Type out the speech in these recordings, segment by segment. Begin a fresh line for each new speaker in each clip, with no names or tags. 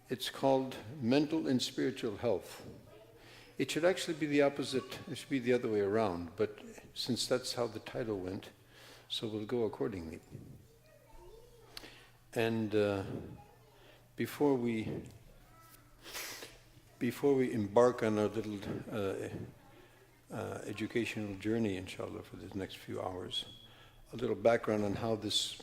It's called Mental and Spiritual Health. It should actually be the opposite. It should be the other way around. But since that's how the title went, so we'll go accordingly. And before we embark on our little educational journey, inshallah, for the next few hours, a little background on how this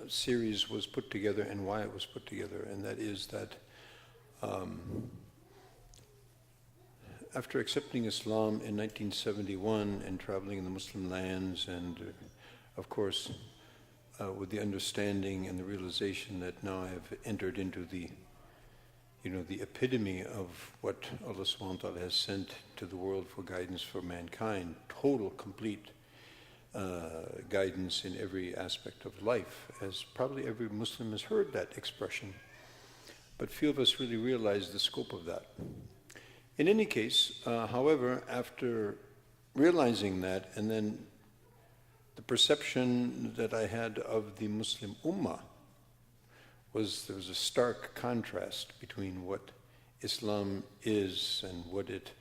series was put together and why it was put together. And that is that after accepting Islam in 1971 and traveling in the Muslim lands, and of course with the understanding and the realization that now I've entered into the epitome of what Allah subhanahu wa ta'ala has sent to the world for guidance for mankind, total, complete guidance in every aspect of life, as probably every Muslim has heard that expression, but few of us really realize the scope of that. In any case, however, after realizing that, and then the perception that I had of the Muslim Ummah was there was a stark contrast between what Islam is and what it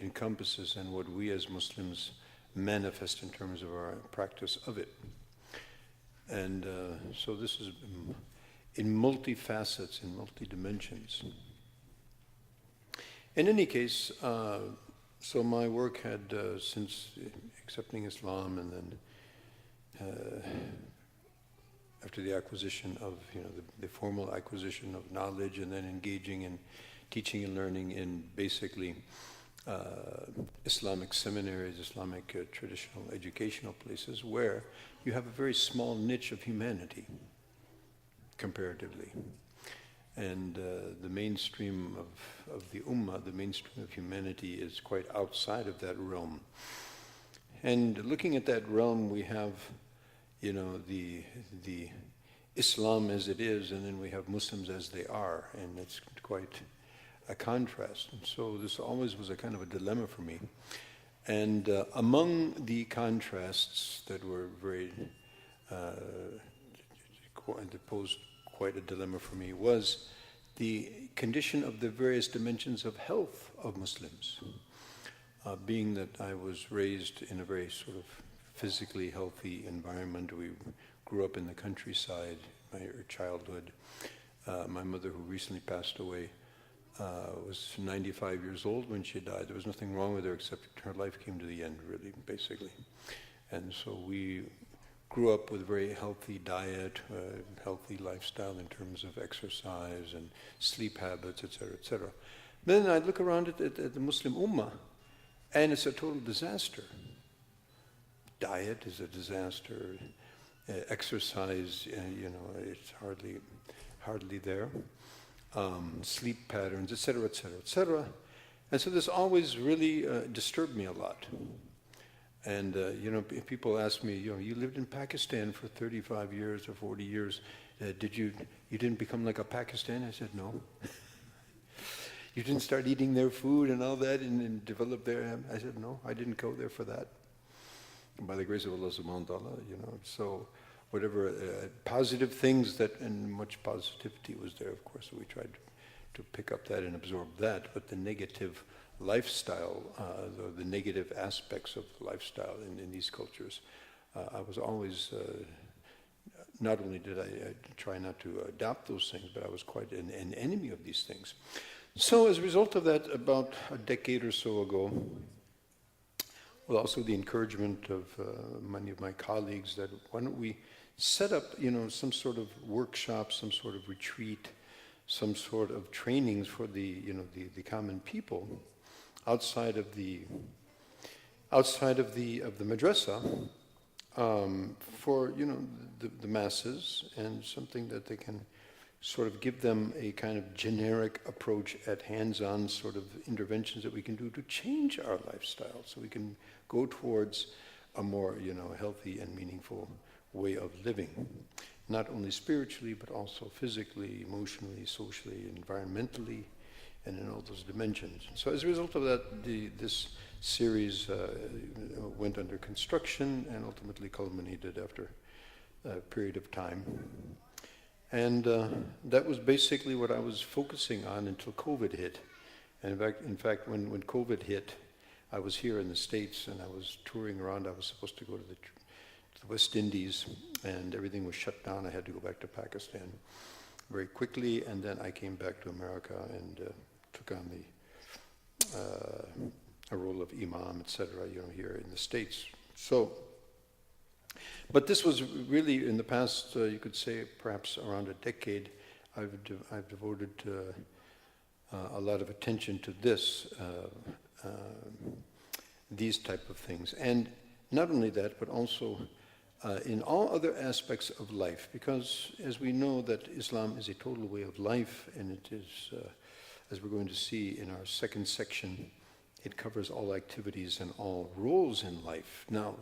encompasses and what we as Muslims manifest in terms of our practice of it. And so this is in multi-facets, in multi-dimensions. In any case, so my work had, since accepting Islam and then after the acquisition of, the formal acquisition of knowledge, and then engaging in teaching and learning in basically Islamic seminaries, Islamic traditional educational places where you have a very small niche of humanity, comparatively. And the mainstream of the Ummah, the mainstream of humanity is quite outside of that realm. And looking at that realm, we have the Islam as it is, and then we have Muslims as they are, and it's quite a contrast. And so this always was a kind of a dilemma for me. And among the contrasts that were very, that posed quite a dilemma for me, was the condition of the various dimensions of health of Muslims. Being that I was raised in a very sort of physically healthy environment. We grew up in the countryside, my childhood. My mother, who recently passed away, was 95 years old when she died. There was nothing wrong with her except her life came to the end, really, basically. And so we grew up with a very healthy diet, healthy lifestyle in terms of exercise and sleep habits, etc., etc. Then I look around at the Muslim Ummah, and it's a total disaster. Diet is a disaster. Exercise, it's hardly there. Sleep patterns, etc., etc., etc. And so this always really disturbed me a lot. And if people ask me, you lived in Pakistan for 35 years or 40 years. You didn't become like a Pakistani? I said, no. You didn't start eating their food and all that and develop their... I said, no, I didn't go there for that. By the grace of Allah subhanahu wa ta'ala, so whatever positive things and much positivity was there, of course, we tried to pick up that and absorb that, but the negative lifestyle, the negative aspects of lifestyle in these cultures, I was always, not only did I try not to adopt those things, but I was quite an enemy of these things. So as a result of that, about a decade or so ago, well, also the encouragement of many of my colleagues, that why don't we set up, some sort of workshop, some sort of retreat, some sort of trainings for the common people outside of the madrasa, for the masses, and something that they can sort of give them a kind of generic approach at hands-on sort of interventions that we can do to change our lifestyle, so we can go towards a more healthy and meaningful way of living, not only spiritually but also physically, emotionally, socially, environmentally, and in all those dimensions. So as a result of that, this series went under construction and ultimately culminated after a period of time. And that was basically what I was focusing on until COVID hit. And in fact, when COVID hit, I was here in the States and I was touring around. I was supposed to go to the West Indies, and everything was shut down. I had to go back to Pakistan very quickly, and then I came back to America and took on a role of imam, etc., here in the States. So, but this was really in the past, you could say, perhaps around a decade, I've devoted a lot of attention to these type of things. And not only that, but also in all other aspects of life, because as we know that Islam is a total way of life, and it is, as we're going to see in our second section, it covers all activities and all roles in life. Now,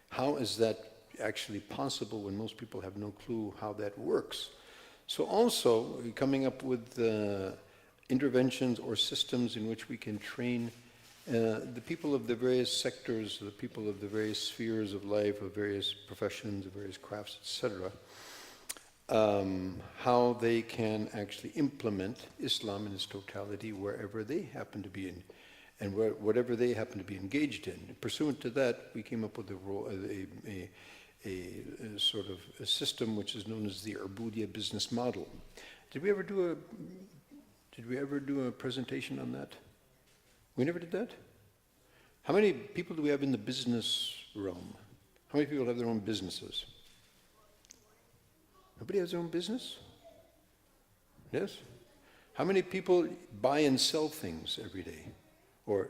how is that actually possible when most people have no clue how that works? So also, coming up with interventions or systems in which we can train the people of the various sectors, the people of the various spheres of life, of various professions, of various crafts, etc., how they can actually implement Islam in its totality wherever they happen to be in, and whatever they happen to be engaged in. Pursuant to that, we came up with a sort of a system which is known as the Ubudiyya business model. Did we ever do a presentation on that? We never did that? How many people do we have in the business realm? How many people have their own businesses? Nobody has their own business? Yes? How many people buy and sell things every day? Or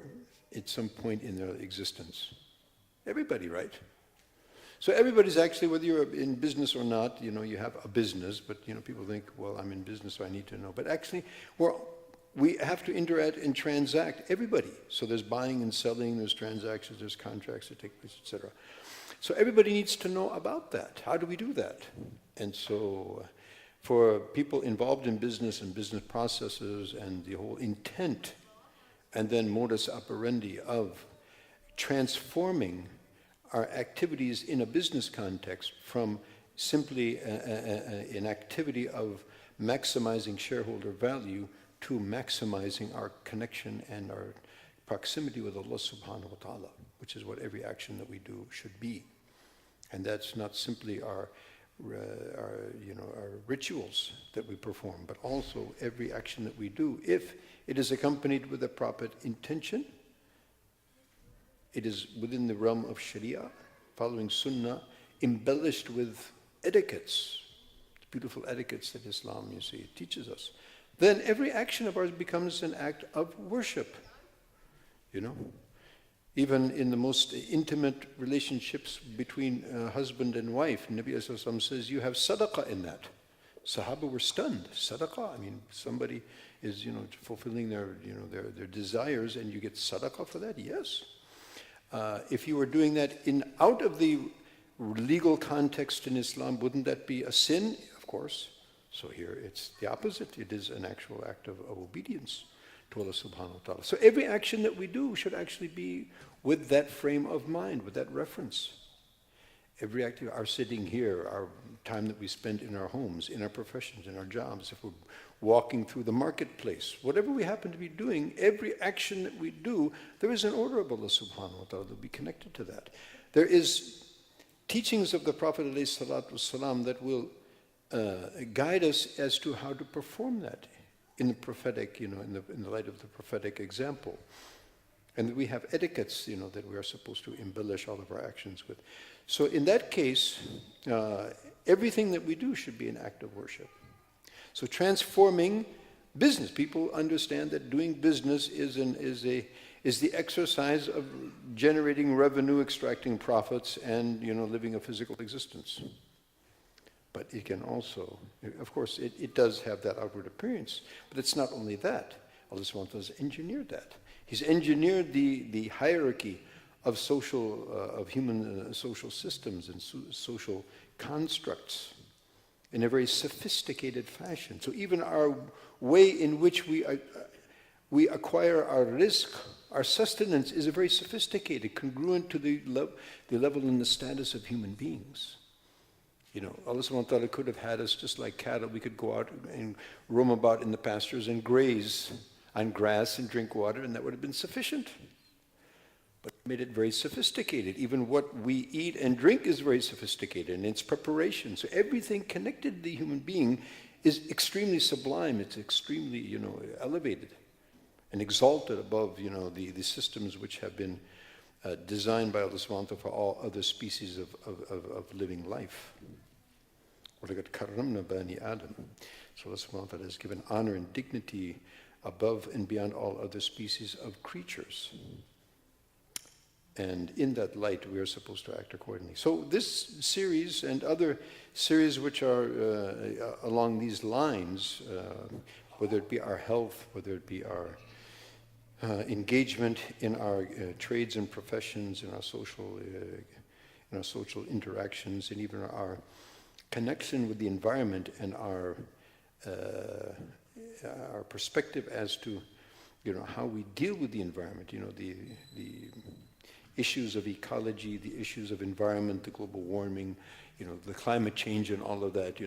at some point in their existence? Everybody, right? So everybody's actually, whether you're in business or not, you have a business, but people think, well, I'm in business, so I need to know. But actually, we have to interact and transact, everybody. So there's buying and selling, there's transactions, there's contracts that take place, etc. So everybody needs to know about that. How do we do that? And so for people involved in business and business processes and the whole intent and then modus operandi of transforming our activities in a business context from simply an activity of maximizing shareholder value to maximizing our connection and our proximity with Allah subhanahu wa ta'ala, which is what every action that we do should be. And that's not simply our rituals that we perform, but also every action that we do, if it is accompanied with a proper intention, it is within the realm of Sharia, following Sunnah, embellished with etiquettes, beautiful etiquettes that Islam, teaches us. Then every action of ours becomes an act of worship. Even in the most intimate relationships between husband and wife, Nabi Sallallahu says, you have sadaqah in that. Sahaba were stunned. Sadaqah, somebody is, fulfilling their desires, and you get sadaqah for that? Yes. If you were doing that out of the legal context in Islam, wouldn't that be a sin? Of course. So here it's the opposite. It is an actual act of obedience to Allah subhanahu wa ta'ala. So every action that we do should actually be with that frame of mind, with that reference. Every act, our sitting here, our time that we spend in our homes, in our professions, in our jobs, if we're walking through the marketplace, whatever we happen to be doing, every action that we do, there is an order of Allah subhanahu wa ta'ala that will be connected to that. There is teachings of the Prophet ﷺ that will guide us as to how to perform that in the prophetic, in the light of the prophetic example. And we have etiquettes, that we are supposed to embellish all of our actions with. So in that case, everything that we do should be an act of worship. So transforming business. People understand that doing business is the exercise of generating revenue, extracting profits, and living a physical existence. But it can also, of course, it does have that outward appearance, but it's not only that. Allah subhanahu wa ta'ala has engineered that. He's engineered the hierarchy of human social systems and social constructs in a very sophisticated fashion. So even our way in which we acquire our rizq, our sustenance, is a very sophisticated, congruent to the level and the status of human beings. Allah subhanahu wa ta'ala could have had us just like cattle. We could go out and roam about in the pastures and graze on grass and drink water, and that would have been sufficient. But it made it very sophisticated. Even what we eat and drink is very sophisticated in its preparation. So everything connected to the human being is extremely sublime. It's extremely, elevated and exalted above, the systems which have been designed by Allah subhanahu wa ta'ala for all other species of living life. وَلَقَدْ كَرَّمْنَا بَنِي آدَمَ. So Allah subhanahu wa ta'ala has given honor and dignity above and beyond all other species of creatures. And in that light, we are supposed to act accordingly. So this series and other series which are along these lines, whether it be our health, whether it be our engagement in our trades and professions, in our social interactions, and even our connection with the environment and our perspective as to, how we deal with the environment. The issues of ecology, the issues of environment, the global warming, the climate change, and all of that.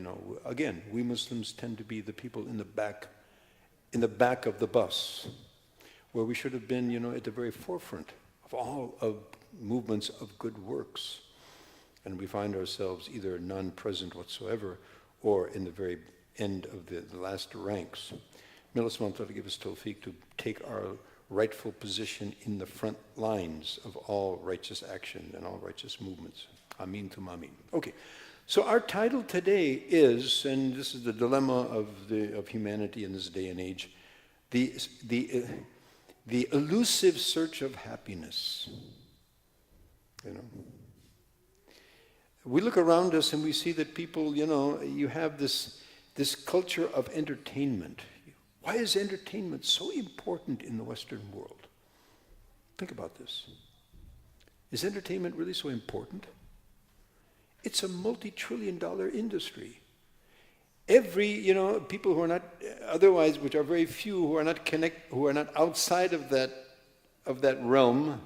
Again, we Muslims tend to be the people in the back of the bus, where we should have been, at the very forefront of all of movements of good works. And we find ourselves either non-present whatsoever or in the very end of the last ranks. May Allah subhanahu wa ta'ala give us tawfiq to take our rightful position in the front lines of all righteous action and all righteous movements. Ameen thumma ameen. Okay, so our title today is, and this is the dilemma of humanity in this day and age, the elusive search of happiness. We look around us and we see that people, you have this culture of entertainment. Why is entertainment so important in the Western world? Think about this. Is entertainment really so important? It's a multi-trillion-dollar industry. Every, people who are not otherwise, which are very few, who are not outside of that realm,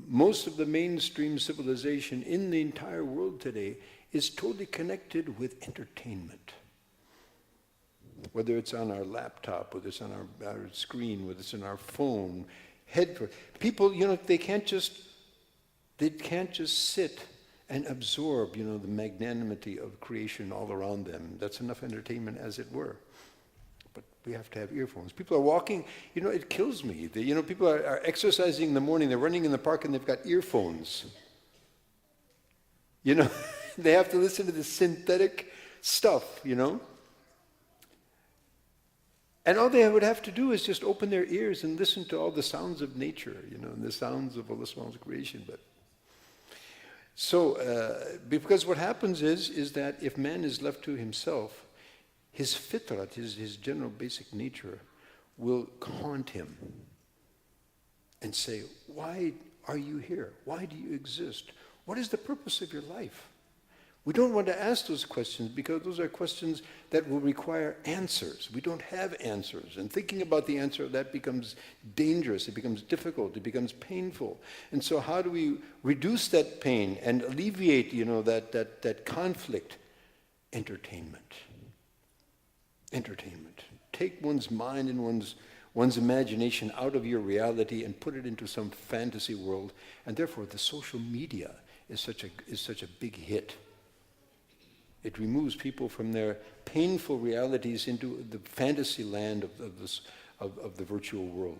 most of the mainstream civilization in the entire world today is totally connected with entertainment. Whether it's on our laptop, whether it's on our screen, whether it's on our phone, headphone. People, they can't just sit and absorb, the magnanimity of creation all around them. That's enough entertainment as it were. But we have to have earphones. People are walking, it kills me. People are exercising in the morning, they're running in the park and they've got earphones. They have to listen to this synthetic stuff, And all they would have to do is just open their ears and listen to all the sounds of nature, and the sounds of Allah subhanahu wa ta'ala's creation. Because what happens is that if man is left to himself, his fitrat, his general basic nature, will haunt him and say, why are you here? Why do you exist? What is the purpose of your life? We don't want to ask those questions because those are questions that will require answers. We don't have answers. And thinking about the answer, that becomes dangerous. It becomes difficult. It becomes painful. And so how do we reduce that pain and alleviate, that conflict? Entertainment. Entertainment. Take one's mind and one's imagination out of your reality and put it into some fantasy world. And therefore, the social media is such a big hit. It removes people from their painful realities into the fantasy land of the virtual world.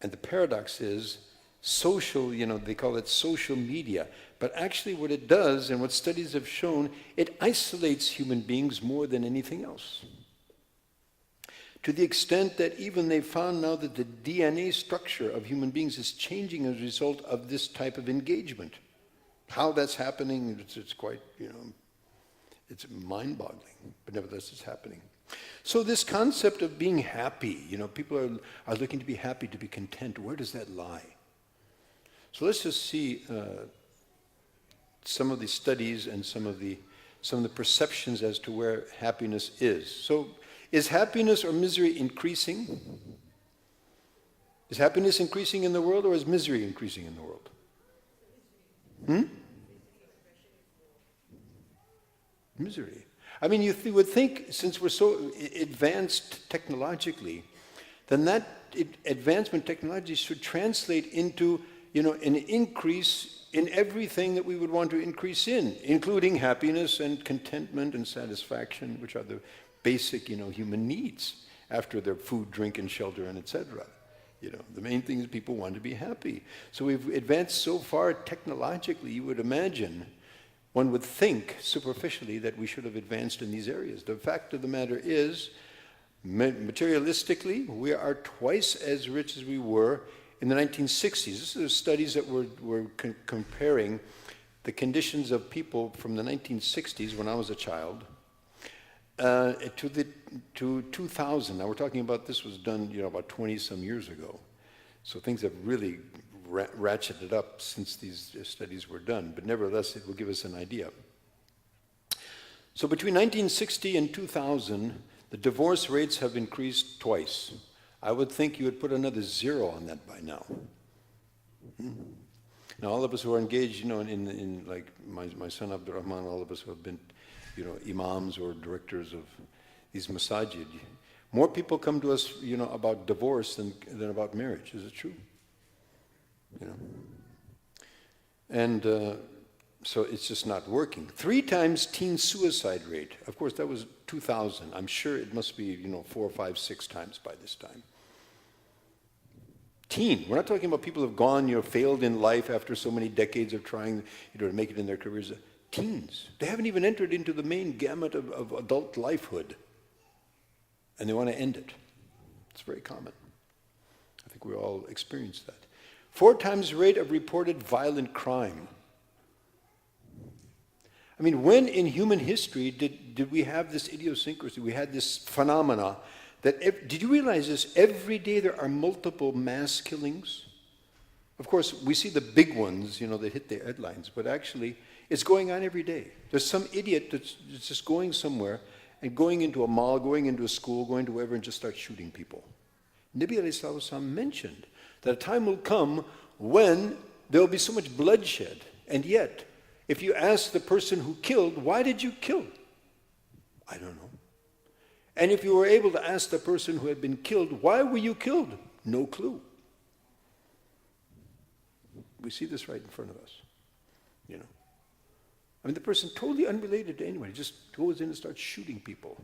And the paradox is social, they call it social media. But actually what it does, and what studies have shown, it isolates human beings more than anything else. To the extent that even they found now that the DNA structure of human beings is changing as a result of this type of engagement. How that's happening, it's quite, it's mind-boggling, but nevertheless it's happening. So this concept of being happy, people are looking to be happy, to be content. Where does that lie? So let's just see some of the studies and some of the perceptions as to where happiness is. So is happiness or misery increasing? Is happiness increasing in the world, or is misery increasing in the world? Misery. I mean, you would think, since we're so advanced technologically, then that advancement technology should translate into, an increase in everything that we would want to increase in, including happiness and contentment and satisfaction, which are the basic, human needs after their food, drink, and shelter, and etc. The main thing is people want to be happy. So we've advanced so far technologically, you would imagine, one would think superficially that we should have advanced in these areas. The fact of the matter is, materialistically, we are twice as rich as we were in the 1960s. This is studies that were comparing the conditions of people from the 1960s, when I was a child, to 2000. Now we're talking about, this was done, about 20-some years ago. So things have really ratcheted up since these studies were done, but nevertheless, it will give us an idea. So between 1960 and 2000, the divorce rates have increased twice. I would think you would put another 0 on that by now. Now, all of us who are engaged, in like my son Abdurrahman, all of us who have been, imams or directors of these masajid, more people come to us, about divorce than about marriage. Is it true? And so it's just not working. 3 times teen suicide rate. Of course, that was 2000. I'm sure it must be, 4, 5, 6 times by this time. Teen. We're not talking about people who have gone, failed in life after so many decades of trying, to make it in their careers. Teens. They haven't even entered into the main gamut of adult lifehood. And they want to end it. It's very common. I think we all experience that. 4 times rate of reported violent crime. I mean, when in human history did we have this idiosyncrasy? We had this phenomena that, did you realize this? Every day there are multiple mass killings. Of course, we see the big ones, that hit the headlines, but actually it's going on every day. There's some idiot that's just going somewhere and going into a mall, going into a school, going to wherever and just start shooting people. Nabi alayhi salatu mentioned that a time will come when there will be so much bloodshed, and yet, if you ask the person who killed, why did you kill? I don't know. And if you were able to ask the person who had been killed, why were you killed? No clue. We see this right in front of us, I mean, the person totally unrelated to anyone, just goes in and starts shooting people.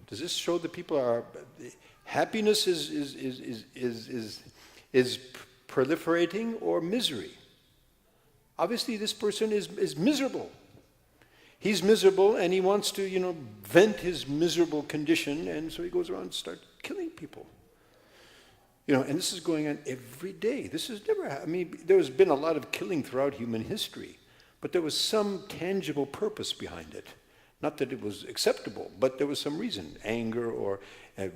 Does this show that people are, happiness is proliferating, or misery? Obviously, this person is miserable. He's miserable, and he wants to, vent his miserable condition, and so he goes around and starts killing people. And this is going on every day. This has never happened. I mean, there's been a lot of killing throughout human history, but there was some tangible purpose behind it. Not that it was acceptable, but there was some reason, anger or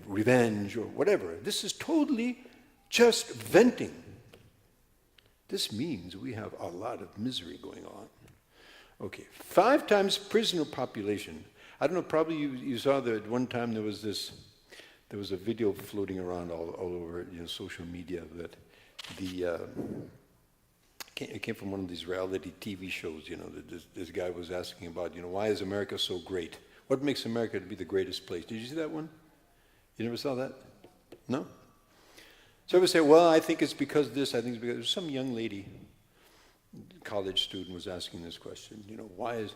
revenge or whatever. This is totally just venting. This means we have a lot of misery going on. Okay, 5 times prisoner population. I don't know, probably you saw that at one time there was a video floating around all over social media that it came from one of these reality TV shows, that this guy was asking about, why is America so great? What makes America to be the greatest place? Did you see that one? You never saw that? No? So I would say, well, I think it's because this, I think it's because some young lady, college student, was asking this question, why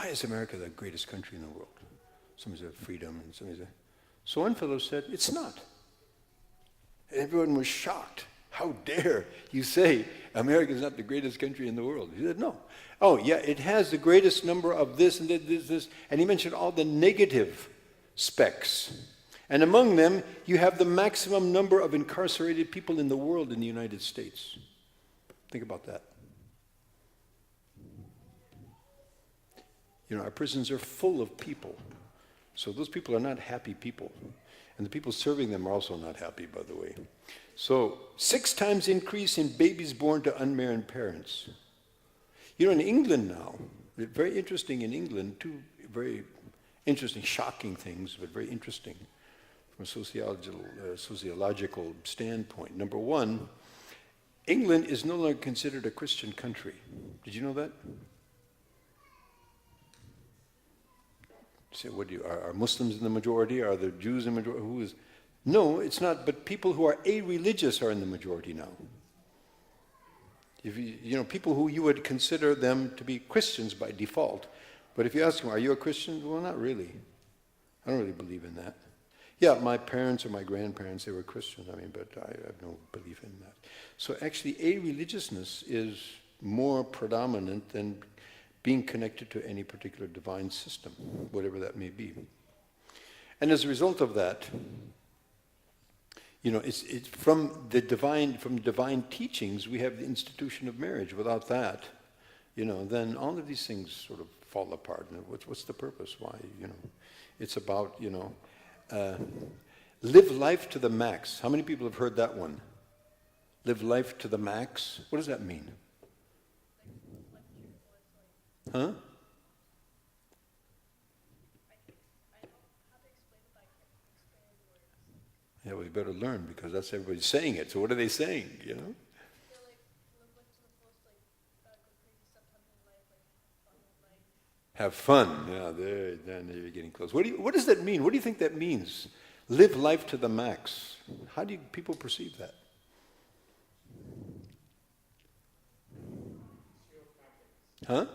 is America the greatest country in the world? Somebody said freedom, and somebody said, so one fellow said, it's not. And everyone was shocked. How dare you say America is not the greatest country in the world? He said, no. Oh, yeah, it has the greatest number of this and this. And he mentioned all the negative specs. And among them, you have the maximum number of incarcerated people in the world in the United States. Think about that. Our prisons are full of people. So those people are not happy people. And the people serving them are also not happy, by the way. So 6 times increase in babies born to unmarried parents. In England now, very interesting in England, 2 very interesting, shocking things, but very interesting from a sociological standpoint. Number 1, England is no longer considered a Christian country. Did you know that? say, are Muslims in the majority? Are the Jews in the majority? Who is? No, it's not, but people who are a-religious are in the majority now. If people who you would consider them to be Christians by default, but if you ask them, are you a Christian? Well, not really. I don't really believe in that. Yeah, my parents or my grandparents, they were Christians, but I have no belief in that. So actually, a-religiousness is more predominant than being connected to any particular divine system, whatever that may be. And as a result of that, it's from divine teachings, we have the institution of marriage. Without that, then all of these things sort of fall apart. And what's the purpose? Why? It's about, live life to the max. How many people have heard that one? Live life to the max? What does that mean? Huh? Yeah, we better learn because that's everybody's saying it. So what are they saying, Have fun. Yeah, then you're getting close. What does that mean? What do you think that means? Live life to the max. How do people perceive that? Huh?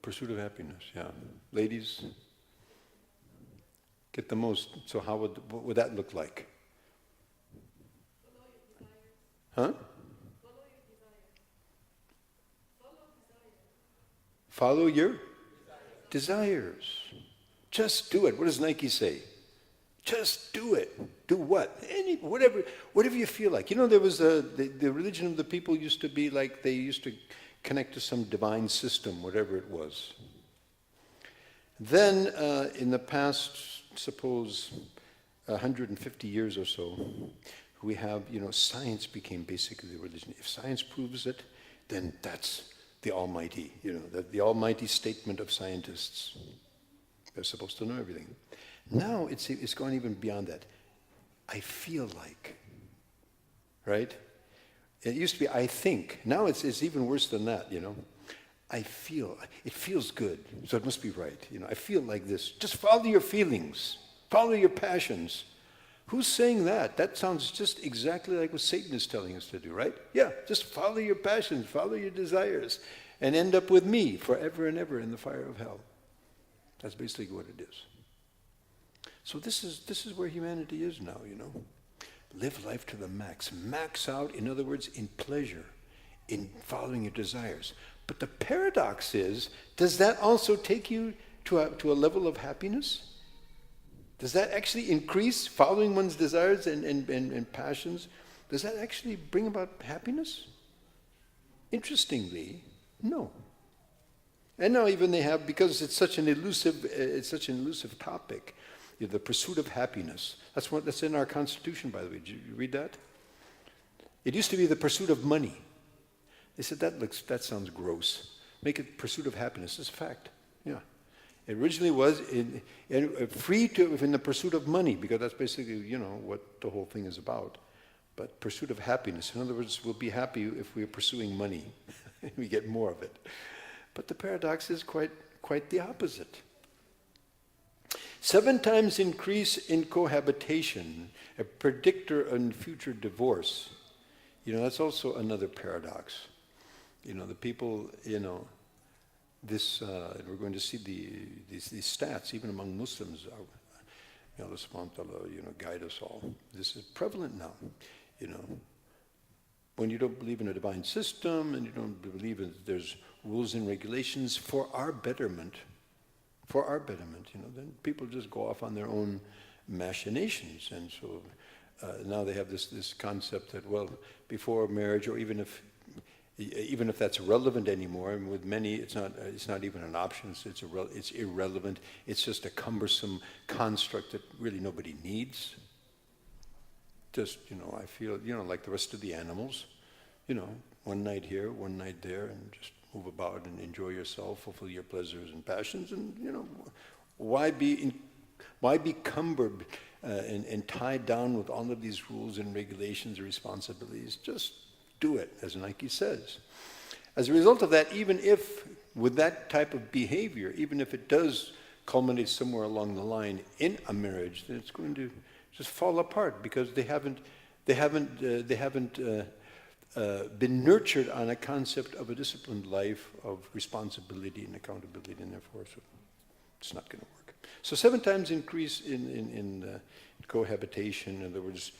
Pursuit of happiness, yeah. Ladies, get the most. So what would that look like? Huh? Follow your desires. Just do it. What does Nike say? Just do it. Do what? Whatever you feel like. There was the religion of the people used to be like they used to connect to some divine system, whatever it was. Then in the past, suppose 150 years or so, we have, science became basically the religion. If science proves it, then that's the almighty, the almighty statement of scientists. They're supposed to know everything. Now it's gone even beyond that. I feel like, right? It used to be I think. Now it's even worse than that, I feel. It feels good, so it must be right. I feel like this. Just follow your feelings. Follow your passions. Who's saying that? That sounds just exactly like what Satan is telling us to do, right? Yeah, just follow your passions, follow your desires, and end up with me forever and ever in the fire of hell. That's basically what it is. So this is where humanity is now, Live life to the max. Max out, in other words, in pleasure, in following your desires. But the paradox is, does that also take you to a level of happiness? Does that actually increase following one's desires and passions? Does that actually bring about happiness? Interestingly, no. And now even they have, because it's such an elusive topic, the pursuit of happiness. That's in our Constitution, by the way. Did you read that? It used to be the pursuit of money. They said that sounds gross. Make it pursuit of happiness. It's a fact. Yeah. It originally was free in the pursuit of money, because that's basically, what the whole thing is about. But pursuit of happiness. In other words, we'll be happy if we're pursuing money. We get more of it. But the paradox is quite the opposite. 7 times increase in cohabitation, a predictor in future divorce. That's also another paradox. The people, this, we're going to see these stats, even among Muslims. Allah subhanahu wa ta'ala, guide us all. This is prevalent now, When you don't believe in a divine system and you don't believe there's rules and regulations for our betterment, then people just go off on their own machinations. And so now they have this concept that, well, before marriage, or even if that's irrelevant anymore, and with many it's not even an option, it's irrelevant, it's just a cumbersome construct that really nobody needs. Just, I feel, like the rest of the animals, one night here, one night there, and just move about and enjoy yourself, fulfill your pleasures and passions, and, why be cumbered and tied down with all of these rules and regulations and responsibilities? Just do it, as Nike says. As a result of that, even if, with that type of behavior, even if it does culminate somewhere along the line in a marriage, then it's going to just fall apart because they haven't been nurtured on a concept of a disciplined life of responsibility and accountability, and therefore so it's not going to work. So 7 times increase in cohabitation, in other words,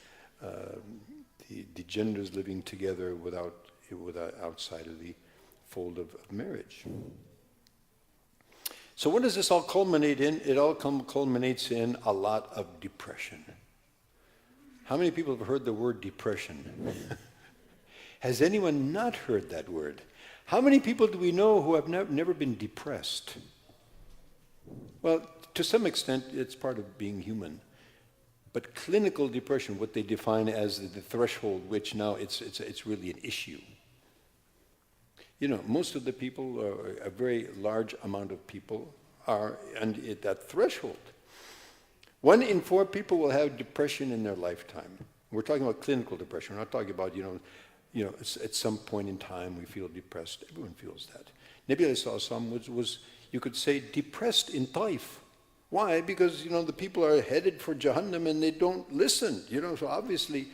the genders living together without outside of the fold of marriage. So what does this all culminate in? It all culminates in a lot of depression. How many people have heard the word depression? Has anyone not heard that word? How many people do we know who have never been depressed? Well, to some extent, it's part of being human. But clinical depression, what they define as the threshold, which now it's really an issue. You know, most of the people, or a very large amount of people, are at that threshold. 1 in 4 people will have depression in their lifetime. We're talking about clinical depression. We're not talking about, at some point in time we feel depressed. Everyone feels that. Nabi alayhi salam was, you could say, depressed in Taif. Why? Because, the people are headed for Jahannam and they don't listen. So obviously,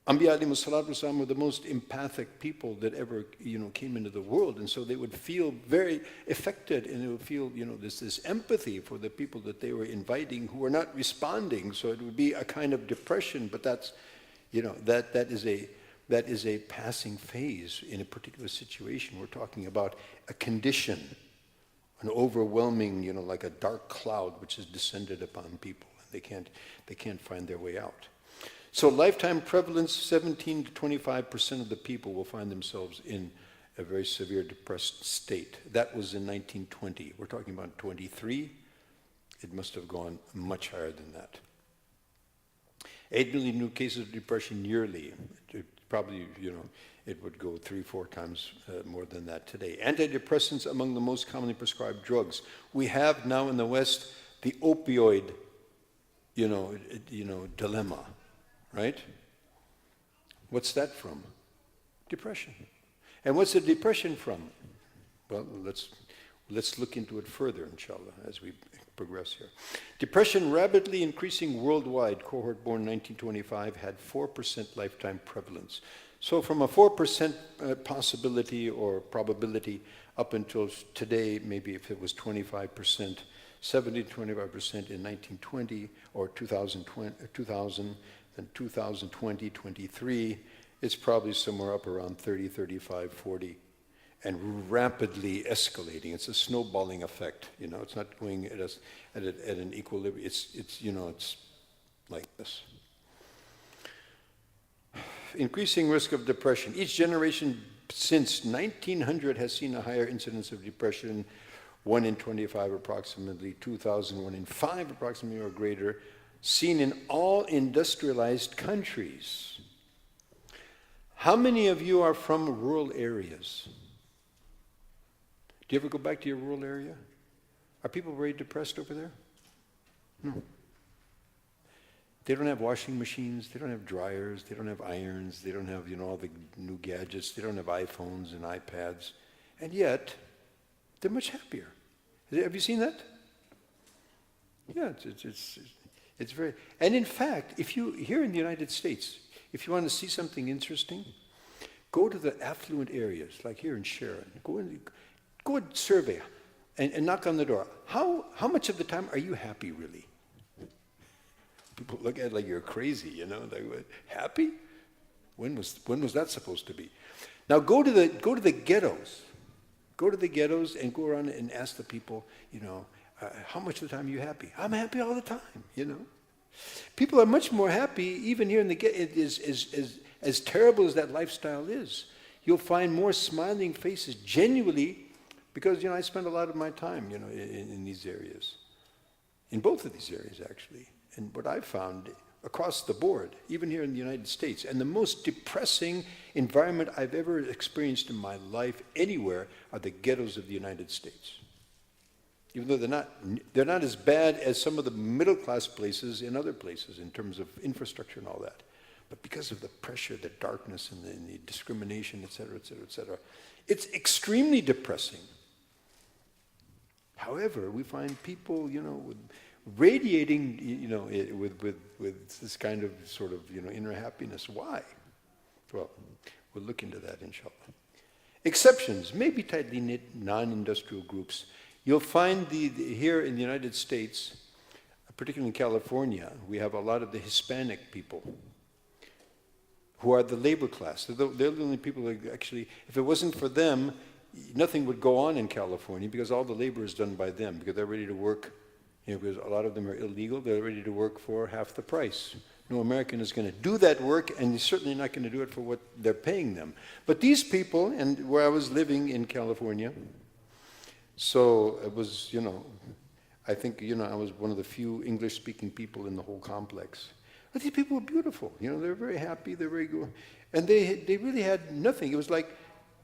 Anbiya alayhimu salatu wasalam were the most empathic people that ever, came into the world. And so they would feel very affected, and they would feel, this empathy for the people that they were inviting who were not responding. So it would be a kind of depression, but that's, that is a passing phase in a particular situation. We're talking about a condition, an overwhelming, like a dark cloud which has descended upon people. They can't find their way out. So lifetime prevalence, 17 to 25% of the people will find themselves in a very severe depressed state. That was in 1920. We're talking about 23. It must have gone much higher than that. 8 million new cases of depression yearly. It probably, it would go 3-4 times more than that today. Antidepressants among the most commonly prescribed drugs. We have now in the West the opioid, dilemma. Right? What's that from? Depression. And what's the depression from? Well, let's look into it further, inshallah, as we progress here. Depression rapidly increasing worldwide. Cohort born 1925 had 4% lifetime prevalence. So from a 4% possibility or probability up until today, maybe if it was 25%, 70 to 25% in 1920 or 2000, and 2020, 23, it's probably somewhere up around 30, 35, 40, and rapidly escalating. It's a snowballing effect. It's not going at an equilibrium. It's like this. Increasing risk of depression. Each generation since 1900 has seen a higher incidence of depression. 1 in 25 approximately, 2000, 1 in 5 approximately or greater, seen in all industrialized countries. How many of you are from rural areas? Do you ever go back to your rural area? Are people very depressed over there? No. They don't have washing machines, they don't have dryers, they don't have irons, they don't have, all the new gadgets, they don't have iPhones and iPads, and yet they're much happier. Have you seen that? Yeah, it's very, and in fact, if you, here in the United States, if you want to see something interesting, go to the affluent areas, like here in Sharon. Go and survey and knock on the door. How much of the time are you happy, really? People look at it like you're crazy, like, happy? When was that supposed to be? Now go to the ghettos. Go to the ghettos and go around and ask the people, how much of the time are you happy? I'm happy all the time, People are much more happy, even here in the ghetto. As terrible as that lifestyle is, you'll find more smiling faces, genuinely, because, I spend a lot of my time, in these areas. In both of these areas, actually. And what I've found across the board, even here in the United States, and the most depressing environment I've ever experienced in my life anywhere are the ghettos of the United States. Even though they're not as bad as some of the middle-class places in other places in terms of infrastructure and all that. But because of the pressure, the darkness, and the discrimination, etc., etc., etc., it's extremely depressing. However, we find people, radiating, with this kind of sort of, inner happiness. Why? Well, we'll look into that, inshallah. Exceptions, maybe tightly knit non-industrial groups. You'll find here in the United States, particularly in California, we have a lot of the Hispanic people who are the labor class. They're the only people that actually, if it wasn't for them, nothing would go on in California because all the labor is done by them, because they're ready to work, because a lot of them are illegal, they're ready to work for half the price. No American is going to do that work, and he's certainly not going to do it for what they're paying them. But these people, and where I was living in California, so it was, I think, I was one of the few English-speaking people in the whole complex. But these people were beautiful, they're very happy, they're very good. And they really had nothing. It was like,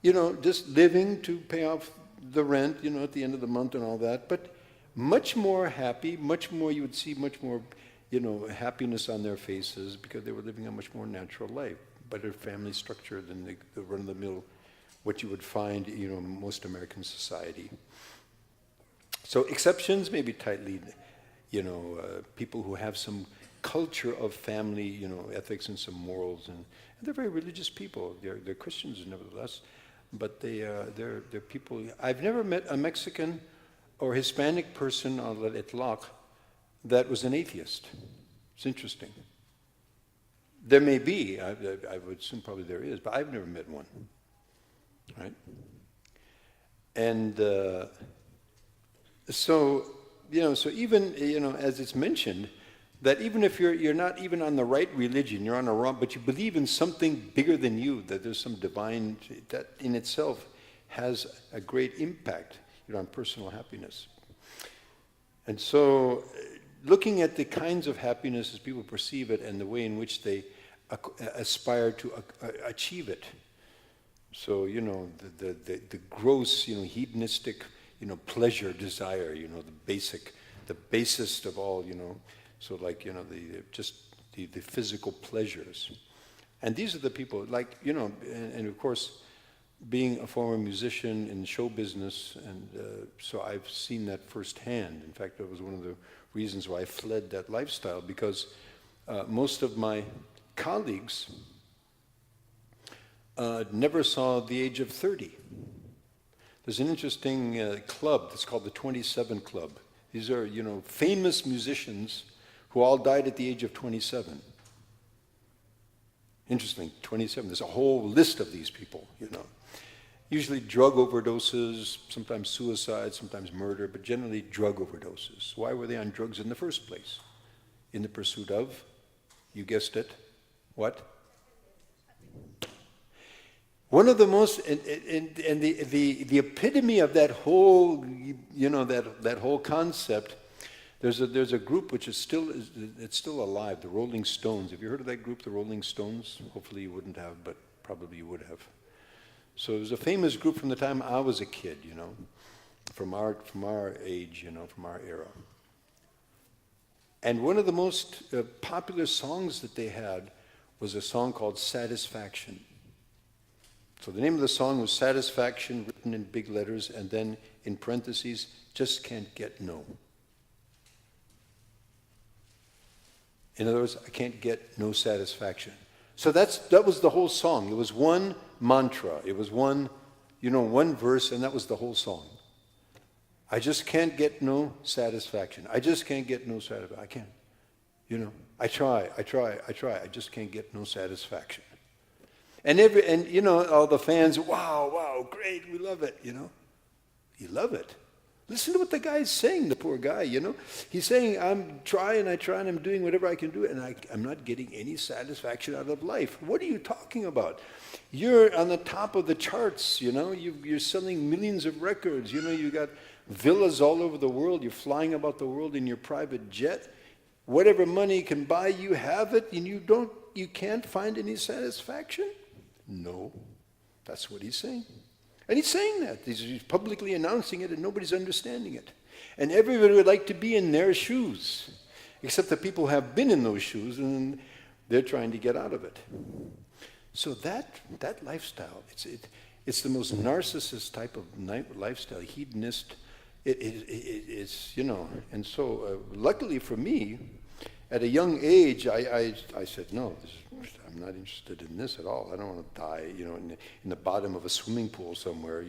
just living to pay off the rent, at the end of the month and all that. But much more happy, much more, you would see much more, happiness on their faces because they were living a much more natural life, better family structure than the run-of-the-mill, what you would find, in most American society. So exceptions, maybe tightly, people who have some culture of family, ethics and some morals, and they're very religious people. They're Christians nevertheless, but they're people. I've never met a Mexican or Hispanic person on al-itlaq that was an atheist. It's interesting. There may be, I would assume probably there is, but I've never met one, right? And so even, as it's mentioned, that even if you're not even on the right religion, you're on a wrong, but you believe in something bigger than you, that there's some divine, that in itself has a great impact, on personal happiness. And so, looking at the kinds of happiness as people perceive it and the way in which they aspire to achieve it. So, the gross, hedonistic, pleasure, desire, the basest of all, so like, the physical pleasures. And these are the people, like, and of course, being a former musician in show business, and so I've seen that firsthand. In fact, that was one of the reasons why I fled that lifestyle, because most of my colleagues never saw the age of 30. There's an interesting club that's called the 27 Club. These are, famous musicians who all died at the age of 27. Interesting, 27. There's a whole list of these people, Usually drug overdoses, sometimes suicide, sometimes murder, but generally drug overdoses. Why were they on drugs in the first place? In the pursuit of, you guessed it, what? One of the most, and the epitome of that whole, that whole concept, there's a group which is still alive, the Rolling Stones. Have you heard of that group, the Rolling Stones? Hopefully you wouldn't have, but probably you would have. So it was a famous group from the time I was a kid, from our age, from our era. And one of the most popular songs that they had was a song called Satisfaction. So the name of the song was Satisfaction, written in big letters, and then in parentheses, just can't get no. In other words, I can't get no satisfaction. So that was the whole song. It was one mantra. It was one verse, and that was the whole song. I just can't get no satisfaction. I just can't get no satisfaction. I can't. I try. I just can't get no satisfaction. And all the fans, wow, great, we love it, You love it. Listen to what the guy's saying, the poor guy, He's saying, I'm trying, and I'm doing whatever I can do, and I'm not getting any satisfaction out of life. What are you talking about? You're on the top of the charts, You're selling millions of records, You got villas all over the world. You're flying about the world in your private jet. Whatever money can buy, you have it, and you can't find any satisfaction? No, that's what he's saying. And he's saying that. He's publicly announcing it, and nobody's understanding it. And everybody would like to be in their shoes, except the people who have been in those shoes. And They're trying to get out of it. So that lifestyle, it's the most narcissist type of lifestyle, hedonist. It's, and so luckily for me, at a young age, I said, no, I'm not interested in this at all. I don't want to die, in the bottom of a swimming pool somewhere,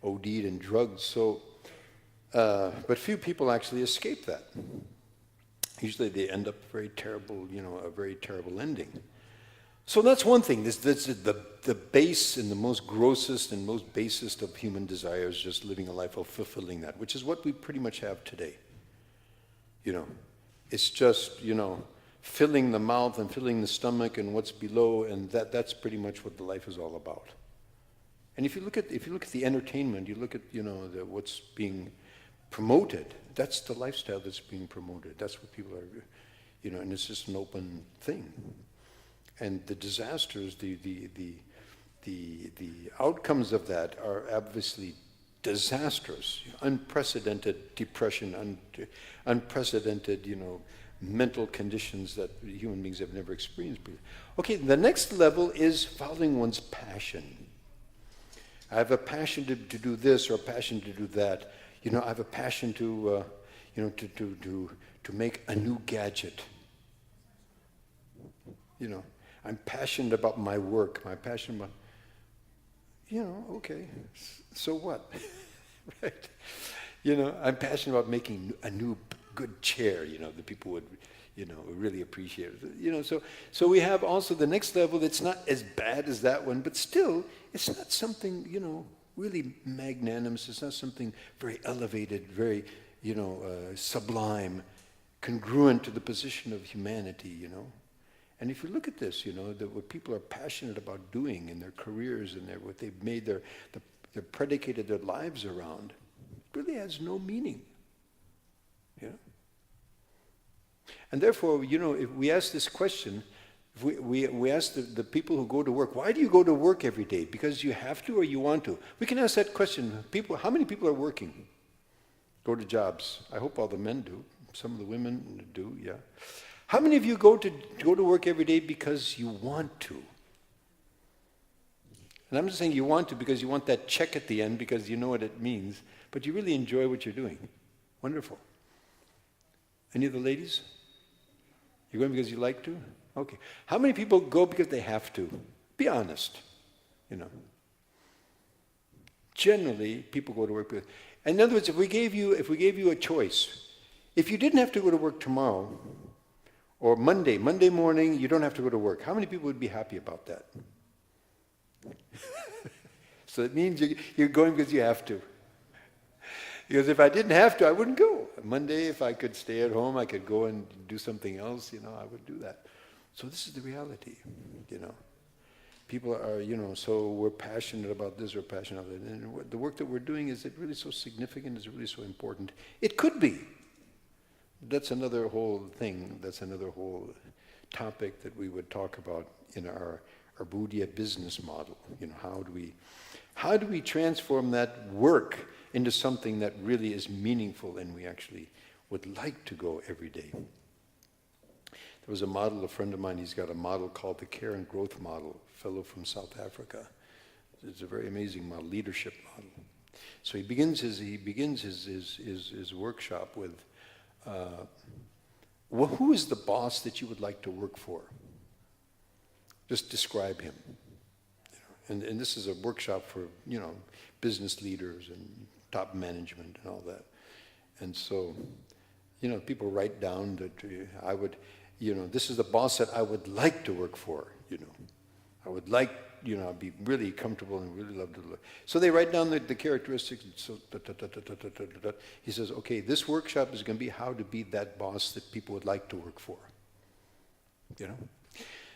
OD'd and drugged. So, but few people actually escape that. Usually they end up very terrible, a very terrible ending. So that's one thing. This the base and the most grossest and most basest of human desires, just living a life of fulfilling that, which is what we pretty much have today. It's just, filling the mouth and filling the stomach and what's below, and that's pretty much what the life is all about. And if you look at the entertainment, you look at what's being promoted. That's the lifestyle that's being promoted. That's what people are, and it's just an open thing. And the disasters, the outcomes of that are obviously disastrous. Unprecedented depression, unprecedented, mental conditions that human beings have never experienced before. Okay, the next level is following one's passion. I have a passion to do this or a passion to do that. I have a passion to make a new gadget. I'm passionate about my work. I'm passionate about, okay, so what? Right? I'm passionate about making a new good chair, that people would, really appreciate it. So we have also the next level that's not as bad as that one, but still, it's not something, really magnanimous. It's not something very elevated, very, sublime, congruent to the position of humanity, And if you look at this, what people are passionate about doing in their careers and what they've made they're predicated their lives around, really has no meaning. And therefore, if we ask this question, if we ask the people who go to work, why do you go to work every day? Because you have to or you want to? We can ask that question. How many people are working? Go to jobs. I hope all the men do. Some of the women do, yeah. How many of you go to work every day because you want to? And I'm just saying you want to because you want that check at the end because you know what it means, but you really enjoy what you're doing. Wonderful. Any of the ladies? You're going because you like to? Okay. How many people go because they have to? Be honest. Generally, people go to work because. In other words, if we gave you a choice, if you didn't have to go to work tomorrow, or Monday morning, you don't have to go to work, how many people would be happy about that? So it means you're going because you have to. Because if I didn't have to, I wouldn't go. Monday, if I could stay at home, I could go and do something else, I would do that. So this is the reality, People are, so we're passionate about this or passionate about that. And the work that we're doing, is it really so significant? Is it really so important? It could be. That's another whole thing. That's another whole topic that we would talk about in our Buddha business model. How do we transform that work into something that really is meaningful and we actually would like to go every day? There was a friend of mine, he's got a model called the Care and Growth Model, a fellow from South Africa. It's a very amazing model, leadership model. So he begins his workshop with, who is the boss that you would like to work for? Just describe him. And this is a workshop for, business leaders and top management and all that. And so, people write down that I would, this is the boss that I would like to work for, I would like, I'd be really comfortable and really love to look. So they write down the characteristics. So he says, okay, this workshop is going to be how to be that boss that people would like to work for.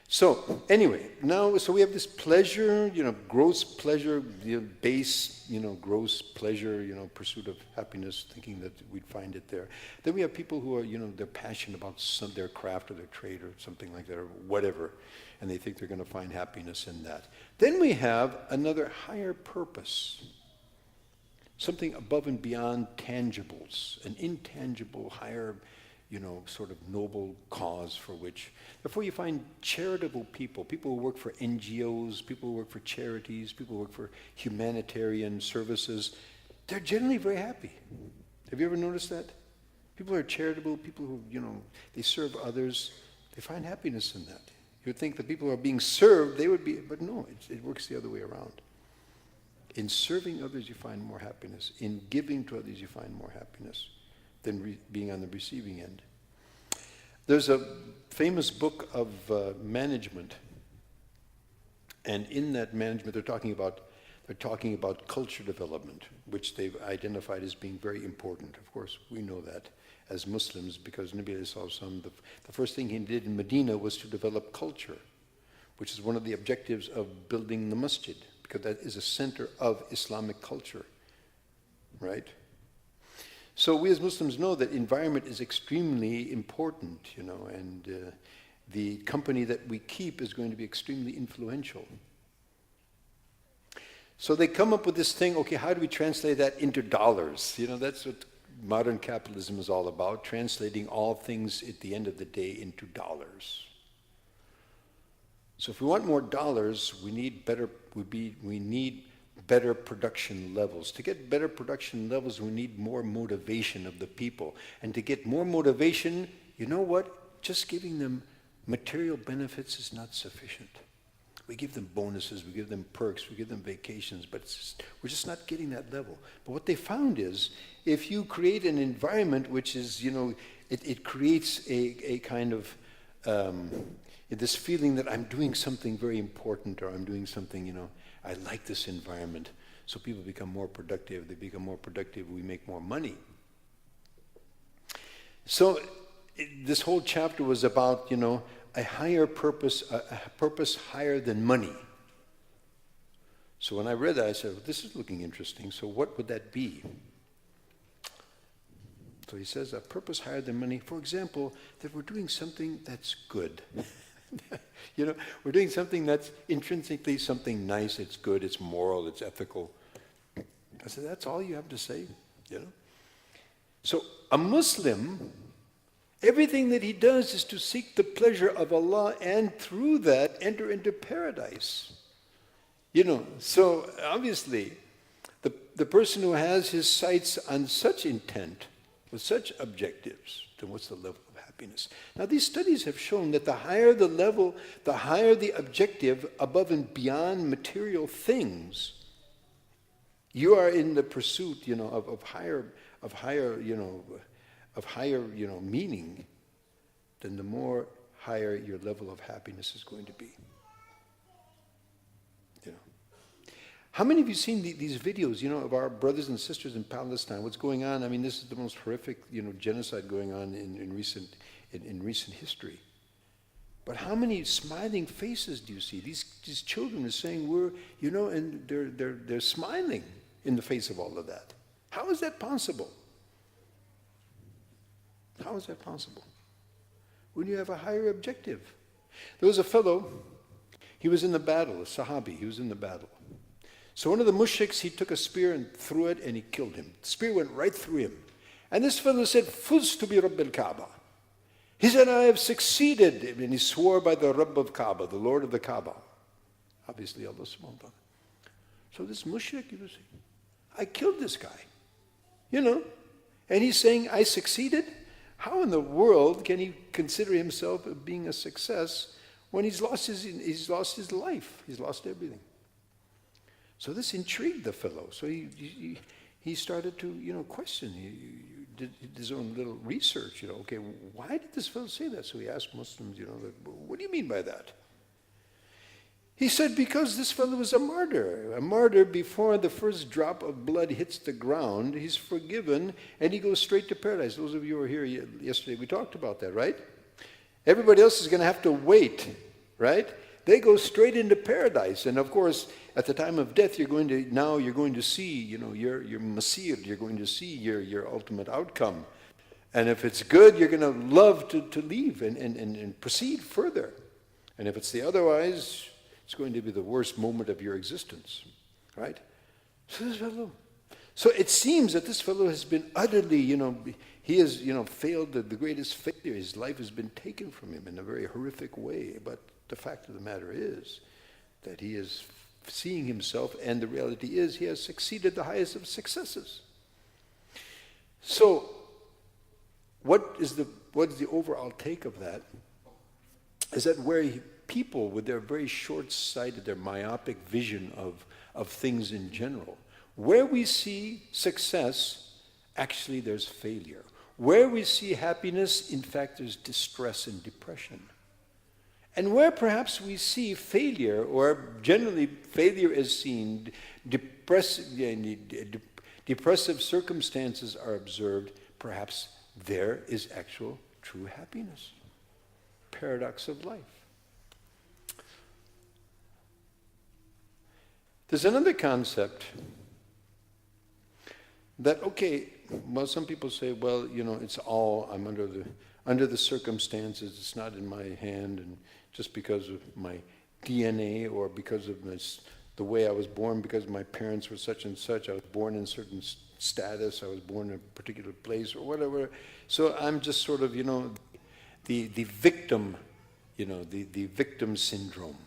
So anyway, so we have this pleasure, gross pleasure, base, gross pleasure, pursuit of happiness, thinking that we'd find it there. Then we have people who are, they're passionate about their craft or their trade or something like that or whatever, and they think they're going to find happiness in that. Then we have another higher purpose, something above and beyond tangibles, an intangible higher, sort of noble cause for which. Therefore, you find charitable people who work for NGOs, people who work for charities, people who work for humanitarian services. They're generally very happy. Have you ever noticed that? People who are charitable, people who, they serve others, they find happiness in that. You'd think the people who are being served, they would be, but no, it works the other way around. In serving others, you find more happiness. In giving to others, you find more happiness than being on the receiving end. There's a famous book of management, and in that management, they're talking about culture development, which they've identified as being very important. Of course, we know that as Muslims, because Nabi Sallallahu, the first thing he did in Medina was to develop culture, which is one of the objectives of building the masjid, because that is a center of Islamic culture, right? So we as Muslims know that environment is extremely important, and the company that we keep is going to be extremely influential. So they come up with this thing, okay, how do we translate that into dollars? That's what modern capitalism is all about, translating all things at the end of the day into dollars. So if we want more dollars, we need better production levels. To get better production levels, we need more motivation of the people. And to get more motivation, you know what? Just giving them material benefits is not sufficient. We give them bonuses, we give them perks, we give them vacations, but we're just not getting that level. But what they found is, if you create an environment which is, it creates a kind of this feeling that I'm doing something very important, or I'm doing something, I like this environment. So people become more productive. They become more productive, we make more money. So this whole chapter was about, a higher purpose, a purpose higher than money. So when I read that, I said, well, this is looking interesting. So what would that be? So he says, a purpose higher than money. For example, that we're doing something that's good. We're doing something that's intrinsically something nice, it's good, it's moral, it's ethical. I said, that's all you have to say, So a Muslim, everything that he does is to seek the pleasure of Allah, and through that enter into paradise. So obviously, the person who has his sights on such intent, with such objectives, then what's the level of happiness? Now these studies have shown that the higher the level, the higher the objective above and beyond material things, you are in the pursuit, of higher meaning, then the more higher your level of happiness is going to be. How many of you seen these videos, of our brothers and sisters in Palestine? What's going on? I mean, this is the most horrific, genocide going on in recent history. But how many smiling faces do you see? These children are saying and they're smiling in the face of all of that. How is that possible? How is that possible? When you have a higher objective. There was a fellow, he was in the battle, a Sahabi, he was in the battle. So one of the mushriks, he took a spear and threw it, and he killed him. The spear went right through him. And this fellow said, Fuztu bi Rabbil Kaaba. He said, I have succeeded. And he swore by the Rabb of Kaaba, the Lord of the Kaaba. Obviously, Allah subhanahu wa ta'ala. So this mushrik, he was saying, I killed this guy. And he's saying, I succeeded? How in the world can he consider himself being a success when he's lost his life? He's lost everything. So this intrigued the fellow. So he started to question. He did his own little research. Okay, why did this fellow say that? So he asked Muslims, what do you mean by that? He said, because this fellow was a martyr. A martyr, before the first drop of blood hits the ground, he's forgiven, and he goes straight to paradise. Those of you who were here yesterday, we talked about that, right? Everybody else is going to have to wait, right? They go straight into paradise. And of course, at the time of death, you're going to see, your masir, you're going to see your ultimate outcome. And if it's good, you're going to love to leave and proceed further. And if it's the otherwise, it's going to be the worst moment of your existence, right? So this fellow, So it seems that this fellow has been utterly, he has, failed the greatest failure. His life has been taken from him in a very horrific way. But the fact of the matter is that he is seeing himself, and the reality is he has succeeded the highest of successes. So what is the overall take of that? Is that where people with their very short-sighted, their myopic vision of things in general, where we see success, actually there's failure. Where we see happiness, in fact, there's distress and depression. And where perhaps we see failure, or generally failure is seen, depressive circumstances are observed, perhaps there is actual true happiness. Paradox of life. There's another concept that, some people say, well, it's all, I'm under the circumstances, it's not in my hand, and just because of my DNA or because of the way I was born, because my parents were such and such, I was born in certain status, I was born in a particular place or whatever. So I'm just sort of, the victim, the victim syndrome.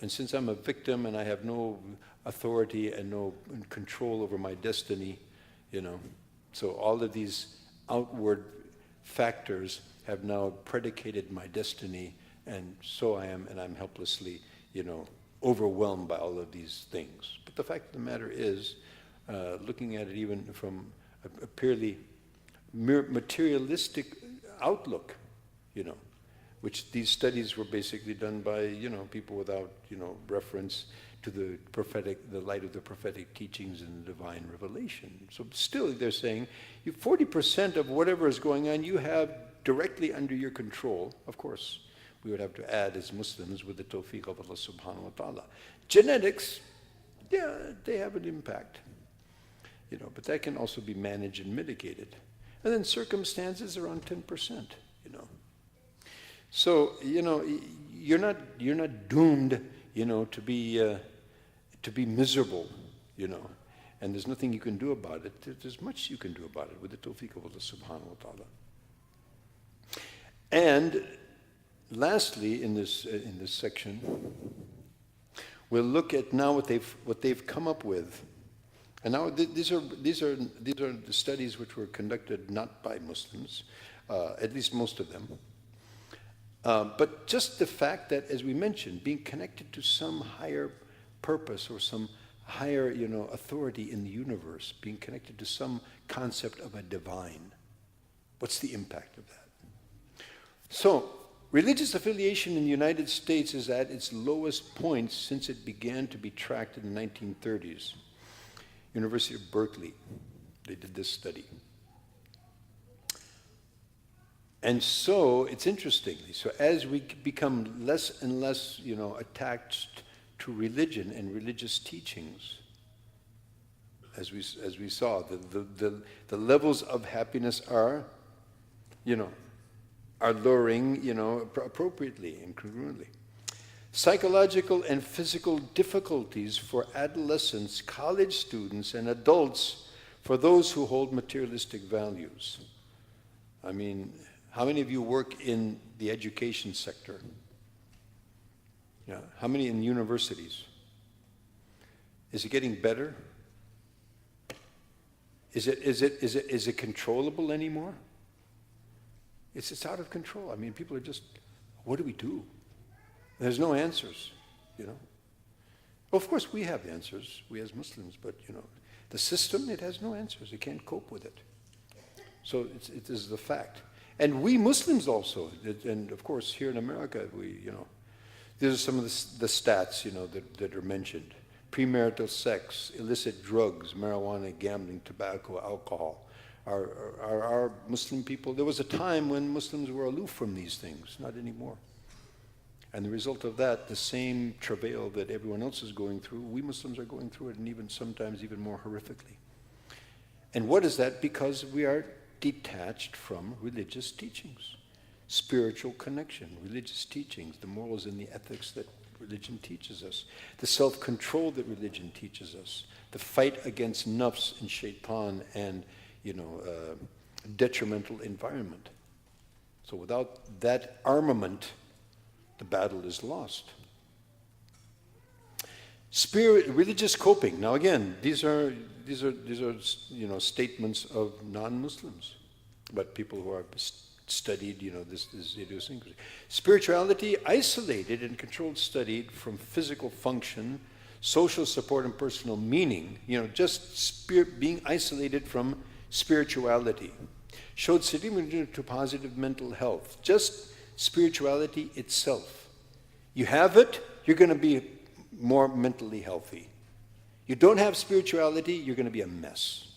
And since I'm a victim and I have no authority and no control over my destiny, so all of these outward factors have now predicated my destiny, and so I am, and I'm helplessly, overwhelmed by all of these things. But the fact of the matter is, looking at it even from a purely materialistic outlook, which these studies were basically done by, people without, reference to the light of the prophetic teachings and the divine revelation. So still they're saying, 40% of whatever is going on, you have directly under your control. Of course, we would have to add as Muslims with the tawfiq of Allah subhanahu wa ta'ala. Genetics, yeah, they have an impact, but that can also be managed and mitigated. And then circumstances around 10%, So, you're not doomed, to be miserable, and there's nothing you can do about it. There's much you can do about it with the tawfiq of Allah subhanahu wa ta'ala. And lastly, in this section, we'll look at now what they've come up with. And now these are the studies which were conducted not by Muslims, at least most of them. But just the fact that, as we mentioned, being connected to some higher purpose or some higher, authority in the universe, being connected to some concept of a divine. What's the impact of that? So, religious affiliation in the United States is at its lowest point since it began to be tracked in the 1930s. University of Berkeley, they did this study. And so, it's interesting. So as we become less and less, attached to religion and religious teachings, as we saw, the levels of happiness are lowering, appropriately and congruently. Psychological and physical difficulties for adolescents, college students, and adults for those who hold materialistic values. I mean, how many of you work in the education sector? Yeah. How many in universities? Is it getting better? Is it controllable anymore? It's out of control. I mean, people are just, what do we do? There's no answers, Well, of course, we have answers, we as Muslims, but, the system, it has no answers. It can't cope with it. So it is the fact. And we Muslims also, and of course, here in America, these are some of the stats, that are mentioned. Premarital sex, illicit drugs, marijuana, gambling, tobacco, alcohol. Our Muslim people, there was a time when Muslims were aloof from these things, not anymore. And the result of that, the same travail that everyone else is going through, we Muslims are going through it, and even sometimes even more horrifically. And what is that? Because we are detached from religious teachings. Spiritual connection, religious teachings, the morals and the ethics that religion teaches us, the self-control that religion teaches us, the fight against nafs and shaitan and, detrimental environment. So without that armament, the battle is lost. Religious coping. Now again, these are statements of non-Muslims, but people who have studied this idiosyncrasy. Spirituality isolated and controlled, studied from physical function, social support, and personal meaning. Just being isolated from spirituality showed significant to positive mental health. Just spirituality itself. You have it, you're going to be more mentally healthy. You don't have spirituality, you're going to be a mess.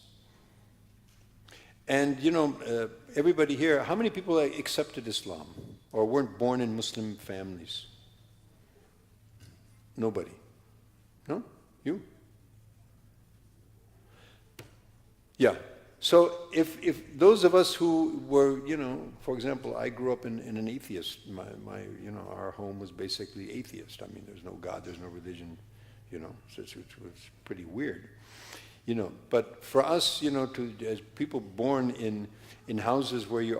And everybody here, how many people accepted Islam or weren't born in Muslim families? Nobody. No? You? Yeah. So if those of us who were, for example, I grew up in an atheist. Our home was basically atheist. I mean, there's no God, there's no religion, so it was pretty weird. But for us, as people born in houses where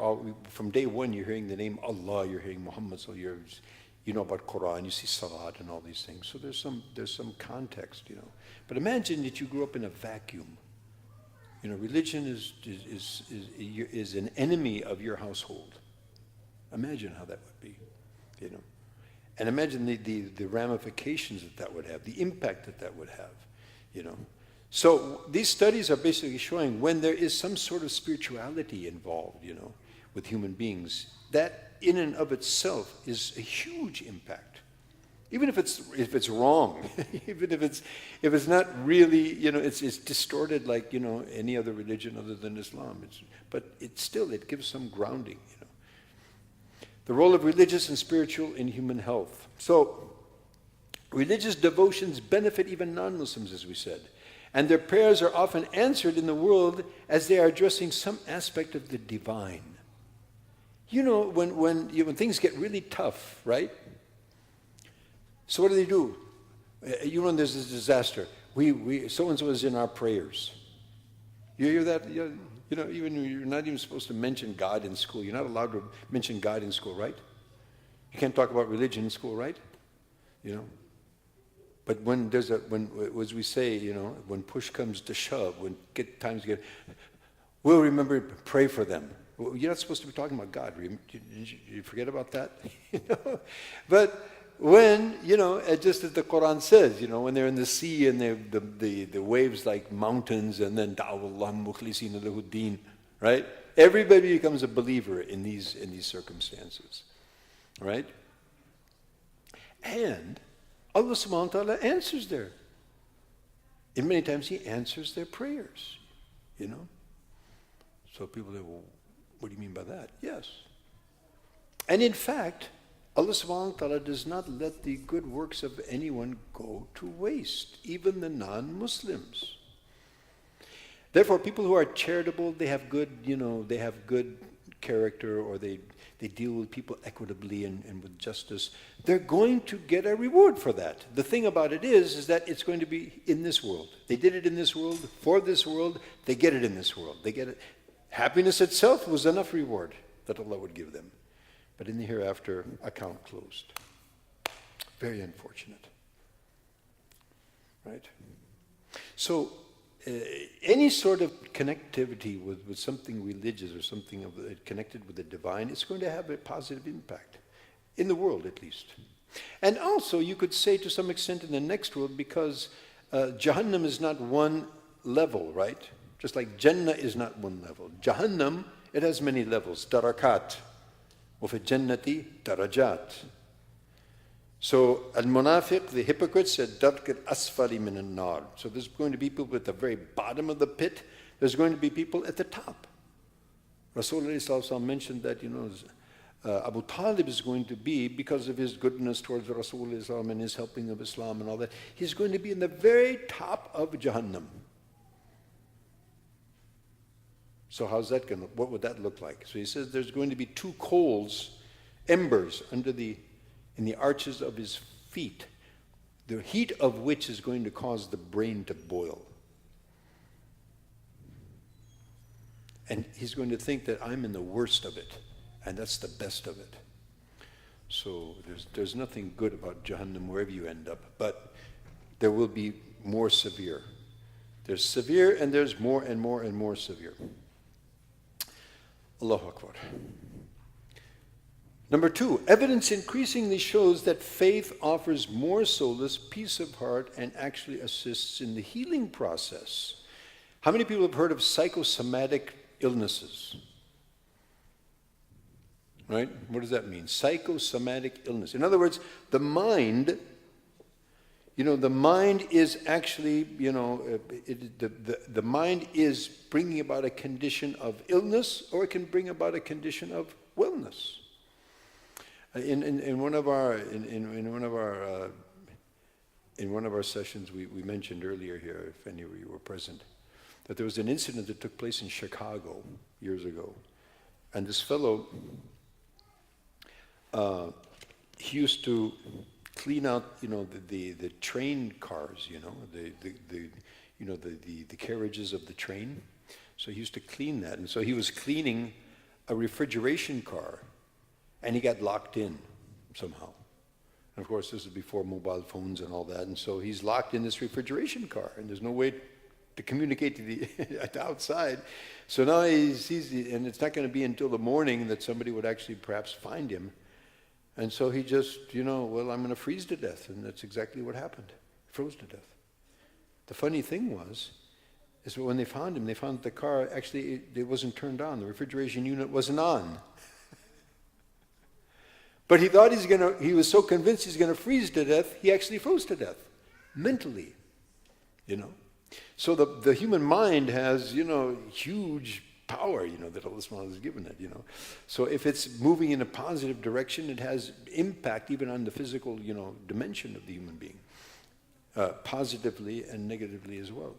from day one you're hearing the name Allah, you're hearing Muhammad, so you know about Quran, you see Salat and all these things. So there's some context, But imagine that you grew up in a vacuum. Religion is an enemy of your household. Imagine how that would be, And imagine the ramifications that would have, the impact that would have, So these studies are basically showing when there is some sort of spirituality involved, with human beings, that in and of itself is a huge impact. Even if it's wrong, even if it's not really, it's distorted like, any other religion other than Islam. But it gives some grounding, The role of religious and spiritual in human health. So, religious devotions benefit even non-Muslims, as we said. And their prayers are often answered in the world as they are addressing some aspect of the divine. When things get really tough, right? So what do? When there's this disaster, so-and-so is in our prayers. You hear that? Even you're not even supposed to mention God in school. You're not allowed to mention God in school, right? You can't talk about religion in school, right? But as we say, when push comes to shove, we'll remember to pray for them. Well, you're not supposed to be talking about God. Did you forget about that? But when, just as the Quran says, when they're in the sea and the waves like mountains, and then da'wallah mukhlisina lahu-din, right? Everybody becomes a believer in these circumstances, right? And Allah subhanahu wa ta'ala answers and many times He answers their prayers, So people say, well, what do you mean by that? Yes. And in fact, Allah subhanahu wa ta'ala does not let the good works of anyone go to waste, even the non-Muslims. Therefore, people who are charitable, they have good character, or they deal with people equitably and with justice, they're going to get a reward for that. The thing about it is that it's going to be in this world. They did it in this world, for this world, they get it in this world. They get it. Happiness itself was enough reward that Allah would give them. But in the hereafter, account closed. Very unfortunate. Right? So, any sort of connectivity with something religious or something connected with the divine, it's going to have a positive impact. In the world, at least. And also, you could say to some extent in the next world, because Jahannam is not one level, right? Just like Jannah is not one level. Jahannam, it has many levels. Darakat. وفي الجنة درجات. So al-munafiq, the hypocrite, said dark al-asfali min al-nar. So there's going to be people at the very bottom of the pit. There's going to be people at the top. Rasulullah mentioned that, Abu Talib is going to be, because of his goodness towards Rasulullah and his helping of Islam and all that, he's going to be in the very top of Jahannam. So what would that look like? So he says there's going to be 2 coals, embers, in the arches of his feet. the heat of which is going to cause the brain to boil. And he's going to think that I'm in the worst of it, and that's the best of it. So there's nothing good about Jahannam wherever you end up, but there will be more severe. There's severe, and there's more and more and more severe. Allahu Akbar. Number 2, evidence increasingly shows that faith offers more solace, peace of heart, and actually assists in the healing process. How many people have heard of psychosomatic illnesses? Right? What does that mean? Psychosomatic illness. In other words, the mind, the mind is actually, the mind is bringing about a condition of illness, or it can bring about a condition of wellness. In one of our sessions, we mentioned earlier here, if any of you were present, that there was an incident that took place in Chicago years ago, and this fellow, he used to clean out, the train cars, the carriages of the train. So he used to clean that, and so he was cleaning a refrigeration car, and he got locked in somehow. And of course, this is before mobile phones and all that, and so he's locked in this refrigeration car, and there's no way to communicate to the outside. So now and it's not going to be until the morning that somebody would actually perhaps find him. And so he just, well, I'm going to freeze to death. And that's exactly what happened. He froze to death. The funny thing is that when they found him, they found that the car, actually, it wasn't turned on. The refrigeration unit wasn't on. But he thought he was so convinced he's going to freeze to death, he actually froze to death, mentally, So the human mind has, huge power, that Allah subhanahu has given it, So if it's moving in a positive direction, it has impact even on the physical, dimension of the human being, positively and negatively as well.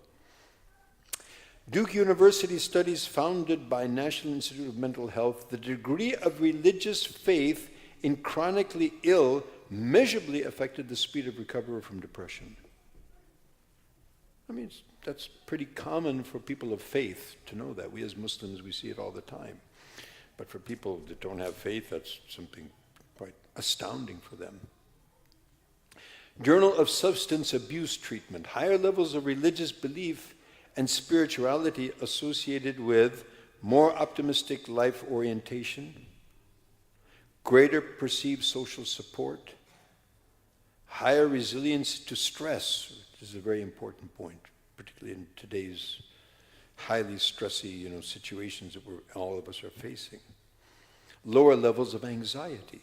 Duke University studies founded by National Institute of Mental Health, the degree of religious faith in chronically ill measurably affected the speed of recovery from depression. I mean, that's pretty common for people of faith to know that. We as Muslims, we see it all the time. But for people that don't have faith, that's something quite astounding for them. Journal of Substance Abuse Treatment. Higher levels of religious belief and spirituality associated with more optimistic life orientation, greater perceived social support, higher resilience to stress, which is a very important point, particularly in today's highly stressy, situations that all of us are facing. Lower levels of anxiety.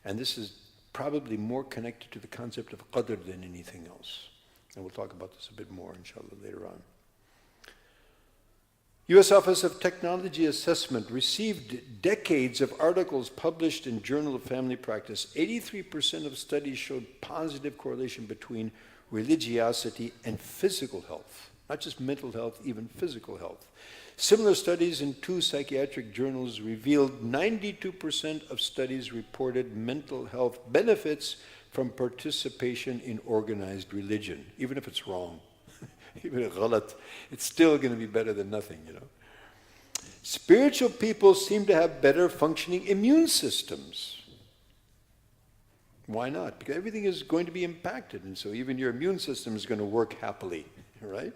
And this is probably more connected to the concept of qadr than anything else. And we'll talk about this a bit more, inshallah, later on. U.S. Office of Technology Assessment received decades of articles published in Journal of Family Practice. 83% of studies showed positive correlation between religiosity and physical health, not just mental health, even physical health. Similar studies in 2 psychiatric journals revealed 92% of studies reported mental health benefits from participation in organized religion, even if it's wrong. Even if ghalat, it's still going to be better than nothing, Spiritual people seem to have better functioning immune systems. Why not? Because everything is going to be impacted, and so even your immune system is going to work happily, right?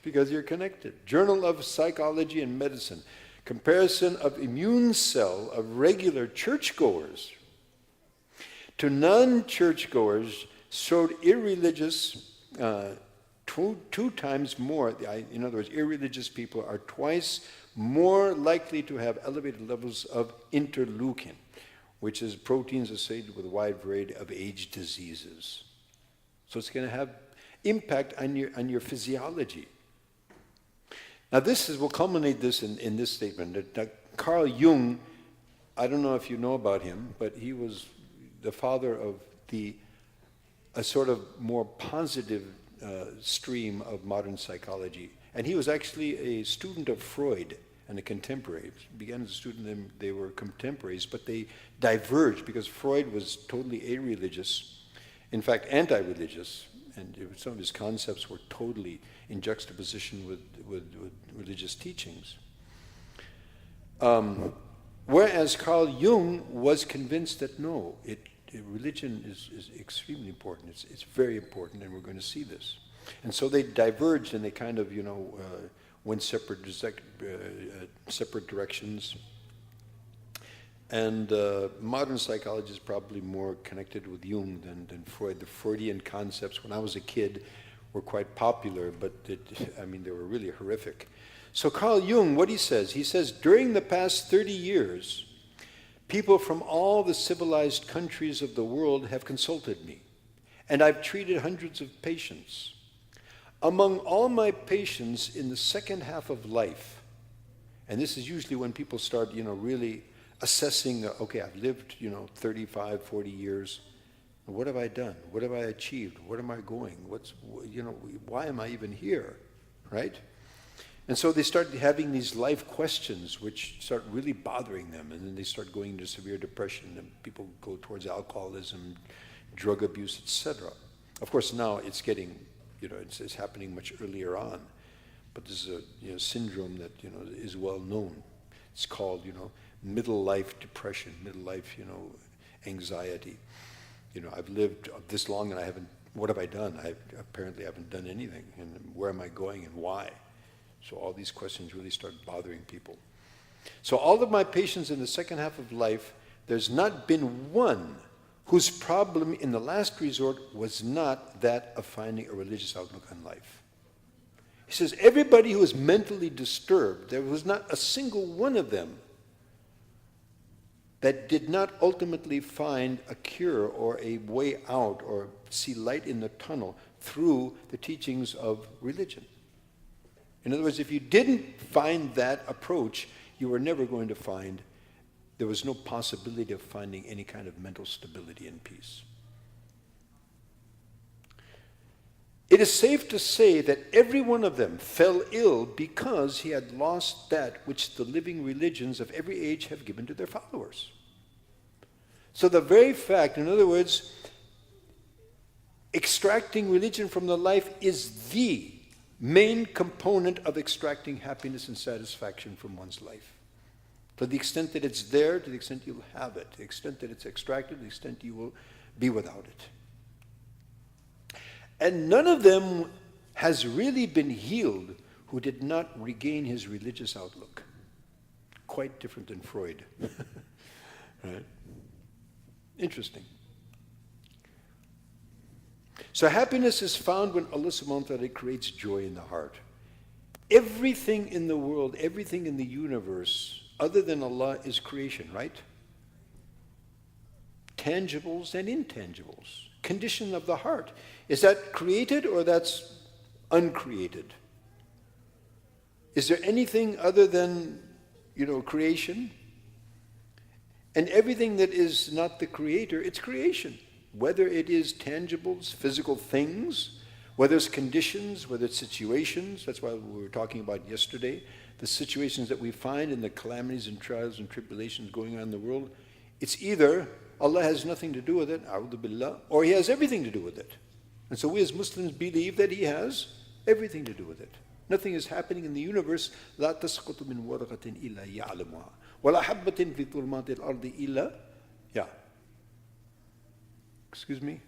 Because you're connected. Journal of Psychology and Medicine. Comparison of immune cell of regular churchgoers to non-churchgoers showed irreligious two times more. In other words, irreligious people are twice more likely to have elevated levels of interleukin, which is proteins associated with a wide variety of age diseases. So it's going to have impact on your physiology. Now we'll culminate this in this statement. That Carl Jung, I don't know if you know about him, but he was the father of a sort of more positive stream of modern psychology. And he was actually a student of Freud and a contemporary. He began as a student, they were contemporaries, but they diverged because Freud was totally irreligious in fact, anti-religious, and some of his concepts were totally in juxtaposition with religious teachings. Whereas Carl Jung was convinced that no, religion is extremely important. It's very important, and we're going to see this. And so they diverged, and they kind of, went separate directions. And modern psychology is probably more connected with Jung than Freud. The Freudian concepts, when I was a kid, were quite popular, but they were really horrific. So Carl Jung, what he says, during the past 30 years, people from all the civilized countries of the world have consulted me, and I've treated hundreds of patients. Among all my patients in the second half of life, and this is usually when people start, really assessing, okay, I've lived, 35, 40 years. What have I done? What have I achieved? Where am I going? Why am I even here, right? And so they start having these life questions which start really bothering them, and then they start going into severe depression, and people go towards alcoholism, drug abuse, etc. Of course, now it's getting, it's happening much earlier on, but this is a syndrome that is well known. It's called middle life depression, middle life anxiety. I've lived this long and what have I done? I apparently haven't done anything, and where am I going and why? So all these questions really start bothering people. So all of my patients in the second half of life, there's not been one whose problem in the last resort was not that of finding a religious outlook on life. He says, everybody who was mentally disturbed, there was not a single one of them that did not ultimately find a cure or a way out or see light in the tunnel through the teachings of religion. In other words, if you didn't find that approach, you were never going to find, there was no possibility of finding any kind of mental stability and peace. It is safe to say that every one of them fell ill because he had lost that which the living religions of every age have given to their followers. So the very fact, in other words, extracting religion from the life is the main component of extracting happiness and satisfaction from one's life. To the extent that it's there, to the extent you'll have it. To the extent that it's extracted, to the extent you will be without it. And none of them has really been healed who did not regain his religious outlook. Quite different than Freud. Right? Interesting. So happiness is found when Allah subhanahu wa ta'ala creates joy in the heart. Everything in the world, everything in the universe, other than Allah, is creation, right? Tangibles and intangibles. Condition of the heart. Is that created or that's uncreated? Is there anything other than, creation? And everything that is not the creator, it's creation. Whether it is tangibles, physical things, whether it's conditions, whether it's situations. That's why we were talking about yesterday, the situations that we find in the calamities and trials and tribulations going on in the world. It's either Allah has nothing to do with it, a'udhu billah, or He has everything to do with it. And so we as Muslims believe that He has everything to do with it. Nothing is happening in the universe. لا تسقط من ورقة إلا يعلمها ولا حبة في ظلمات الأرض إلا. Yeah. Excuse me?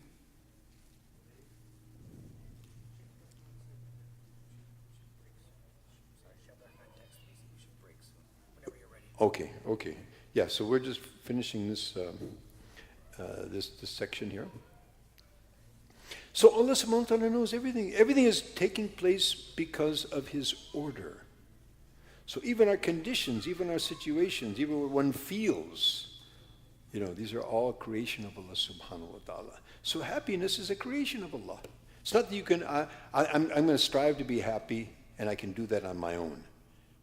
Okay. Yeah, so we're just finishing this this section here. So Allah subhanahu wa ta'ala knows everything. Everything is taking place because of His order. So even our conditions, even our situations, even what one feels, these are all creation of Allah subhanahu wa ta'ala. So happiness is a creation of Allah. It's not that you can, I'm going to strive to be happy and I can do that on my own.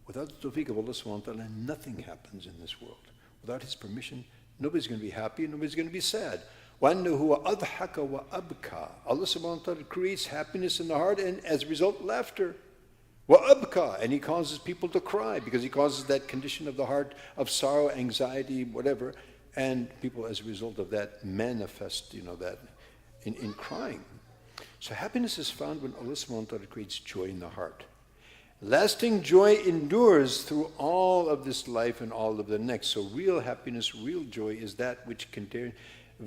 Without the tawfiq of Allah subhanahu wa ta'ala, nothing happens in this world. Without His permission, nobody's going to be happy and nobody's going to be sad. وَأَنَّهُ وَأَضْحَكَ وَأَبْكَى. Allah subhanahu wa ta'ala creates happiness in the heart and as a result, laughter. وَأَبْكَى. And He causes people to cry because He causes that condition of the heart of sorrow, anxiety, whatever. And people, as a result of that, manifest, that in crying. So happiness is found when Allah subhanahu wa ta'ala creates joy in the heart. Lasting joy endures through all of this life and all of the next. So real happiness, real joy is that which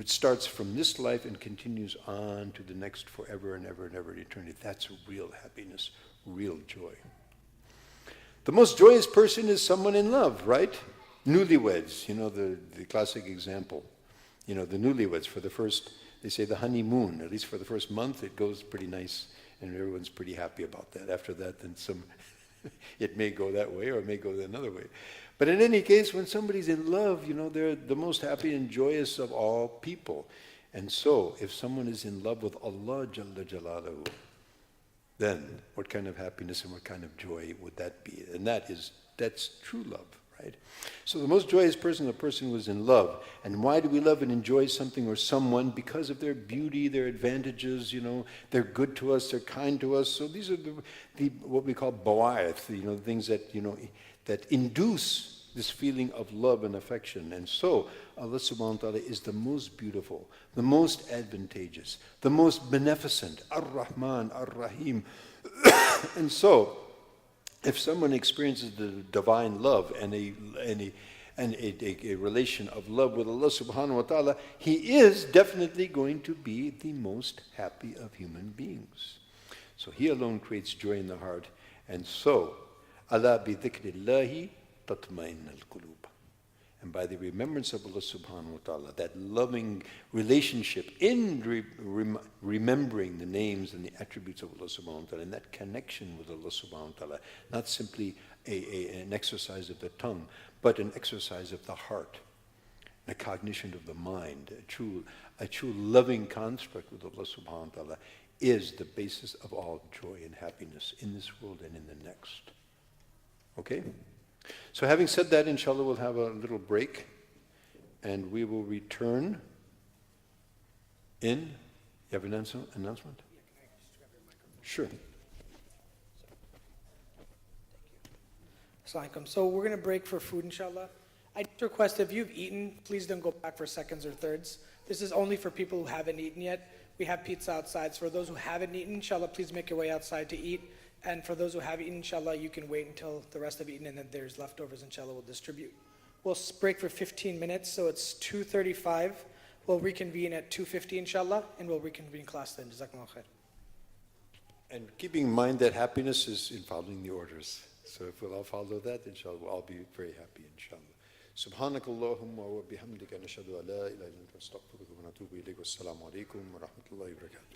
starts from this life and continues on to the next forever and ever and ever in eternity. That's real happiness, real joy. The most joyous person is someone in love, right? Newlyweds, the classic example. The newlyweds for the first, they say the honeymoon, at least for the first month, it goes pretty nice and everyone's pretty happy about that. After that, then it may go that way or it may go another way. But in any case, when somebody's in love, they're the most happy and joyous of all people. And so, if someone is in love with Allah Jalla Jalaluhu, then what kind of happiness and what kind of joy would that be? And that's true love, right? So the most joyous person is a person who is in love. And why do we love and enjoy something or someone? Because of their beauty, their advantages, they're good to us, they're kind to us. So these are the what we call bawa'ith, the things that, that induce this feeling of love and affection. And so Allah subhanahu wa ta'ala is the most beautiful, the most advantageous, the most beneficent, Ar-Rahman, Ar-Rahim. And so, if someone experiences the divine love and a relation of love with Allah subhanahu wa ta'ala, he is definitely going to be the most happy of human beings. So he alone creates joy in the heart. And so, ala bi dhikrillahi tatma'in al-qulub. And by the remembrance of Allah subhanahu wa ta'ala, that loving relationship in remembering the names and the attributes of Allah subhanahu wa ta'ala, and that connection with Allah subhanahu wa ta'ala, not simply an exercise of the tongue, but an exercise of the heart, a cognition of the mind, a true loving construct with Allah subhanahu wa ta'ala is the basis of all joy and happiness in this world and in the next. Okay? So having said that, inshallah, we'll have a little break and we will return in... You have an announcement? Sure.
Assalamu alaikum. So we're going to break for food, inshallah. I just request if you've eaten, please don't go back for seconds or thirds. This is only for people who haven't eaten yet. We have pizza outside. So for those who haven't eaten, inshallah, please make your way outside to eat. And for those who have eaten, inshallah, you can wait until the rest have eaten, and then there's leftovers, inshallah, we'll distribute. We'll break for 15 minutes, so it's 2:35. We'll reconvene at 2:50, inshallah, and we'll reconvene class then. Jazakumullah khair.
And keeping in mind that happiness is in following the orders. So if we'll all follow that, inshallah, we'll all be very happy, inshallah. Subhanakallahumma wa bihamdika nashhadu an la ilaha illa anta astaghfiruka wa atubu ilayk. Wassalamu alaikum wa rahmatullahi wa barakatuh.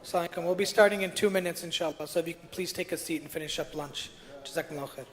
Assalamu alaikum. We'll be starting in 2 minutes, inshallah. So if you can please take a seat and finish up lunch. Jazakumullah khair.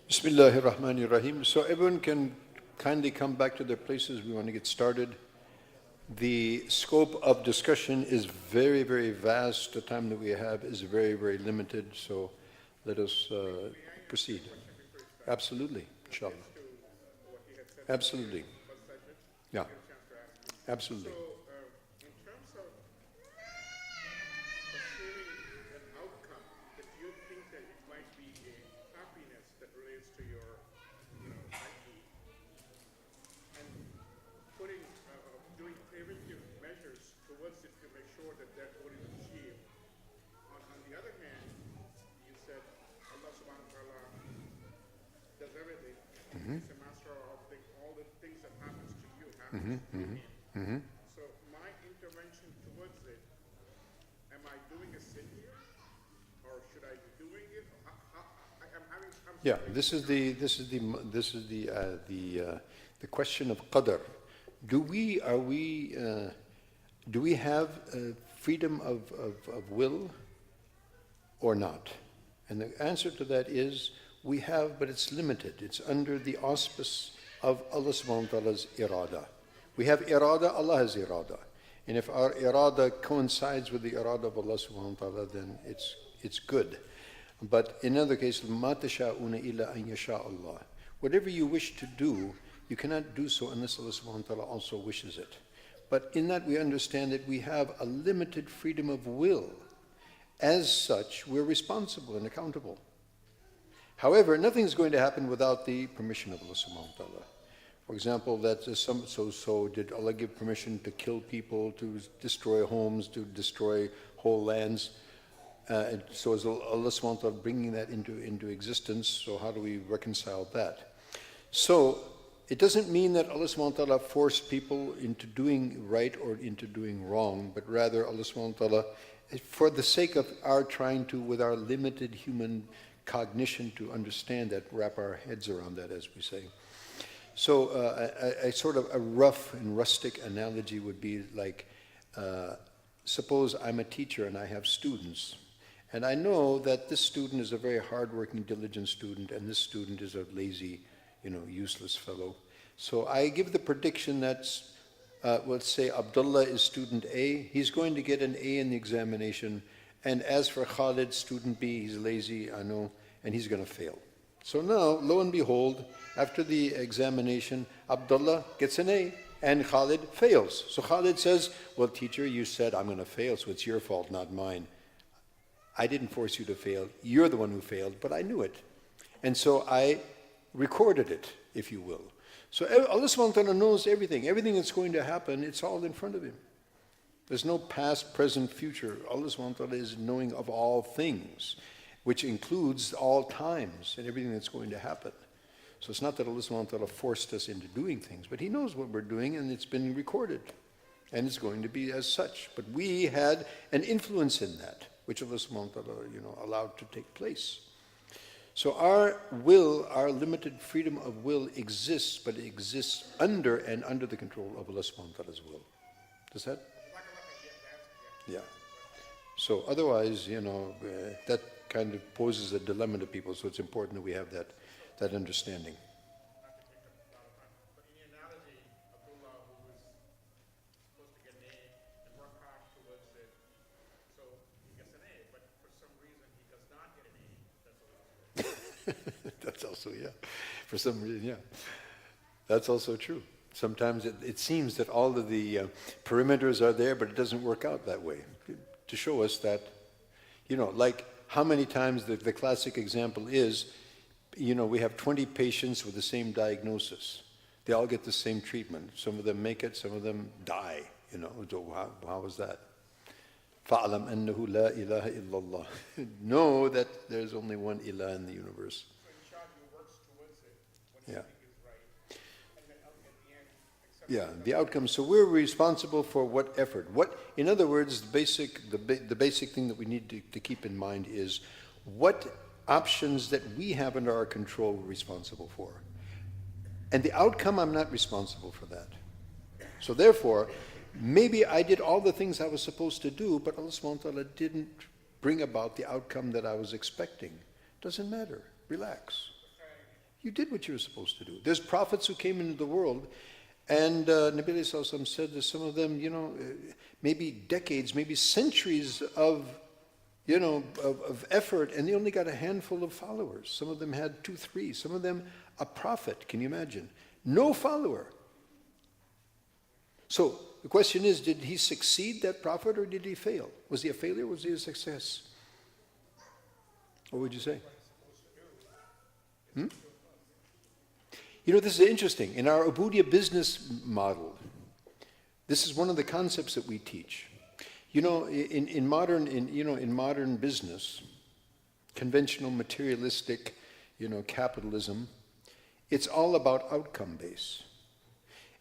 Bismillahir Rahmanir Rahim. So everyone can kindly come back to their places. We want to get started. The scope of discussion is very, very vast. The time that we have is very, very limited. So let us proceed. Absolutely, inshallah. Absolutely. Yeah, absolutely.
In terms of pursuing an outcome that you think that it might be a happiness that relates to your psyche, and putting, doing preventive measures towards it to make sure that that goal is achieved. On the other hand, you said Allah subhanahu wa ta'ala does everything. He's a master of all the things that happens to you happens to him. So my intervention towards it, am I doing a sin here, or should I be doing it? I'm having some.
Yeah, this is the question of qadr. Do we have freedom of will or not? And the answer to that is we have, but it's limited. It's under the auspice of Allah subhanahu wa ta'ala's irada. We have irada, Allah has irada. And if our irada coincides with the irada of Allah subhanahu wa ta'ala, then it's good. But in other cases, مَا تَشَاءُونَ إِلَّا أَن يَشَاءَ اللَّهُ. Whatever you wish to do, you cannot do so unless Allah subhanahu wa ta'ala also wishes it. But in that we understand that we have a limited freedom of will. As such, we're responsible and accountable. However, nothing's going to happen without the permission of Allah subhanahu wa ta'ala. For example, did Allah give permission to kill people, to destroy homes, to destroy whole lands? And so is Allah subhanahu wa ta'ala bringing that into existence? So how do we reconcile that? So it doesn't mean that Allah subhanahu wa ta'ala forced people into doing right or into doing wrong, but rather Allah subhanahu wa ta'ala, for the sake of our trying to, with our limited human cognition, to understand that, wrap our heads around that, as we say. So a sort of a rough and rustic analogy would be like, suppose I'm a teacher and I have students, And I know that this student is a very hardworking, diligent student, and this student is a lazy, useless fellow. So I give the prediction that, let's say Abdullah is student A. He's going to get an A in the examination. And as for Khalid, student B, he's lazy, I know, and he's going to fail. So now, lo and behold, after the examination, Abdullah gets an A, and Khalid fails. So Khalid says, well, teacher, you said I'm going to fail, so it's your fault, not mine. I didn't force you to fail. You're the one who failed, but I knew it. And so I recorded it, if you will. So Allah subhanahu wa ta'ala knows everything. Everything that's going to happen, it's all in front of him. There's no past, present, future. Allah subhanahu wa ta'ala is knowing of all things, which includes all times and everything that's going to happen. So it's not that Allah subhanahu wa ta'ala forced us into doing things, but He knows what we're doing, and it's been recorded. And it's going to be as such. But we had an influence in that, which Allah subhanahu wa ta'ala, allowed to take place. So our will, our limited freedom of will exists, but it exists under the control of Allah subhanahu wa ta'ala's will. Does that? Yeah. So otherwise, that kind of poses a dilemma to people, so it's important that we have that understanding.
But in the analogy, Abdullah, who was supposed to get an A and work hard towards it, so he gets an A, but for some reason he does not get an A.
That's also, yeah. For some reason, yeah. That's also true. Sometimes it seems that all of the perimeters are there, but it doesn't work out that way. To show us that, like how many times the classic example is, we have 20 patients with the same diagnosis. They all get the same treatment. Some of them make it, some of them die. So how was that? فَعْلَمْ أَنَّهُ لَا إِلَهَ إِلَّا اللَّهِ. Know that there's only one ilah in the universe.
So in short, he works towards it, what
Yeah.
he thinks is right, and then at the end, accepts
Yeah, the outcome. So we're responsible for what effort? In other words, the basic thing that we need to keep in mind is what options that we have under our control we're responsible for. And the outcome, I'm not responsible for that. So therefore, maybe I did all the things I was supposed to do, but Allah subhanahu wa ta'ala didn't bring about the outcome that I was expecting. Doesn't matter. Relax. You did what you were supposed to do. There's prophets who came into the world, and Nabi Sallallahu Alaihi Wasallam said that some of them, maybe decades, maybe centuries of effort, and they only got a handful of followers. Some of them had 2, 3. Some of them a prophet. Can you imagine? No follower. So the question is, did he succeed, that prophet, or did he fail? Was he a failure or was he a success? What would you say? This is interesting. In our Ubudiyya business model, this is one of the concepts that we teach. In modern business, conventional materialistic, capitalism, it's all about outcome based.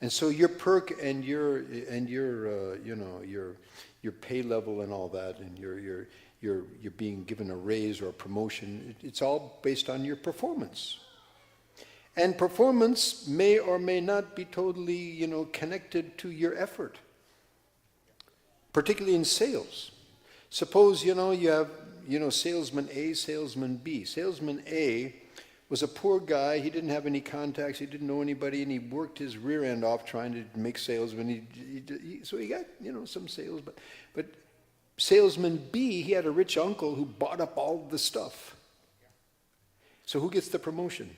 And so your perk and your pay level and all that, and you're being given a raise or a promotion, it's all based on your performance. And performance may or may not be totally, connected to your effort, particularly in sales. Suppose, you have, salesman A, salesman B. Salesman A was a poor guy. He didn't have any contacts. He didn't know anybody, and he worked his rear end off trying to make sales. So he got, some sales. But salesman B, he had a rich uncle who bought up all the stuff. So who gets the promotion?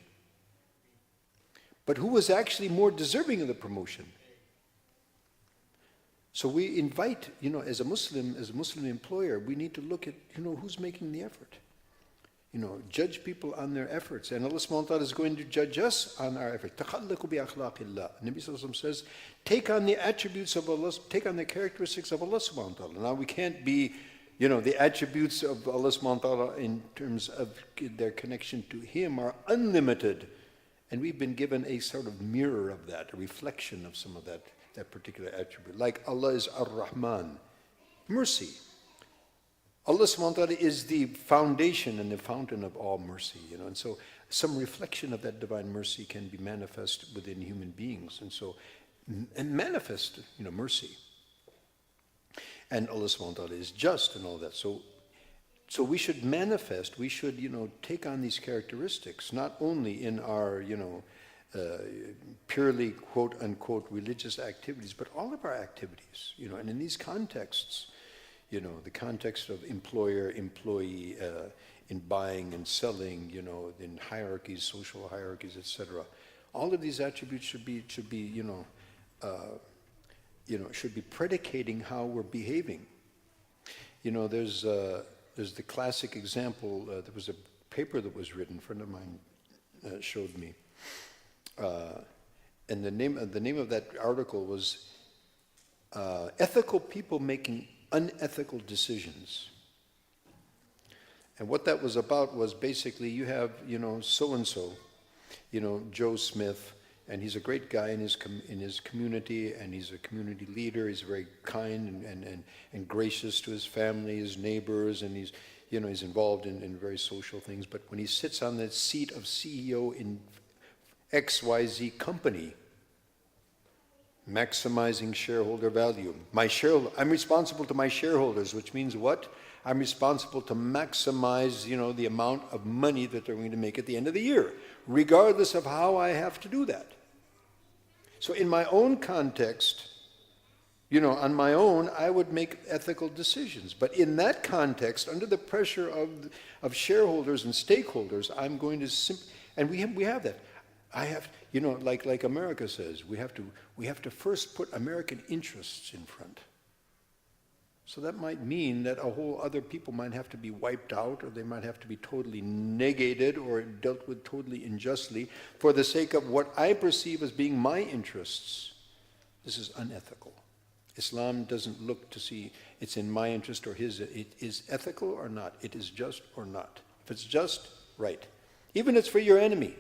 But who was actually more deserving of the promotion? So we invite, as a Muslim employer, we need to look at, who's making the effort. Judge people on their efforts. And Allah subhanahu wa ta'ala is going to judge us on our effort. تَخَلَّقُ بِأَخْلَاقِ اللَّهِ. Nabi sallallahu alayhi wa sallam says, take on the attributes of Allah, take on the characteristics of Allah subhanahu wa ta'ala. Now we can't be, the attributes of Allah subhanahu wa ta'ala in terms of their connection to Him are unlimited. And we've been given a sort of mirror of that, a reflection of some of that particular attribute. Like Allah is Ar-Rahman, mercy. Allah subhanahu wa ta'ala is the foundation and the fountain of all mercy, and so some reflection of that divine mercy can be manifest within human beings, and manifest, mercy. And Allah subhanahu wa ta'ala is just and all that. So So we should manifest, we should, take on these characteristics, not only in our, purely quote-unquote religious activities, but all of our activities, and in these contexts, the context of employer, employee, in buying and selling, in hierarchies, social hierarchies, etc. All of these attributes should be predicating how we're behaving. There's the classic example. There was a paper that was written. A friend of mine showed me, and the name of that article was "Ethical People Making Unethical Decisions." And what that was about was basically you have so and so, Joe Smith, and he's a great guy in his community, and he's a community leader. He's very kind and gracious to his family, his neighbors, and he's involved in very social things. But when he sits on the seat of CEO in XYZ company, maximizing shareholder value. I'm responsible to my shareholders, which means what? I'm responsible to maximize, the amount of money that they're going to make at the end of the year, regardless of how I have to do that. So in my own context, on my own, I would make ethical decisions. But in that context, under the pressure of shareholders and stakeholders, I'm going to and we have that. I have, like America says, we have to first put American interests in front. So that might mean that a whole other people might have to be wiped out, or they might have to be totally negated or dealt with totally unjustly for the sake of what I perceive as being my interests. This is unethical. Islam doesn't look to see it's in my interest or his. It is ethical or not. It is just or not. If it's just, right. Even if it's for your enemy.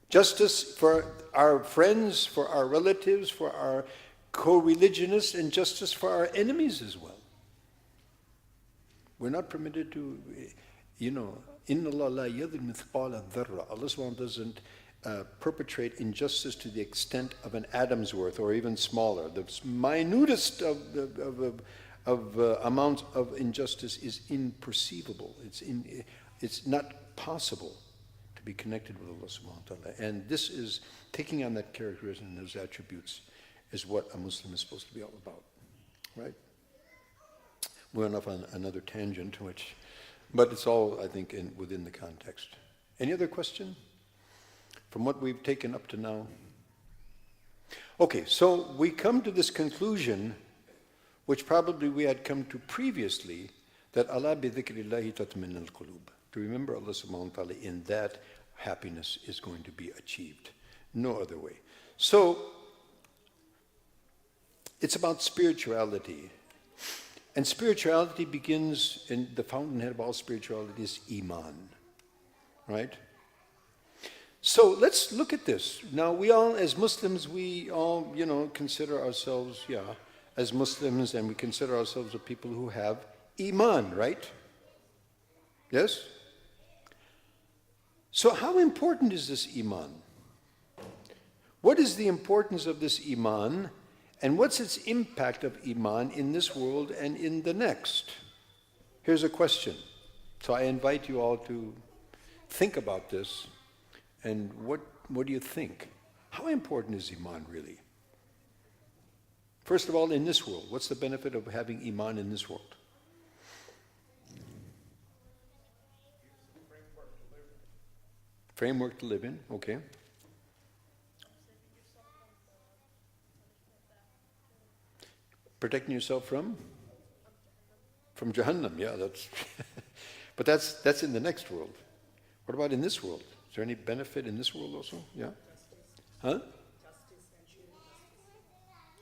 Justice for our friends, for our relatives, for our co-religionists, and justice for our enemies as well. We're not permitted to, Inna Allah la yadhlim mithqala dharra. Allah subhanahu doesn't perpetrate injustice to the extent of an atom's worth, or even smaller. The minutest of amounts of injustice is imperceivable. It's not possible to be connected with Allah subhanahu wa ta'ala. And this is taking on that characteristic and those attributes is what a Muslim is supposed to be all about, right? We went off on another tangent, but it's all, I think, within the context. Any other question from what we've taken up to now? Okay, so we come to this conclusion, which probably we had come to previously, that Allah bi dhikrillahi tatma'innu al-qulub. To remember Allah subhanahu wa ta'ala, in that happiness is going to be achieved. No other way. So, it's about spirituality. And spirituality begins, in the fountainhead of all spirituality is Iman. Right? So let's look at this. Now we all, as Muslims, consider ourselves, as Muslims, and we consider ourselves a people who have Iman, right? Yes? So how important is this Iman? What is the importance of this Iman? And what's its impact of Iman in this world and in the next? Here's a question. So I invite you all to think about this. And what do you think? How important is Iman really? First of all, in this world, what's the benefit of having Iman in this world? Framework to live in, okay. Protecting yourself from? From Jahannam, yeah, but that's in the next world. What about in this world? Is there any benefit in this world also? Yeah? Huh?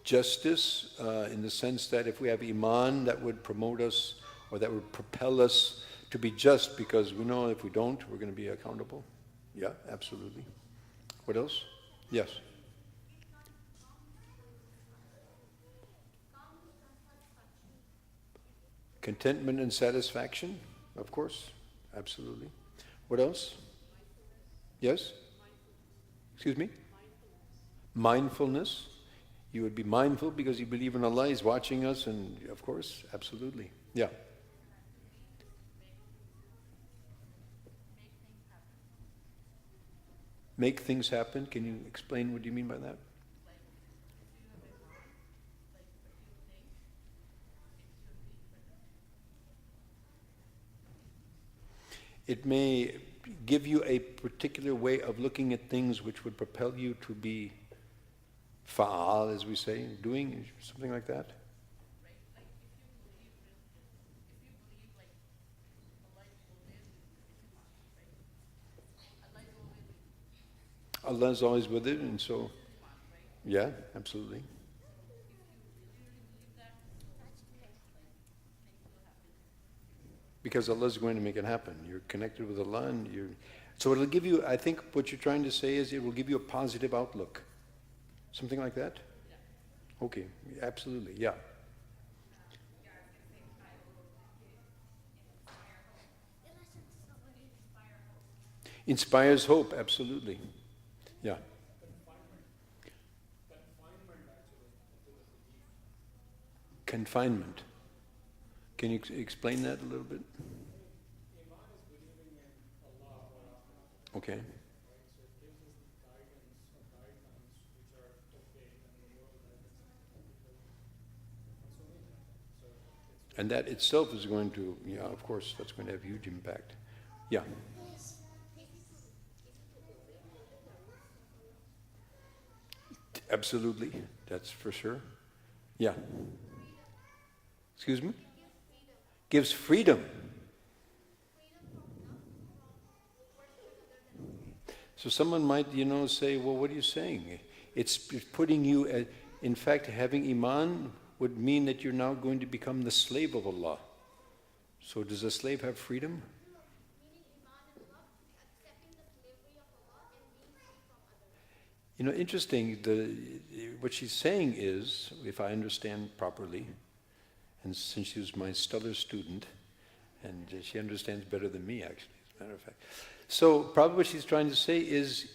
Justice, in the sense that if we have Iman, that would promote us, or that would propel us to be just, because we know if we don't, we're going to be accountable. Yeah, absolutely. What else? Yes. Contentment and satisfaction, of course, absolutely. What else? Yes? Excuse me? Mindfulness. You would be mindful because you believe in Allah, He's watching us, and of course, absolutely. Yeah. make things happen. Can you explain what do you mean by that? It may give you a particular way of looking at things which would propel you to be fa'al, as we say, doing something like that. Allah is always with it, and so, yeah, absolutely. Because Allah is going to make it happen. You're connected with Allah, and so it'll give you, I think what you're trying to say is it will give you a positive outlook. Something like that? Okay, absolutely, yeah. Inspires hope, absolutely. Yeah. Confinement. Can you explain that a little bit? Okay. And that itself is going to, yeah, of course, that's going to have huge impact. Yeah. Absolutely, that's for sure. Yeah. Excuse me? Gives freedom. So someone might, say, well, what are you saying? It's putting you, in fact, having iman would mean that you're now going to become the slave of Allah. So does a slave have freedom? Interesting, what she's saying is, if I understand properly, and since she was my stellar student, and she understands better than me, actually, as a matter of fact. So probably what she's trying to say is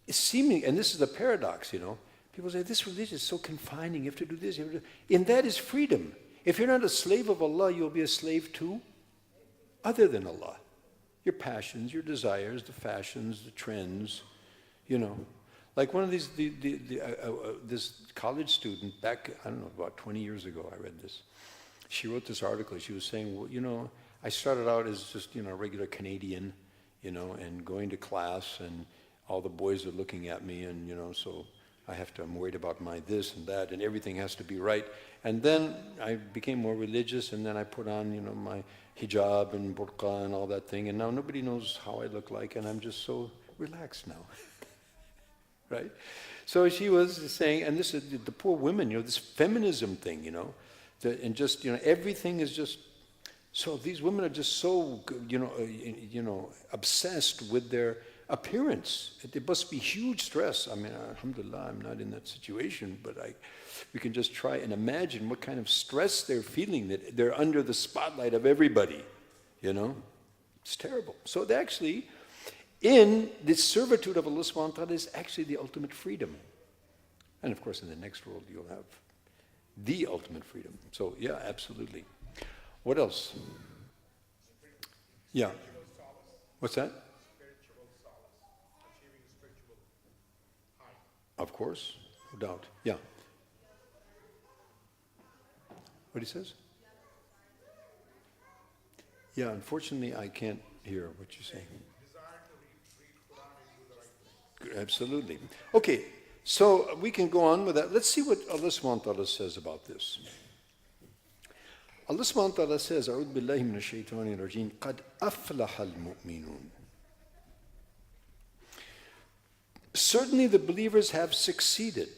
seeming, and this is the paradox, people say, this religion is so confining, you have to do this, you have to do. And that is freedom. If you're not a slave of Allah, you'll be a slave to other than Allah. Your passions, your desires, the fashions, the trends, Like one of these, this college student back, I don't know, about 20 years ago, I read this. She wrote this article. She was saying, well, I started out as just, a regular Canadian, and going to class, and all the boys are looking at me, and, so I'm worried about my this and that, and everything has to be right. And then I became more religious, and then I put on, my hijab and burqa and all that thing, and now nobody knows how I look like, and I'm just so relaxed now. Right? So she was saying, and this is the poor women, this feminism thing, and just, everything is just, so these women are just so, obsessed with their appearance. It must be huge stress. I mean, alhamdulillah, I'm not in that situation, but we can just try and imagine what kind of stress they're feeling, that they're under the spotlight of everybody, It's terrible. So they actually, in this servitude of Allah subhanahu wa ta'ala is actually the ultimate freedom. And of course in the next world you'll have the ultimate freedom. So yeah, absolutely. What else? Yeah. What's that?
Spiritual solace, achieving spiritual high.
Of course, no doubt. Yeah. What he says? Yeah, unfortunately I can't hear what you're saying. Absolutely. Okay, so we can go on with that. Let's see what Allah subhanahu wa ta'ala says about this. Allah subhanahu wa ta'ala says, أعوذ بالله من الشيطان الرجيم قد أفلح المؤمنون. Certainly the believers have succeeded.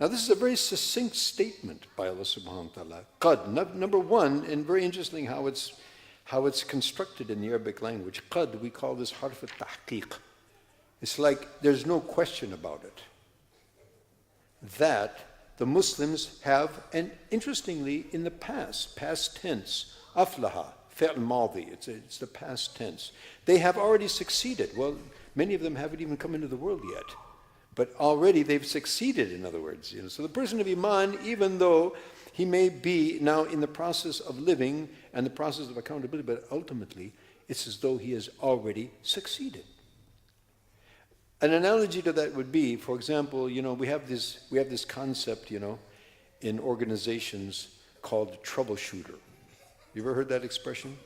Now this is a very succinct statement by Allah subhanahu wa ta'ala. Qad, number one, and very interesting how it's constructed in the Arabic language. Qad, we call this harf al-tahqiq. It's like there's no question about it. That the Muslims have, and interestingly, in the past tense, aflaha, fi'l madi, it's the past tense. They have already succeeded. Well, many of them haven't even come into the world yet. But already they've succeeded, in other words. So the person of Iman, even though he may be now in the process of living and the process of accountability, but ultimately it's as though he has already succeeded. An analogy to that would be, for example, we have this concept, in organizations called troubleshooter. You ever heard that expression?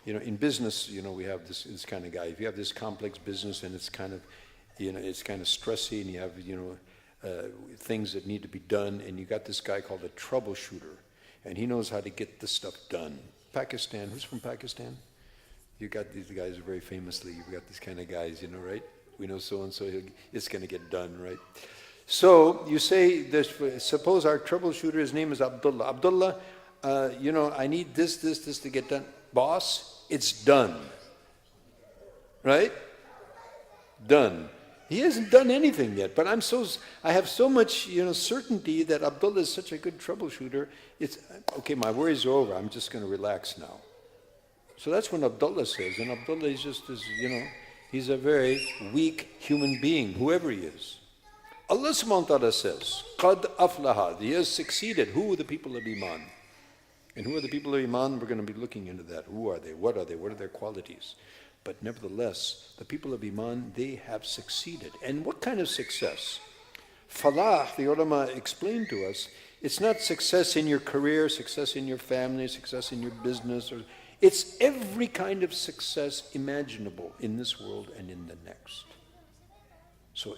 In business, we have this kind of guy. If you have this complex business and it's kind of, it's kind of stressy, and you have, things that need to be done, and you got this guy called a troubleshooter, and he knows how to get this stuff done. Pakistan, who's from Pakistan? You got these guys very famously, you've got these kind of guys, right? We know so-and-so, it's going to get done, right? So you say, suppose our troubleshooter, his name is Abdullah. Abdullah, I need this to get done. Boss, it's done. Right? Done. He hasn't done anything yet, but I have so much, certainty that Abdullah is such a good troubleshooter. It's, okay, my worries are over. I'm just going to relax now. So that's what Abdullah says, and Abdullah is just as, he's a very weak human being, whoever he is. Allah subhanahu wa ta'ala says, قَدْ أَفْلَهَا, he has succeeded. Who are the people of Iman? And who are the people of Iman? We're going to be looking into that. Who are they? What are they? What are their qualities? But nevertheless, the people of Iman, they have succeeded. And what kind of success? Falah, the ulama explained to us, it's not success in your career, success in your family, success in your business. It's every kind of success imaginable in this world and in the next. So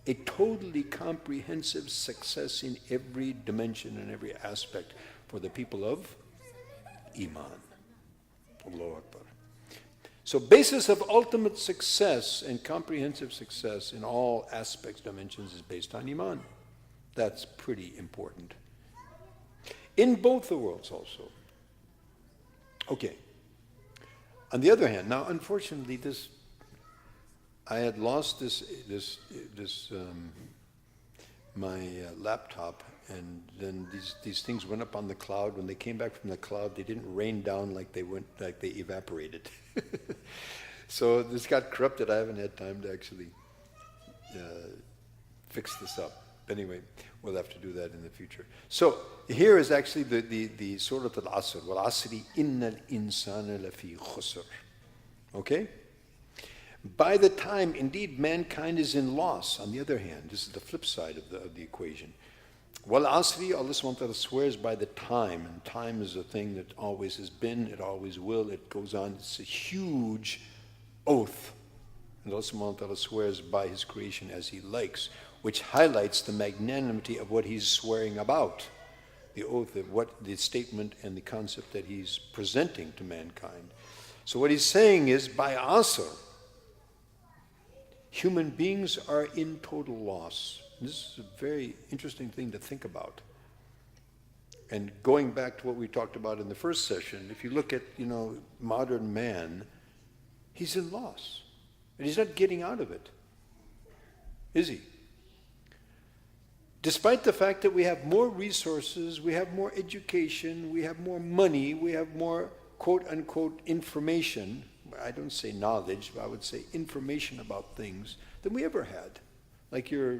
a totally comprehensive success in every dimension and every aspect for the people of Iman. Allahu Akbar. So basis of ultimate success and comprehensive success in all aspects, dimensions is based on Iman. That's pretty important. In both the worlds also. Okay. On the other hand, now unfortunately I had lost my laptop, and then these things went up on the cloud. When they came back from the cloud, they didn't rain down like they evaporated. So this got corrupted. I haven't had time to actually fix this up. Anyway, we'll have to do that in the future. So here is actually the Surah Al-Asr. وَالْعَصْرِ إِنَّ الْإِنسَانَ لَفِي خُسْرٍ. Okay? By the time, indeed, mankind is in loss. On the other hand, this is the flip side of the equation. وَالْعَصْرِ, Allah subhanahu wa ta'ala swears by the time, and time is a thing that always has been, it always will, it goes on. It's a huge oath. And Allah subhanahu wa ta'ala swears by His creation as He likes, which highlights the magnanimity of what He's swearing about. The oath of what the statement and the concept that He's presenting to mankind. So what He's saying is, by Asr, human beings are in total loss. This is a very interesting thing to think about. And going back to what we talked about in the first session, if you look at, modern man, he's in loss. And he's not getting out of it. Is he? Despite the fact that we have more resources, we have more education, we have more money, we have more quote-unquote information, I don't say knowledge, but I would say information about things, than we ever had. Like your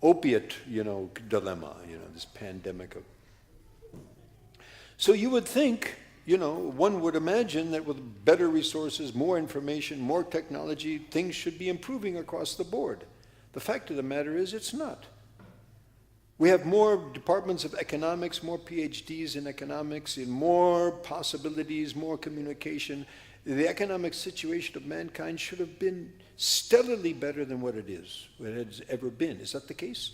opiate, dilemma, this pandemic of. So you would think, one would imagine that with better resources, more information, more technology, things should be improving across the board. The fact of the matter is, it's not. We have more departments of economics, more PhDs in economics, and more possibilities, more communication. The economic situation of mankind should have been stellarly better than what it is, what it has ever been. Is that the case?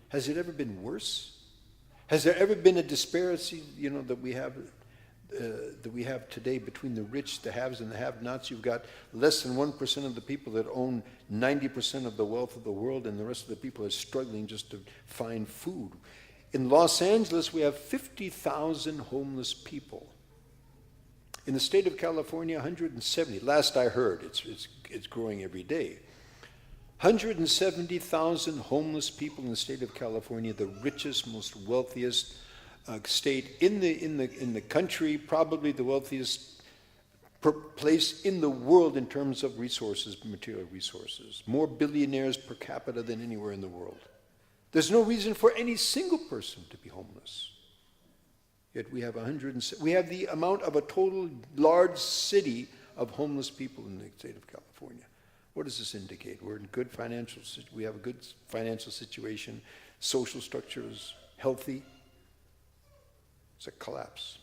Has it ever been worse? Has there ever been a disparity, that we have today between the rich, the haves, and the have-nots? You've got less than 1% of the people that own 90% of the wealth of the world, and the rest of the people are struggling just to find food. In Los Angeles, we have 50,000 homeless people. In the state of California, 170. Last I heard, it's growing every day. 170,000 homeless people in the state of California, the richest, most wealthiest state in the country, probably the wealthiest place in the world in terms of resources, material resources. More billionaires per capita than anywhere in the world. There's no reason for any single person to be homeless. Yet we have we have the amount of a total large city of homeless people in the state of California. What does this indicate? We're in good financial, we have a good financial situation, social structure is healthy. It's a collapse.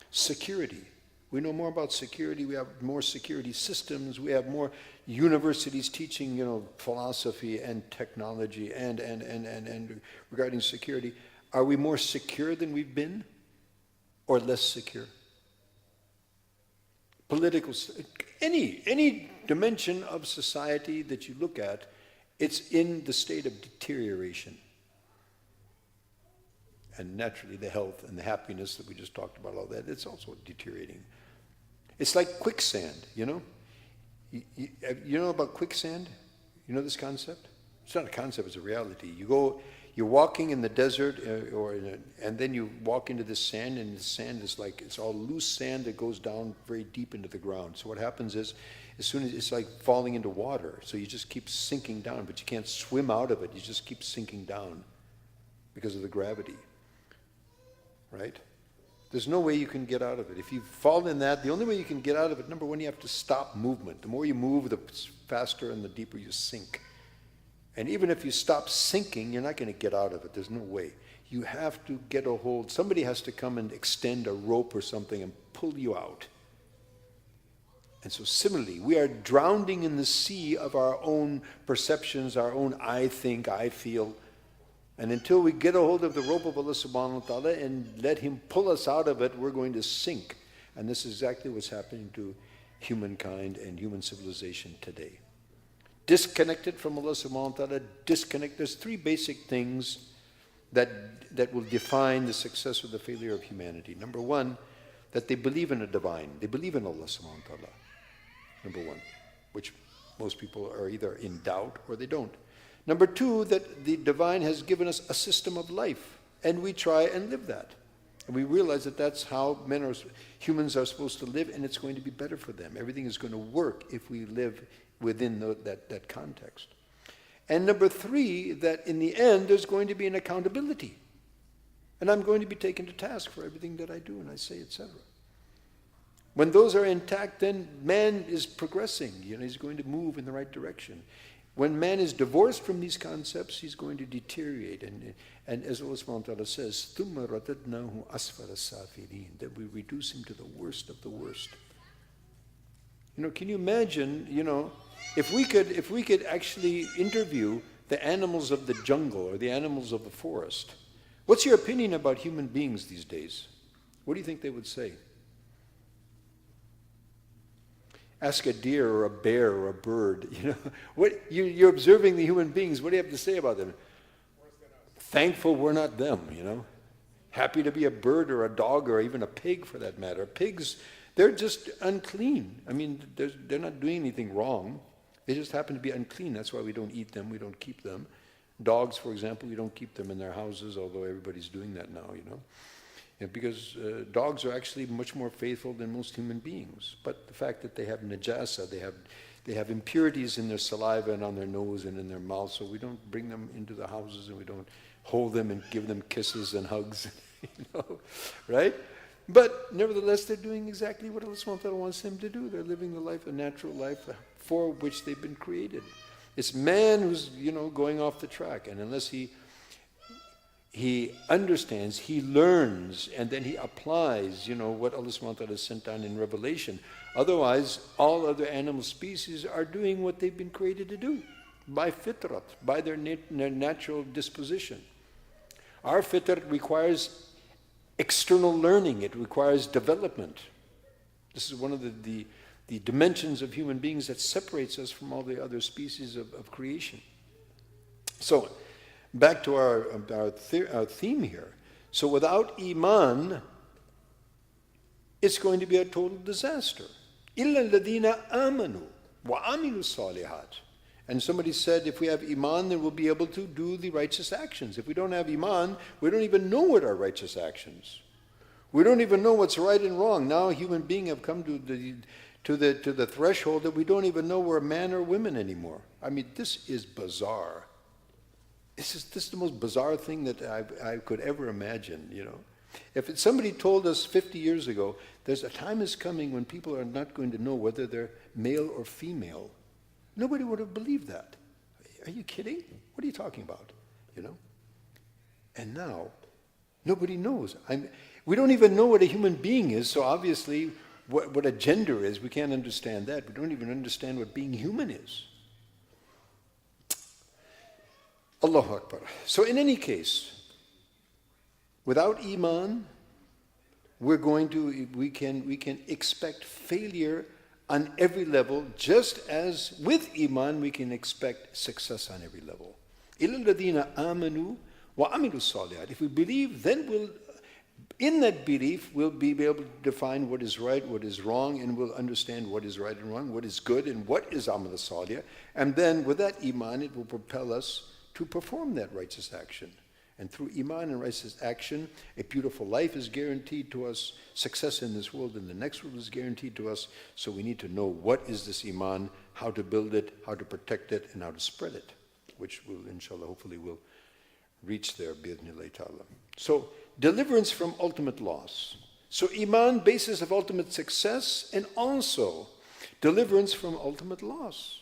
Security. We know more about security, we have more security systems, we have more universities teaching, philosophy and technology and regarding security. Are we more secure than we've been or less secure? Political, any dimension of society that you look at, it's in the state of deterioration. And naturally the health and the happiness that we just talked about, all that, it's also deteriorating. It's like quicksand, You know about quicksand? You know this concept? It's not a concept, it's a reality. You're walking in the desert, and then you walk into this sand, and the sand is like, it's all loose sand that goes down very deep into the ground. So what happens is, as soon as it's like falling into water, so you just keep sinking down, but you can't swim out of it, you just keep sinking down because of the gravity, right? There's no way you can get out of it. If you fall in that, the only way you can get out of it, number one, you have to stop movement. The more you move, the faster and the deeper you sink. And even if you stop sinking, you're not going to get out of it. There's no way. You have to get a hold. Somebody has to come and extend a rope or something and pull you out. And so similarly, we are drowning in the sea of our own perceptions, our own I think, I feel. And until we get a hold of the rope of Allah subhanahu wa ta'ala and let Him pull us out of it, we're going to sink. And this is exactly what's happening to humankind and human civilization today. Disconnected from Allah subhanahu wa ta'ala, there's three basic things that will define the success or the failure of humanity. Number one, that they believe in a divine. They believe in Allah subhanahu wa ta'ala. Number one, which most people are either in doubt or they don't. Number two, that the divine has given us a system of life, and we try and live that. And we realize that that's how humans are supposed to live, and it's going to be better for them. Everything is going to work if we live within that context. And number three, that in the end, there's going to be an accountability. And I'm going to be taken to task for everything that I do and I say, etc. When those are intact, then man is progressing. He's going to move in the right direction. When man is divorced from these concepts, he's going to deteriorate. And as Allah subhanahu wa ta'ala says, ثُمَّ رَدَدْنَاهُ أَسْفَلَ السَّافِلِينَ, that we reduce him to the worst of the worst. Can you imagine, if we could actually interview the animals of the jungle or the animals of the forest, what's your opinion about human beings these days? What do you think they would say? Ask a deer or a bear or a bird, you're observing the human beings, what do you have to say about them? Thankful we're not them, Happy to be a bird or a dog or even a pig for that matter. Pigs, they're just unclean. I mean, they're not doing anything wrong. They just happen to be unclean. That's why we don't eat them, we don't keep them. Dogs, for example, we don't keep them in their houses, although everybody's doing that now, because dogs are actually much more faithful than most human beings. But the fact that they have najasa, they have impurities in their saliva and on their nose and in their mouth, so we don't bring them into the houses and we don't hold them and give them kisses and hugs, right? But nevertheless, they're doing exactly what Allah subhanahu wa ta'ala wants them to do. They're living the life, a natural life for which they've been created. It's man who's, going off the track, and unless he understands, he learns, and then he applies, what Allah subhanahu wa ta'ala has sent down in Revelation. Otherwise, all other animal species are doing what they've been created to do, by fitrat, by their natural disposition. Our fitrat requires external learning, it requires development. This is one of the dimensions of human beings that separates us from all the other species of creation. So, back to our theme here. So without Iman, it's going to be a total disaster. إِلَّا الَّذِينَ آمَنُوا وَعَمِلُوا الصَّالِحَاتِ. And somebody said, if we have Iman, then we'll be able to do the righteous actions. If we don't have Iman, we don't even know what are righteous actions. We don't even know what's right and wrong. Now human beings have come to the threshold that we don't even know we're man or women anymore. I mean, this is bizarre. This is the most bizarre thing that I could ever imagine, If somebody told us 50 years ago, there's a time is coming when people are not going to know whether they're male or female. Nobody would have believed that. Are you kidding? What are you talking about? You know? And now, nobody knows. We don't even know what a human being is, so obviously what a gender is, we can't understand that. We don't even understand what being human is. Allahu Akbar. So in any case, without Iman, we can expect failure on every level, just as with Iman we can expect success on every level. إِلَّا الَّذِينَ آمَنُوا وَعَمِلُوا الصَّالِحَاتِ. If we believe, then in that belief, we'll be able to define what is right, what is wrong, and we'll understand what is right and wrong, what is good, and what is amal salih. And then with that Iman, it will propel us to perform that righteous action. And through Iman and righteous action, a beautiful life is guaranteed to us, success in this world and the next world is guaranteed to us. So we need to know what is this Iman, how to build it, how to protect it, and how to spread it, which will, inshallah, hopefully will reach there, bi'idhnillahi ta'ala. So, deliverance from ultimate loss. So Iman, basis of ultimate success, and also deliverance from ultimate loss.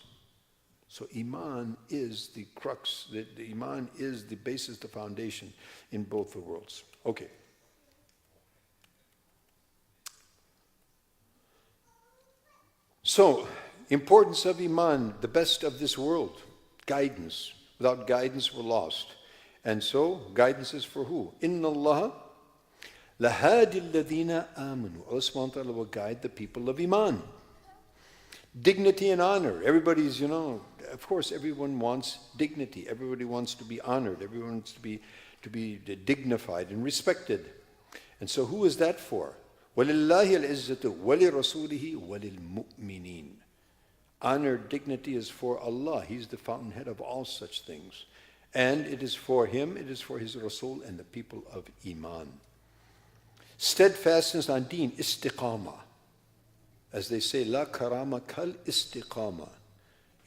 So Iman is the crux, the Iman is the basis, the foundation in both the worlds. Okay. So, importance of Iman, the best of this world, guidance. Without guidance, we're lost. And so, guidance is for who? Inna Allah lahadi alladhina amanu. Allah subhanahu wa ta'ala will guide the people of Iman. Dignity and honor. Everybody's, of course everyone wants dignity. Everybody wants to be honored. Everyone wants to be dignified and respected. And so who is that for? وَلِلَّهِ الْعِزَّةُ وَلِرَسُولِهِ وَلِلْمُؤْمِنِينَ. Honor, dignity is for Allah. He's the fountainhead of all such things. And it is for Him, it is for His Rasul and the people of Iman. Steadfastness on deen, istiqama. As they say, la karama kal istiqama.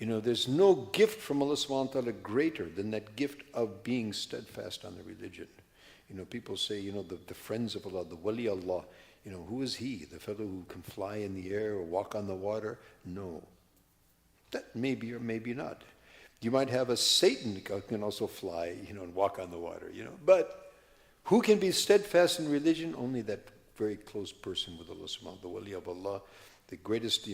There's no gift from Allah subhanahu wa ta'ala greater than that gift of being steadfast on the religion. People say, the friends of Allah, the wali Allah, who is he? The fellow who can fly in the air or walk on the water? No. That may be or maybe not. You might have a Satan who can also fly, and walk on the water, But who can be steadfast in religion? Only that very close person with Allah subhanahu wa ta'ala, the wali of Allah. The greatest,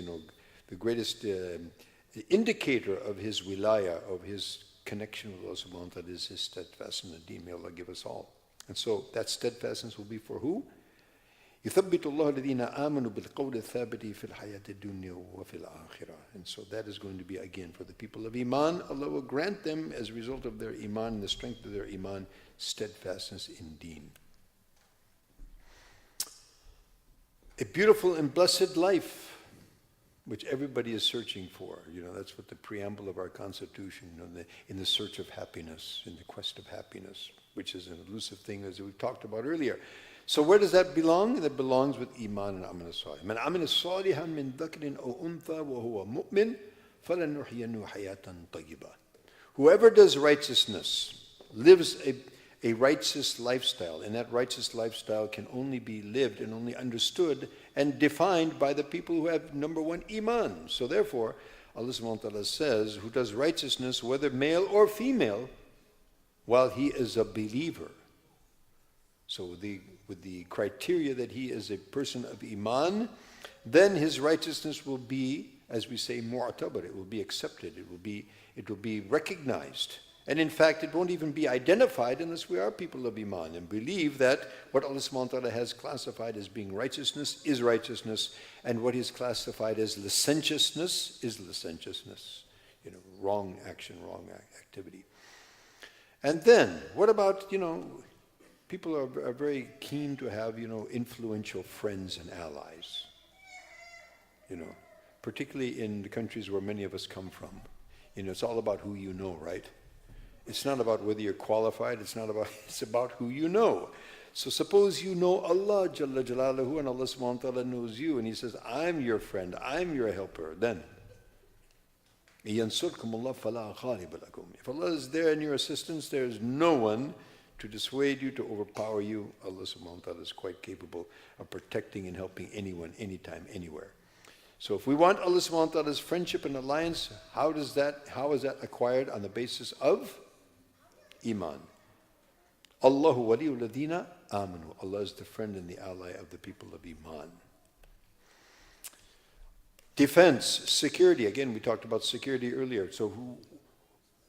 indicator of his wilaya, of his connection with Allah subhanahu wa ta'ala is his steadfastness in the deen. May Allah give us all. And so that steadfastness will be for who? يثبت الله الذين آمنوا بالقول الثابت في الحياة الدنيا وفي الآخرة. And so that is going to be again for the people of Iman. Allah will grant them as a result of their Iman, the strength of their Iman, steadfastness in deen. A beautiful and blessed life, which everybody is searching for. That's what the preamble of our Constitution, in the search of happiness, in the quest of happiness, which is an elusive thing as we've talked about earlier. So where does that belong? That belongs with Iman and Amal Salih. Man amila salihan min dhakarin aw untha wa huwa mu'min falanuhyiyannahu hayatan tayyibah. Whoever does righteousness, lives a righteous lifestyle, and that righteous lifestyle can only be lived and only understood and defined by the people who have, number one, Iman. So therefore, Allah subhanahu wa ta'ala says, who does righteousness, whether male or female, while he is a believer. So with the criteria that he is a person of Iman, then his righteousness will be, as we say, mu'tabar. It will be accepted. It will be recognized. And in fact, it won't even be identified unless we are people of Iman and believe that what Allah subhanahu wa ta'ala has classified as being righteousness is righteousness, and what is classified as licentiousness is licentiousness. Wrong action, wrong activity. And then, what about, people are very keen to have, influential friends and allies. Particularly in the countries where many of us come from. It's all about who you know, right? It's not about whether you're qualified, it's about who you know. So suppose you know Allah Jalla Jalaluhu and Allah subhanahu wa ta'ala knows you and He says, I'm your friend, I'm your helper. Then, يَنْصُرْكُمُ اللَّهُ فَلَا غَالِبَ لَكُمْ. If Allah is there in your assistance, there is no one to dissuade you, to overpower you. Allah subhanahu wa ta'ala is quite capable of protecting and helping anyone, anytime, anywhere. So if we want Allah subhanahu wa ta'ala's friendship and alliance, how is that acquired? On the basis of Iman. Allahu waliyul ladina amanu. Allah is the friend and the ally of the people of Iman. Defense, security. Again, we talked about security earlier. So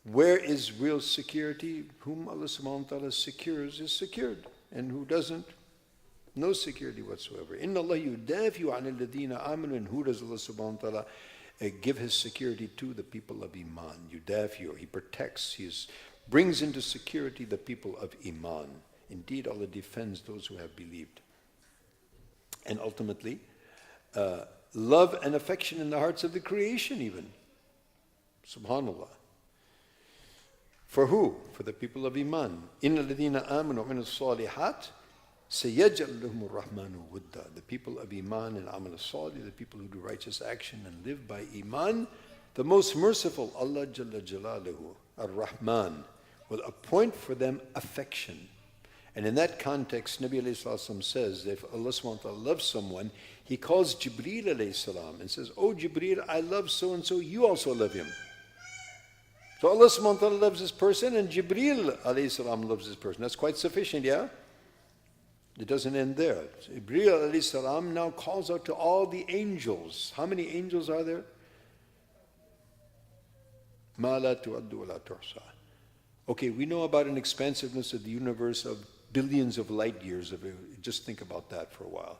where is real security? Whom Allah subhanahu wa ta'ala secures is secured. And who doesn't, no security whatsoever. Inna Allah yudafi'u 'anil ladina amanu. And who does Allah subhanahu wa ta'ala give His security to? The people of Iman. Yudafi'u, He protects, He brings into security the people of Iman. Indeed, Allah defends those who have believed. And ultimately, love and affection in the hearts of the creation even. Subhanallah. For who? For the people of Iman. Inna ladina amanu min as-salihat sayaj'al lahum ar-rahmanu wudda. The people of Iman and Amal as-salih, the people who do righteous action and live by Iman, the most merciful, Allah Jalla Jalaluhu, Ar-Rahman, will appoint for them affection. And in that context, Nabi alayhi salatu says that if Allah subhanahu wa ta'ala loves someone, He calls Jibreel alayhi salam and says, "Oh Jibreel, I love so and so, you also love him." So Allah subhanahu wa ta'ala loves this person and Jibreel alayhi salam loves this person. That's quite sufficient, yeah? It doesn't end there. Jibreel alayhi salam now calls out to all the angels. How many angels are there? Ma la tu'addu wa la tuhsa. Okay, we know about an expansiveness of the universe of billions of light years. Just think about that for a while.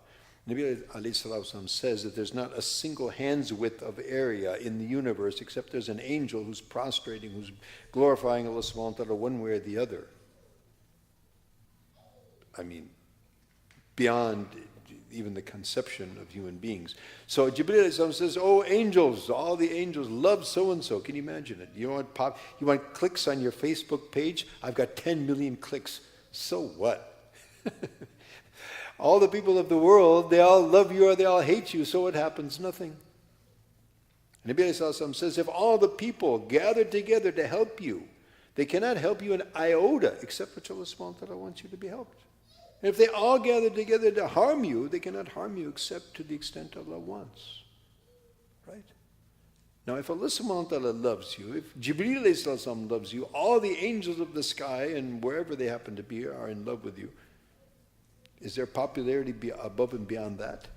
Nabi alayhi salatu says that there's not a single hand's width of area in the universe except there's an angel who's prostrating, who's glorifying Allah subhanahu wa ta'ala one way or the other. I mean, beyond even the conception of human beings. So Jibreel alayhi salam says, "Oh angels, all the angels love so-and-so." Can you imagine it? You want clicks on your Facebook page? I've got 10 million clicks. So what? All the people of the world, they all love you or they all hate you, so it happens nothing. Nabi alayhi salam says, if all the people gather together to help you, they cannot help you an iota except which Allah subhanahu wa ta'ala wants you to be helped. And if they all gather together to harm you, they cannot harm you except to the extent Allah wants. Right? Now, if Allah subhanahu wa ta'ala loves you, if Jibreel alayhi salam loves you, all the angels of the sky and wherever they happen to be are in love with you, is there popularity above and beyond that?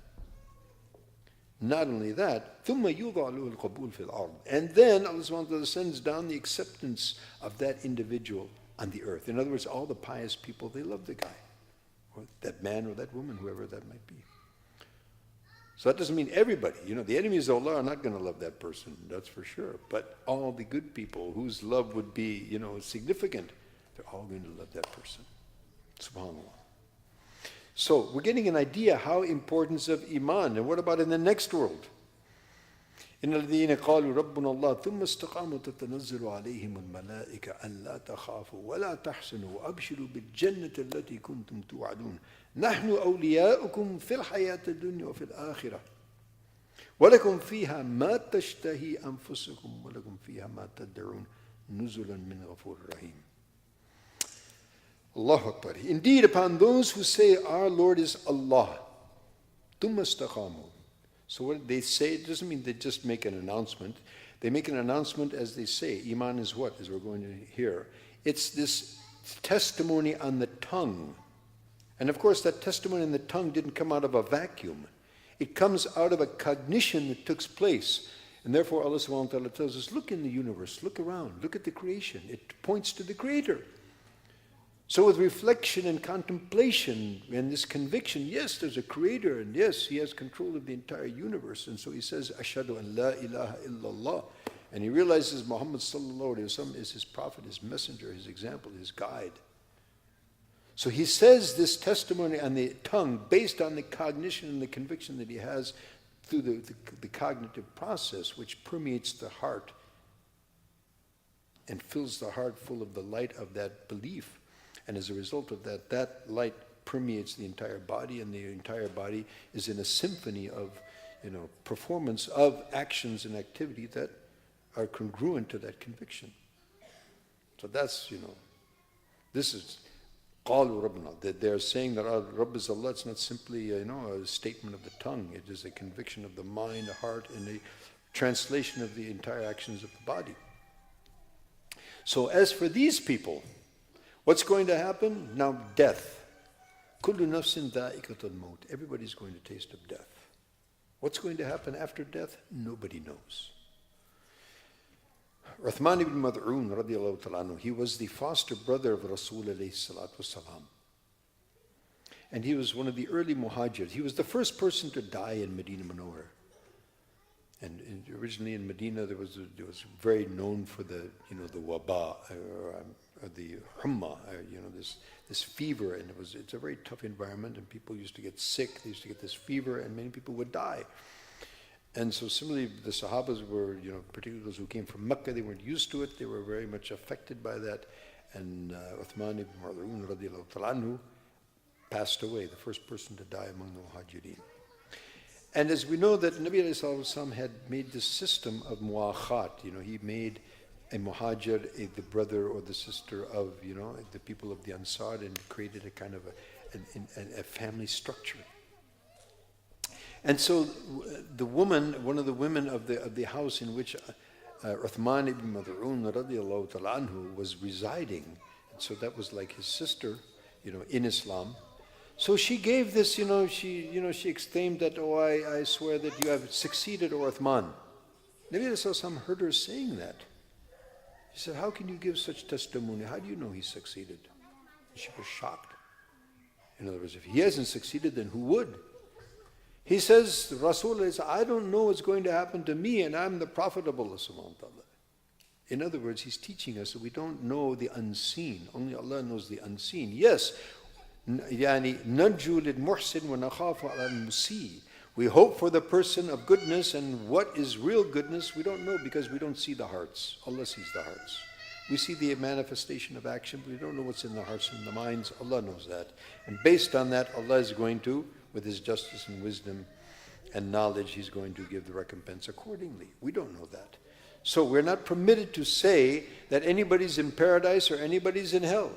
Not only that, ثُمَّ يُوضَعُ لَهُ الْقَبُولُ فِي الْأَرْضِ. And then Allah subhanahu wa ta'ala sends down the acceptance of that individual on the earth. In other words, all the pious people, they love the guy, or that man or that woman, whoever that might be. So that doesn't mean everybody. The enemies of Allah are not going to love that person, that's for sure. But all the good people whose love would be, significant, they're all going to love that person. SubhanAllah. So we're getting an idea how importance of Iman. And what about in the next world? إِنَّ الَّذِينَ قَالُوا رَبُّنَا اللَّهُ ثُمَّ اسْتَقَامُوا تَتَنَزَّلُ عَلَيْهِمُ الْمَلَائِكَةُ أَلَّا تَخَافُوا وَلَا تَحْزَنُوا وَأَبْشِرُوا بِالْجَنَّةِ الَّتِي كُنْتُمْ تُوعَدُونَ نَحْنُ أَوْلِيَاؤُكُمْ فِي الْحَيَاةِ الدُّنْيَا وَفِي الْآخِرَةِ وَلَكُمْ فِيهَا مَا تَشْتَهِي أَنفُسُكُمْ وَلَكُمْ فِيهَا مَا تَدَّعُونَ نُزُلًا مِنْ غَفُورٍ رَحِيمٍ. Allahu Akbar. Indeed, upon those who say, our Lord is Allah, ثُمَّ اسْتَقَامُوا. So what they say, it doesn't mean they just make an announcement. They make an announcement as they say. Iman is what? As we're going to hear. It's this testimony on the tongue. And of course, that testimony on the tongue didn't come out of a vacuum. It comes out of a cognition that took place. And therefore, Allah subhanahu wa ta'ala tells us, look in the universe, look around, look at the creation. It points to the Creator. So with reflection and contemplation and this conviction, yes, there's a Creator, and yes, He has control of the entire universe. And so he says, Ashhadu an la ilaha illallah. And he realizes Muhammad sallallahu alayhi wa sallam is his prophet, his messenger, his example, his guide. So he says this testimony on the tongue based on the cognition and the conviction that he has through the cognitive process, which permeates the heart and fills the heart full of the light of that belief. And as a result of that, that light permeates the entire body, and the entire body is in a symphony of, performance of actions and activity that are congruent to that conviction. So that's, this is قَالُوا رَبُّنَا. That they're saying that our Rabb is Allah. It's not simply a statement of the tongue. It is a conviction of the mind, heart, and a translation of the entire actions of the body. So as for these people, what's going to happen? Now death. كُلُّ نَفْسٍ ذَائِقَةُ الْمَوْتِ. Everybody's going to taste of death. What's going to happen after death? Nobody knows. Uthman ibn Mad'un radiallahu ta'ala anhu, he was the foster brother of Rasul alayhi salatu wasalam. And he was one of the early muhajirs. He was the first person to die in Medina Munawwar. And originally in Medina, there was very known for the waba, or the humma, this fever, and it's a very tough environment, and people used to get sick. They used to get this fever, and many people would die. And so similarly, the Sahabas were, particularly those who came from Mecca, they weren't used to it. They were very much affected by that. And Uthman ibn Mad'un radiallahu ta'ala anhu passed away, the first person to die among the Muhajirin. And as we know that Nabi alayhi salatu had made this system of muakhat, he made a muhajir, the brother or the sister of, the people of the Ansar, and created a kind of a family structure. And so the woman, one of the women of the house in which Uthman ibn Mad'un radiallahu ta'ala anhu was residing, and so that was like his sister, in Islam. So she gave this, she exclaimed that, "Oh, I swear that you have succeeded, O Uthman." Nabi sallallahu alaihi wasallam heard her saying that. He said, "How can you give such testimony? How do you know he succeeded?" She was shocked. In other words, if he hasn't succeeded, then who would? He says, Rasulullah, I don't know what's going to happen to me, and I'm the Prophet of Allah subhanahu wa ta'ala. In other words, he's teaching us that we don't know the unseen. Only Allah knows the unseen. Yes, نَرْجُو لِلْمُحْسِنِ وَنَخَافُ عَلَى الْمُسِيءِ. We hope for the person of goodness, and what is real goodness, we don't know because we don't see the hearts. Allah sees the hearts. We see the manifestation of action, but we don't know what's in the hearts and the minds. Allah knows that. And based on that, Allah is going to, with His justice and wisdom and knowledge, He's going to give the recompense accordingly. We don't know that. So we're not permitted to say that anybody's in paradise or anybody's in hell,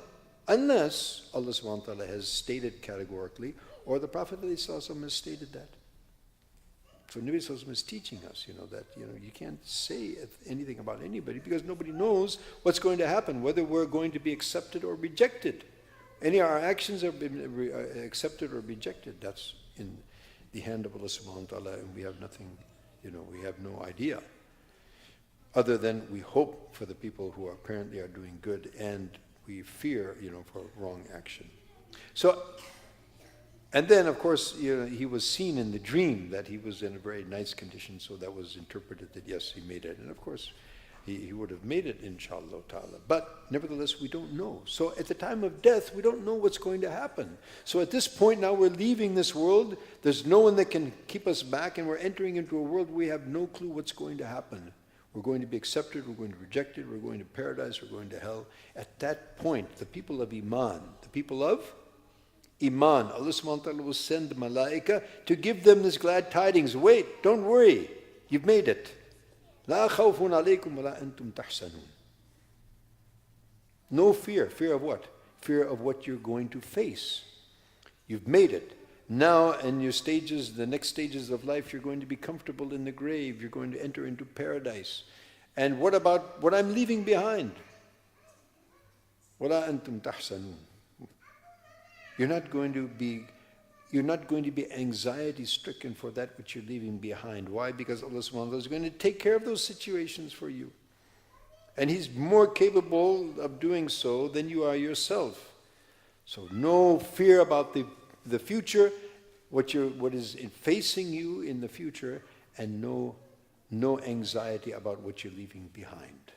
unless Allah subhanahu wa ta'ala has stated categorically, or the Prophet ﷺ has stated that. So Nabi sallallahu alaihi wasallam is teaching us, that you can't say anything about anybody because nobody knows what's going to happen, whether we're going to be accepted or rejected. Any of our actions have been accepted or rejected. That's in the hand of Allah subhanahu wa ta'ala, and we have nothing, we have no idea. Other than we hope for the people who apparently are doing good, and we fear, for wrong action. So, and then, of course, he was seen in the dream that he was in a very nice condition, so that was interpreted that yes, he made it. And of course, he would have made it, inshallah ta'ala. But nevertheless, we don't know. So at the time of death, we don't know what's going to happen. So at this point now, we're leaving this world. There's no one that can keep us back, and we're entering into a world where we have no clue what's going to happen. We're going to be accepted, we're going to be rejected, we're going to paradise, we're going to hell. At that point, the people of Iman, Allah subhanahu wa ta'ala will send the malaika to give them this glad tidings. Wait, don't worry, you've made it. لا خوف عليكم ولا أنتم تحزنون. No fear. Fear of what? Fear of what you're going to face. You've made it. Now in your stages, the next stages of life, you're going to be comfortable in the grave. You're going to enter into paradise. And what about what I'm leaving behind? ولا أنتم تحزنون. You're not going to be anxiety-stricken for that which you're leaving behind. Why? Because Allah subhanahu wa ta'ala is going to take care of those situations for you. And He's more capable of doing so than you are yourself. So no fear about the future, what is facing you in the future, and no anxiety about what you're leaving behind.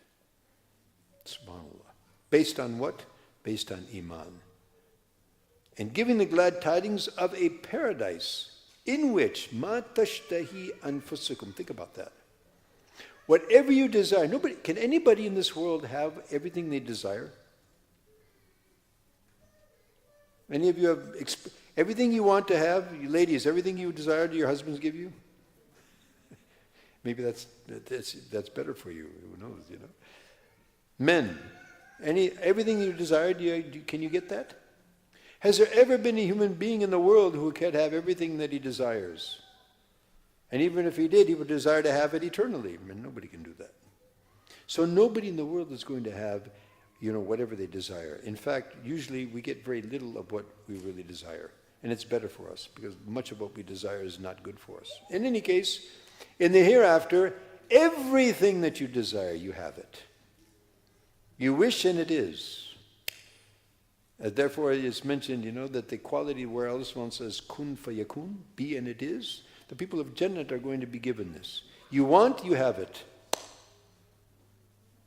SubhanAllah. Based on what? Based on Iman. And giving the glad tidings of a paradise in which ma tashtahi anfusukum. Think about that. Whatever you desire. Can anybody in this world have everything they desire? Any of you have everything you want to have? You ladies, everything you desire, do your husbands give you? Maybe that's better for you. Who knows? Men, everything you desire, can you get that? Has there ever been a human being in the world who could have everything that he desires? And even if he did, he would desire to have it eternally. I mean, nobody can do that. So nobody in the world is going to have, whatever they desire. In fact, usually we get very little of what we really desire. And it's better for us, because much of what we desire is not good for us. In any case, in the hereafter, everything that you desire, you have it. You wish and it is. Therefore, it's mentioned, that the quality where Allah SWT says, kun fayakun, be and it is, the people of Jannah are going to be given this. You want, you have it.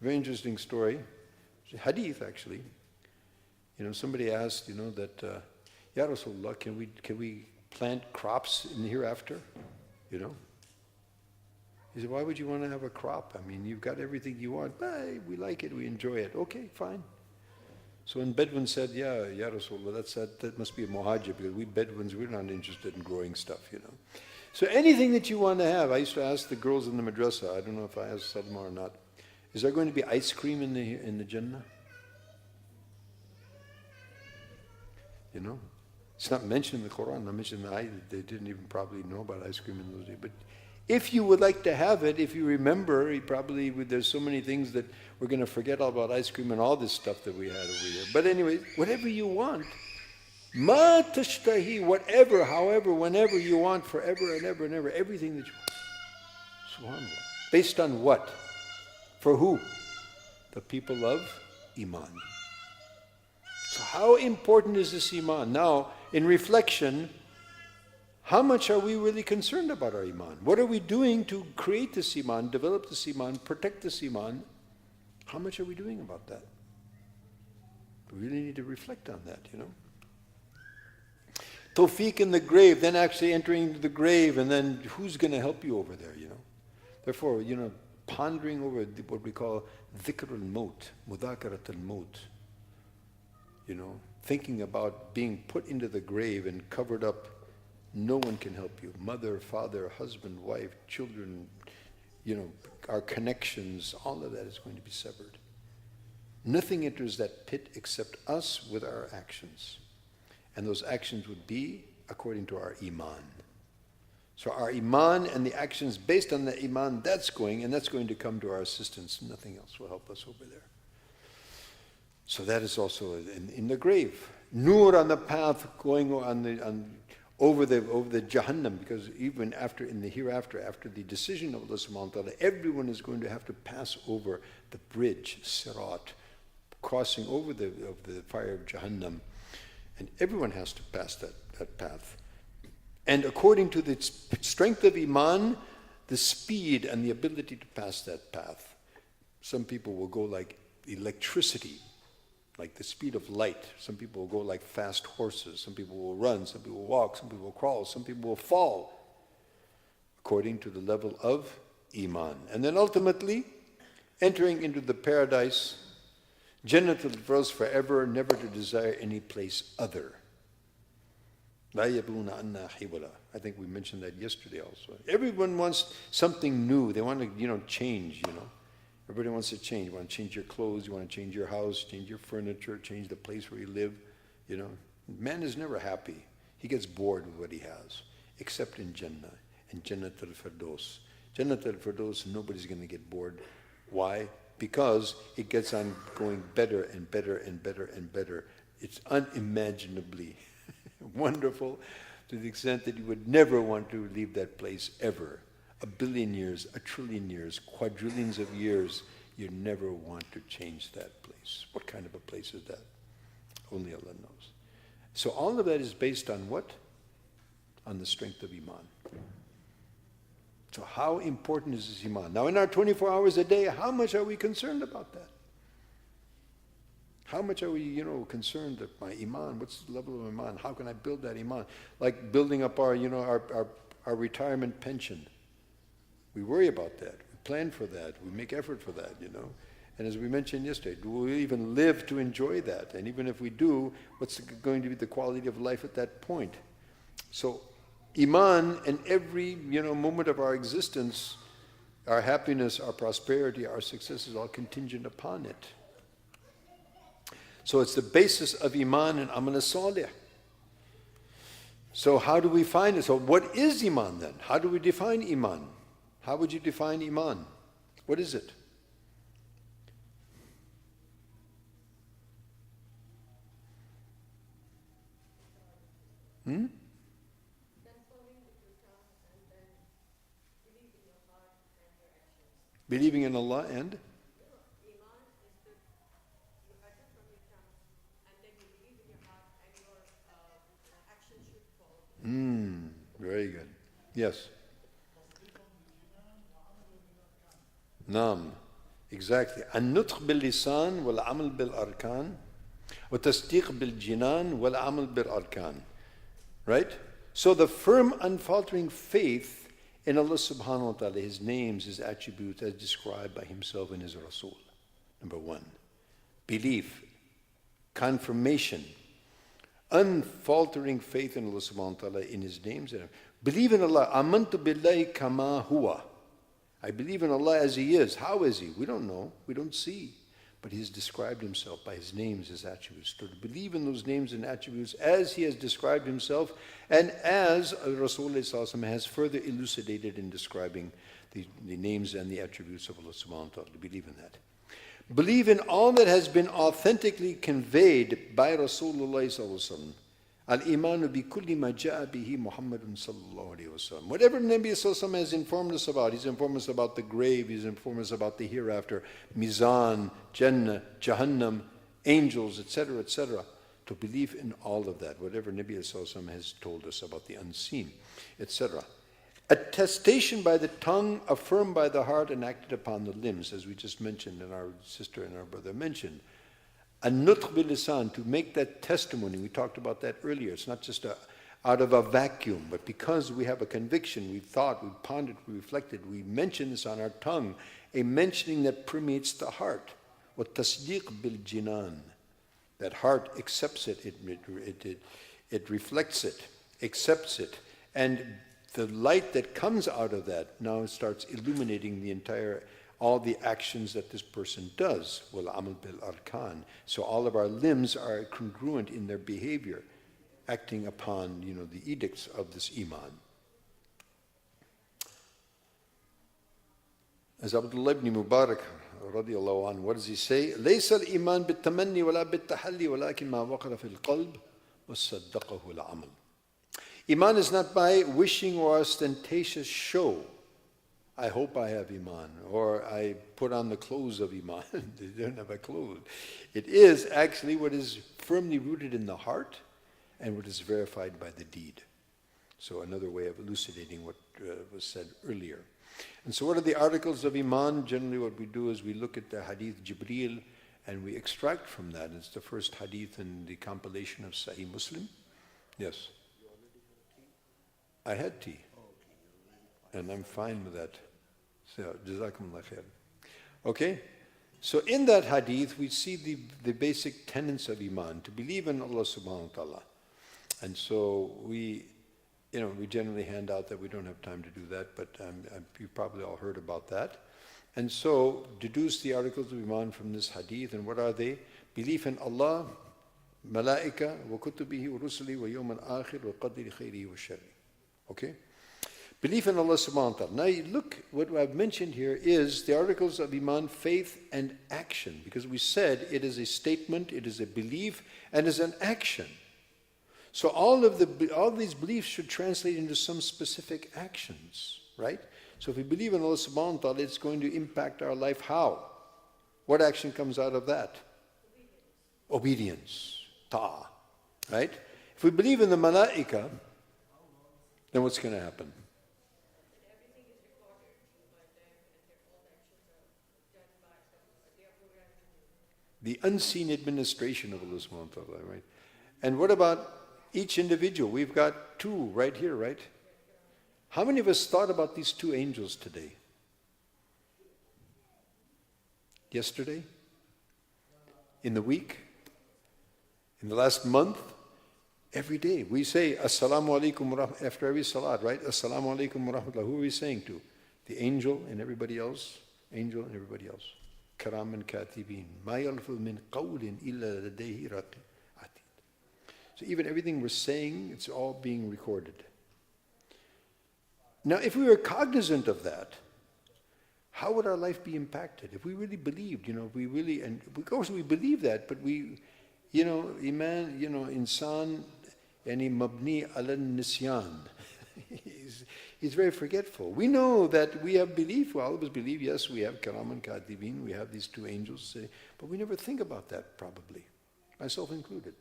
Very interesting story. It's a hadith, actually. Somebody asked, that, Ya Rasulullah, can we plant crops in the hereafter? He said, why would you want to have a crop? I mean, you've got everything you want. But we like it, we enjoy it. Okay, fine. So when Bedouin said, Ya Rasulullah, that must be a muhajir, because we Bedouins, we're not interested in growing stuff, So anything that you want to have, I used to ask the girls in the madrasa, I don't know if I asked Salma or not, is there going to be ice cream in the Jannah? It's not mentioned in the Quran, not mentioned in the ayah. They didn't even probably know about ice cream in those days. But if you would like to have it, if you remember, there's so many things that we're going to forget all about ice cream and all this stuff that we had over here. But anyway, whatever you want, ma tashtahi, whatever, however, whenever you want, forever and ever and ever, everything that you want. SubhanAllah. Based on what? For who? The people of Iman. So how important is this Iman? Now, in reflection, how much are we really concerned about our Iman? What are we doing to create this Iman, develop this Iman, protect this Iman? How much are we doing about that? We really need to reflect on that, Tawfiq in the grave, then actually entering the grave, and then who's going to help you over there, Therefore, pondering over what we call dhikr al-maut, mudhakarat al-maut, thinking about being put into the grave and covered up. No one can help you. Mother, father, husband, wife, children, our connections, all of that is going to be severed. Nothing enters that pit except us with our actions. And those actions would be according to our Iman. So our Iman and the actions based on the Iman, that's going to come to our assistance. Nothing else will help us over there. So that is also in the grave. Nur on the path going over the Jahannam, because even in the hereafter, after the decision of Allah subhanahu wa ta'ala, everyone is going to have to pass over the bridge, Sirat, crossing over the fire of Jahannam. And everyone has to pass that path. And according to the strength of Iman, the speed and the ability to pass that path. Some people will go like electricity, like the speed of light. Some people will go like fast horses. Some people will run. Some people will walk. Some people will crawl. Some people will fall, according to the level of Iman. And then ultimately, entering into the paradise, Jannatul Firdaus forever, never to desire any place other. La yabuna anna hibala. I think we mentioned that yesterday also. Everyone wants something new. They want to, change, Everybody wants to change. You want to change your clothes, you want to change your house, change your furniture, change the place where you live. Man is never happy. He gets bored with what he has, except in Jannah, in Jannatul Firdaus. Jannatul Firdaus, nobody's going to get bored. Why? Because it gets on going better and better and better and better. It's unimaginably wonderful to the extent that you would never want to leave that place ever. 1 billion years, 1 trillion years, quadrillions of years, you never want to change that place. What kind of a place is that? Only Allah knows. So all of that is based on what? On the strength of Iman. So how important is this Iman? Now in our 24 hours a day, how much are we concerned about that? How much are we, concerned that my Iman, what's the level of Iman? How can I build that Iman? Like building up our retirement pension. We worry about that. We plan for that. We make effort for that, And as we mentioned yesterday, do we even live to enjoy that? And even if we do, what's going to be the quality of life at that point? So Iman in every, moment of our existence, our happiness, our prosperity, our success is all contingent upon it. So it's the basis of Iman and Amal Salih. So how do we find it? So what is Iman then? How do we define Iman? How would you define Iman? What is it? Believing in Allah and? Very good. Yes. Naam. Exactly. النطق باللسان والعمل بالأركان وتصديق بالجنان والعمل بالأركان. Right? So the firm, unfaltering faith in Allah subhanahu wa ta'ala, His names, His attributes as described by Himself in His Rasul. Number one. Belief, confirmation, unfaltering faith in Allah subhanahu wa ta'ala in His names. Believe in Allah. Amantu billahi kama huwa. I believe in Allah as He is. How is He? We don't know. We don't see. But He has described Himself by His names, His attributes. To believe in those names and attributes as He has described Himself and as Rasulullah has further elucidated in describing the names and the attributes of Allah subhanahu wa ta'ala. To believe in that. Believe in all that has been authentically conveyed by Rasulullah sallallahu alaihi wasallam. Al-imanu bi kulli ma ja'a bihi Muhammadun sallallahu alaihi wasallam. Whatever Nabi sallallahu alaihi wasallam has informed us about, He's informed us about the grave, He's informed us about the hereafter, Mizan, Jannah, Jahannam, angels, etc., etc. To believe in all of that, whatever Nabi sallallahu alaihi wasallam has told us about the unseen, etc. Attestation by the tongue, affirmed by the heart, and acted upon the limbs, as we just mentioned and our sister and our brother mentioned. An-nutq bil-lisan, to make that testimony. We talked about that earlier. It's not just out of a vacuum, but because we have a conviction, we've thought, we've pondered, we reflected, we mention this on our tongue, a mentioning that permeates the heart. Wat-tasdiq bil-jinan, that heart accepts it, it reflects it, accepts it, and the light that comes out of that now starts illuminating the entire, all the actions that this person does. Wal amal bil arkan. So all of our limbs are congruent in their behavior, acting upon, the edicts of this iman. As Abdullah ibn Mubarak radiallahu anhu, what does he say? ليس الإيمان بالتمني ولا بالتحلي ولكن ما وقر في القلب وصدقه العمل. Iman is not by wishing or ostentatious show. I hope I have Iman, or I put on the clothes of Iman. They don't have a clothes. It is actually what is firmly rooted in the heart and what is verified by the deed. So another way of elucidating what was said earlier. And so what are the articles of Iman? Generally what we do is we look at the Hadith Jibreel and we extract from that. It's the first Hadith in the compilation of Sahih Muslim. Yes. I had tea. And I'm fine with that. So, Jazakumullah khair. Okay? So in that hadith, we see the basic tenets of Iman, to believe in Allah subhanahu wa ta'ala. And so we generally hand out that we don't have time to do that, but you probably all heard about that. And so deduce the articles of Iman from this hadith, and what are they? Belief in Allah, malaika, wa kutubihi, wa rusuli, wa yawm al-akhir, wa qadri khayrihi wa sharri. Okay? Belief in Allah subhanahu wa ta'ala. Now you look, what I've mentioned here is the articles of Iman, faith and action. Because we said it is a statement, it is a belief, and is an action. So all these beliefs should translate into some specific actions, right? So if we believe in Allah subhanahu wa ta'ala, it's going to impact our life. How? What action comes out of that? Obedience. Ta'ah. Right? If we believe in the malaika, then what's going to happen? The unseen administration of Allah subhanahu wa ta'ala, right? And what about each individual? We've got two right here, right? How many of us thought about these two angels today? Yesterday? In the week? In the last month? Every day. We say, Assalamu alaikum after every salat, right? Assalamu alaikum wa rahmatullah. Who are we saying to? The angel and everybody else? Angel and everybody else. Karam and katibin. Ma yalfuz min qawlin illa ladayhi atid. So even everything we're saying, it's all being recorded. Now, if we were cognizant of that, how would our life be impacted? If we really believed, if we really, and of course we believe that, but we, iman, insan, yani mabni ala nisyan. He's very forgetful. We know that we have belief, all of us believe, yes, we have karam and katibin, we have these two angels, but we never think about that probably, myself included.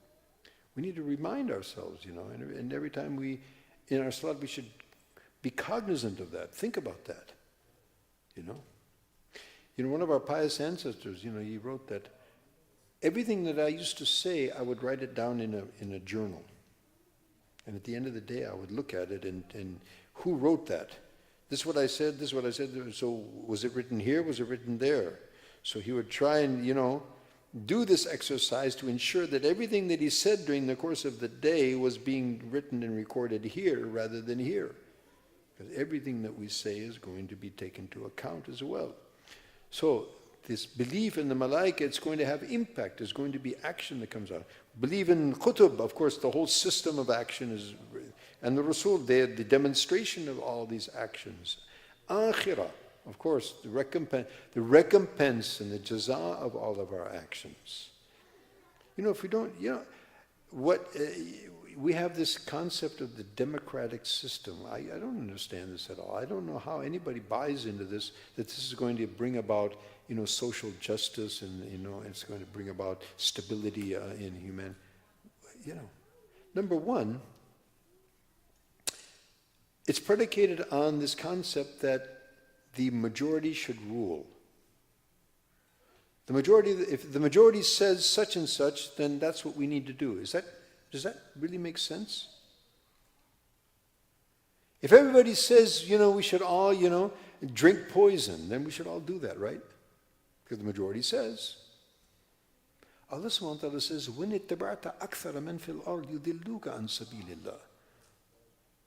We need to remind ourselves, and every time in our salat, we should be cognizant of that, think about that, one of our pious ancestors, he wrote that everything that I used to say, I would write it down in a journal. And at the end of the day, I would look at it and who wrote that? This is what I said, this is what I said. So was it written here? Was it written there? So he would try and, do this exercise to ensure that everything that he said during the course of the day was being written and recorded here rather than here. Because everything that we say is going to be taken into account as well. So this belief in the malaika, it's going to have impact. There's going to be action that comes out. Believe in qutub, of course, the whole system of action is, and the Rasul, the demonstration of all these actions. Akhirah, of course, the recompense and the jaza of all of our actions. If we don't, we have this concept of the democratic system. I don't understand this at all. I don't know how anybody buys into this, that this is going to bring about, social justice and, it's going to bring about stability in human. Number one, it's predicated on this concept that the majority should rule. The majority, if the majority says such and such, then that's what we need to do. Does that really make sense? If everybody says, we should all, drink poison, then we should all do that, right? Because the majority says. Allah subhanahu wa ta'ala says, وَإِنِ اتَّبَعْتَ أَكْثَرَ مَنْ فِي الْأَرْضِ يُضِلُّوكَ عَنْ سَبِيلِ اللَّهِ.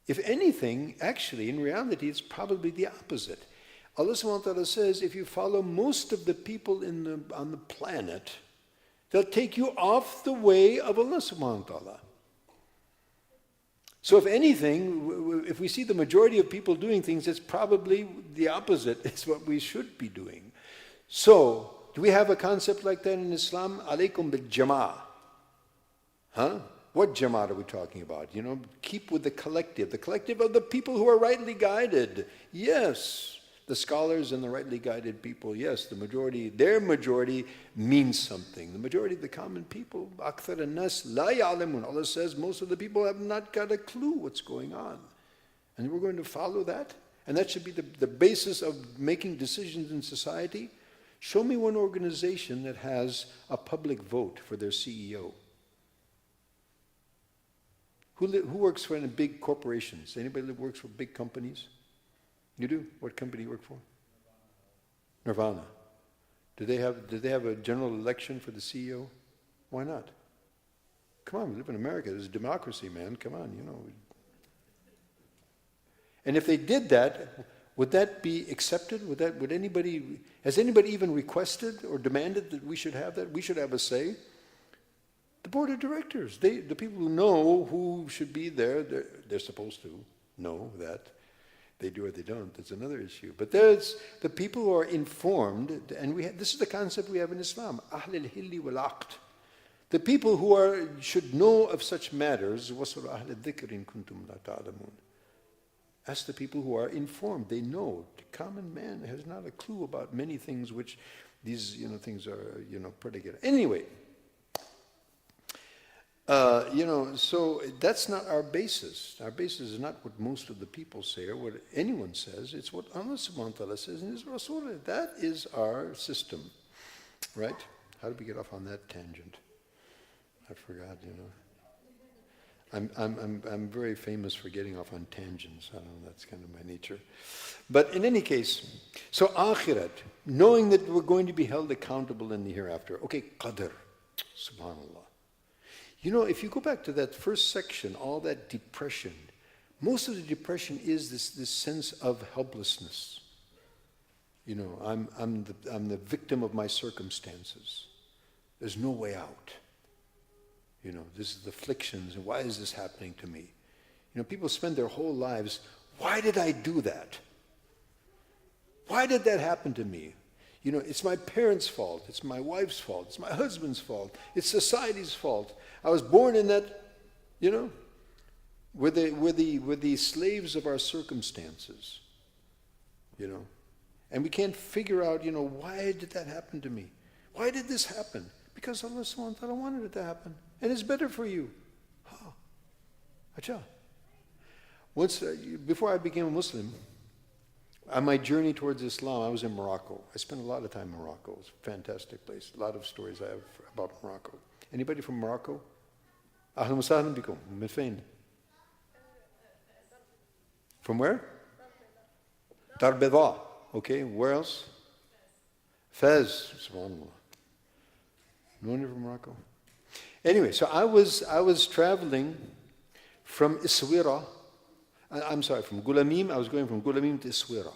If anything, actually, in reality, it's probably the opposite. Allah subhanahu wa ta'ala says, if you follow most of the people on the planet, they'll take you off the way of Allah subhanahu wa ta'ala. So if anything, if we see the majority of people doing things, it's probably the opposite. It's what we should be doing. So, do we have a concept like that in Islam? Alaykum bil jama'ah. Huh? What jama'ah are we talking about? Keep with the collective of the people who are rightly guided. Yes. The scholars and the rightly guided people, yes, their majority means something. The majority of the common people, أَكْثَرَ النَّاسِ لَا يَعْلَمُونَ. Allah says most of the people have not got a clue what's going on. And we're going to follow that? And that should be the basis of making decisions in society? Show me one organization that has a public vote for their CEO. Who works for any big corporations? Anybody that works for big companies? You do? What company do you work for? Nirvana. Do they have a general election for the CEO? Why not? Come on, we live in America. There's democracy, man. Come on, And if they did that, would that be accepted? Has anybody even requested or demanded that we should have that? We should have a say. The board of directors, the people who know who should be there, they're supposed to know that. They do or they don't, that's another issue. But there's the people who are informed, and this is the concept we have in Islam, Ahl al-Hilli wal-Aqd. The people who should know of such matters, وَصُلُ أَهْلَ الذِّكْرِ إِن كُنْتُمْ لَا تَعْلَمُونَ. That's the people who are informed, they know. The common man has not a clue about many things which these things are predicated. Anyway, so that's not our basis. Our basis is not what most of the people say or what anyone says. It's what Allah subhanahu wa ta'ala says in His Rasul. That is our system, right? How did we get off on that tangent? I forgot, I'm very famous for getting off on tangents. I don't know, that's kind of my nature. But in any case, so akhirat, knowing that we're going to be held accountable in the hereafter. Okay, qadr, subhanallah. If you go back to that first section, all that depression, most of the depression is this sense of helplessness. I'm the victim of my circumstances. There's no way out. This is the afflictions, and why is this happening to me? People spend their whole lives, why did I do that? Why did that happen to me? It's my parents' fault, it's my wife's fault, it's my husband's fault, it's society's fault. I was born in that, we're the slaves of our circumstances, And we can't figure out, why did that happen to me? Why did this happen? Because Allah subhanahu wa ta'ala wanted it to happen. And it's better for you. Acha. Once, before I became a Muslim, on my journey towards Islam, I was in Morocco. I spent a lot of time in Morocco. It's a fantastic place. A lot of stories I have about Morocco. Anybody from Morocco? Ahlan wa sahlan bikum. Min fain? From where? Dar Bida. Okay, where else? Fez. Subhanallah. No one from Morocco? Anyway, so I was traveling from Iswira. I'm sorry, from Gulamim. I was going from Gulamim to Iswira.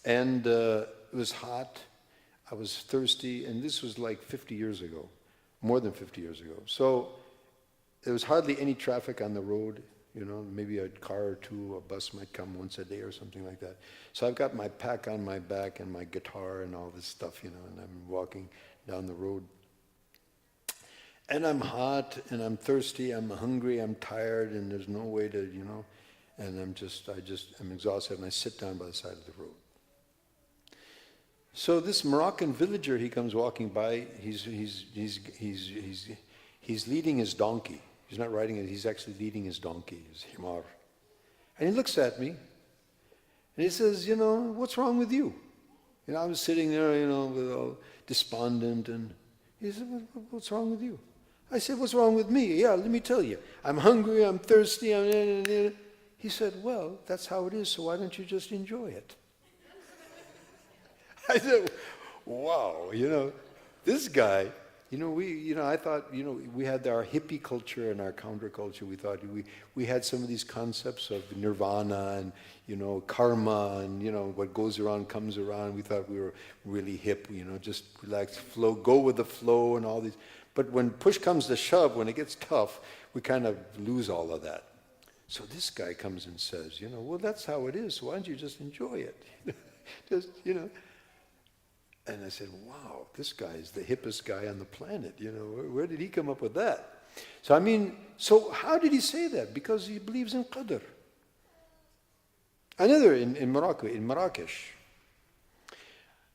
And it was hot. I was thirsty. And this was like 50 years ago. More than 50 years ago. So there was hardly any traffic on the road. Maybe a car or two, a bus might come once a day or something like that. So I've got my pack on my back and my guitar and all this stuff, and I'm walking down the road. And I'm hot, and I'm thirsty, I'm hungry, I'm tired, and there's no way to, and I'm exhausted, and I sit down by the side of the road. So this Moroccan villager, he comes walking by, he's leading his donkey. He's not riding it, he's actually leading his donkey, his himar. And he looks at me, and he says, what's wrong with you? I was sitting there, with all despondent, and he said, what's wrong with you? I said, what's wrong with me? Yeah, let me tell you. I'm hungry, I'm thirsty, He said, well, that's how it is, so why don't you just enjoy it? I said, wow, this guy, I thought, we had our hippie culture and our counterculture. We thought we had some of these concepts of nirvana and, karma and, what goes around comes around. We thought we were really hip, just relax, flow, go with the flow and all these. But when push comes to shove, when it gets tough, we kind of lose all of that. So this guy comes and says, well, that's how it is, so why don't you just enjoy it? And I said, wow, this guy is the hippest guy on the planet. Where did he come up with that? So how did he say that? Because he believes in qadr. Another in Morocco, in Marrakesh.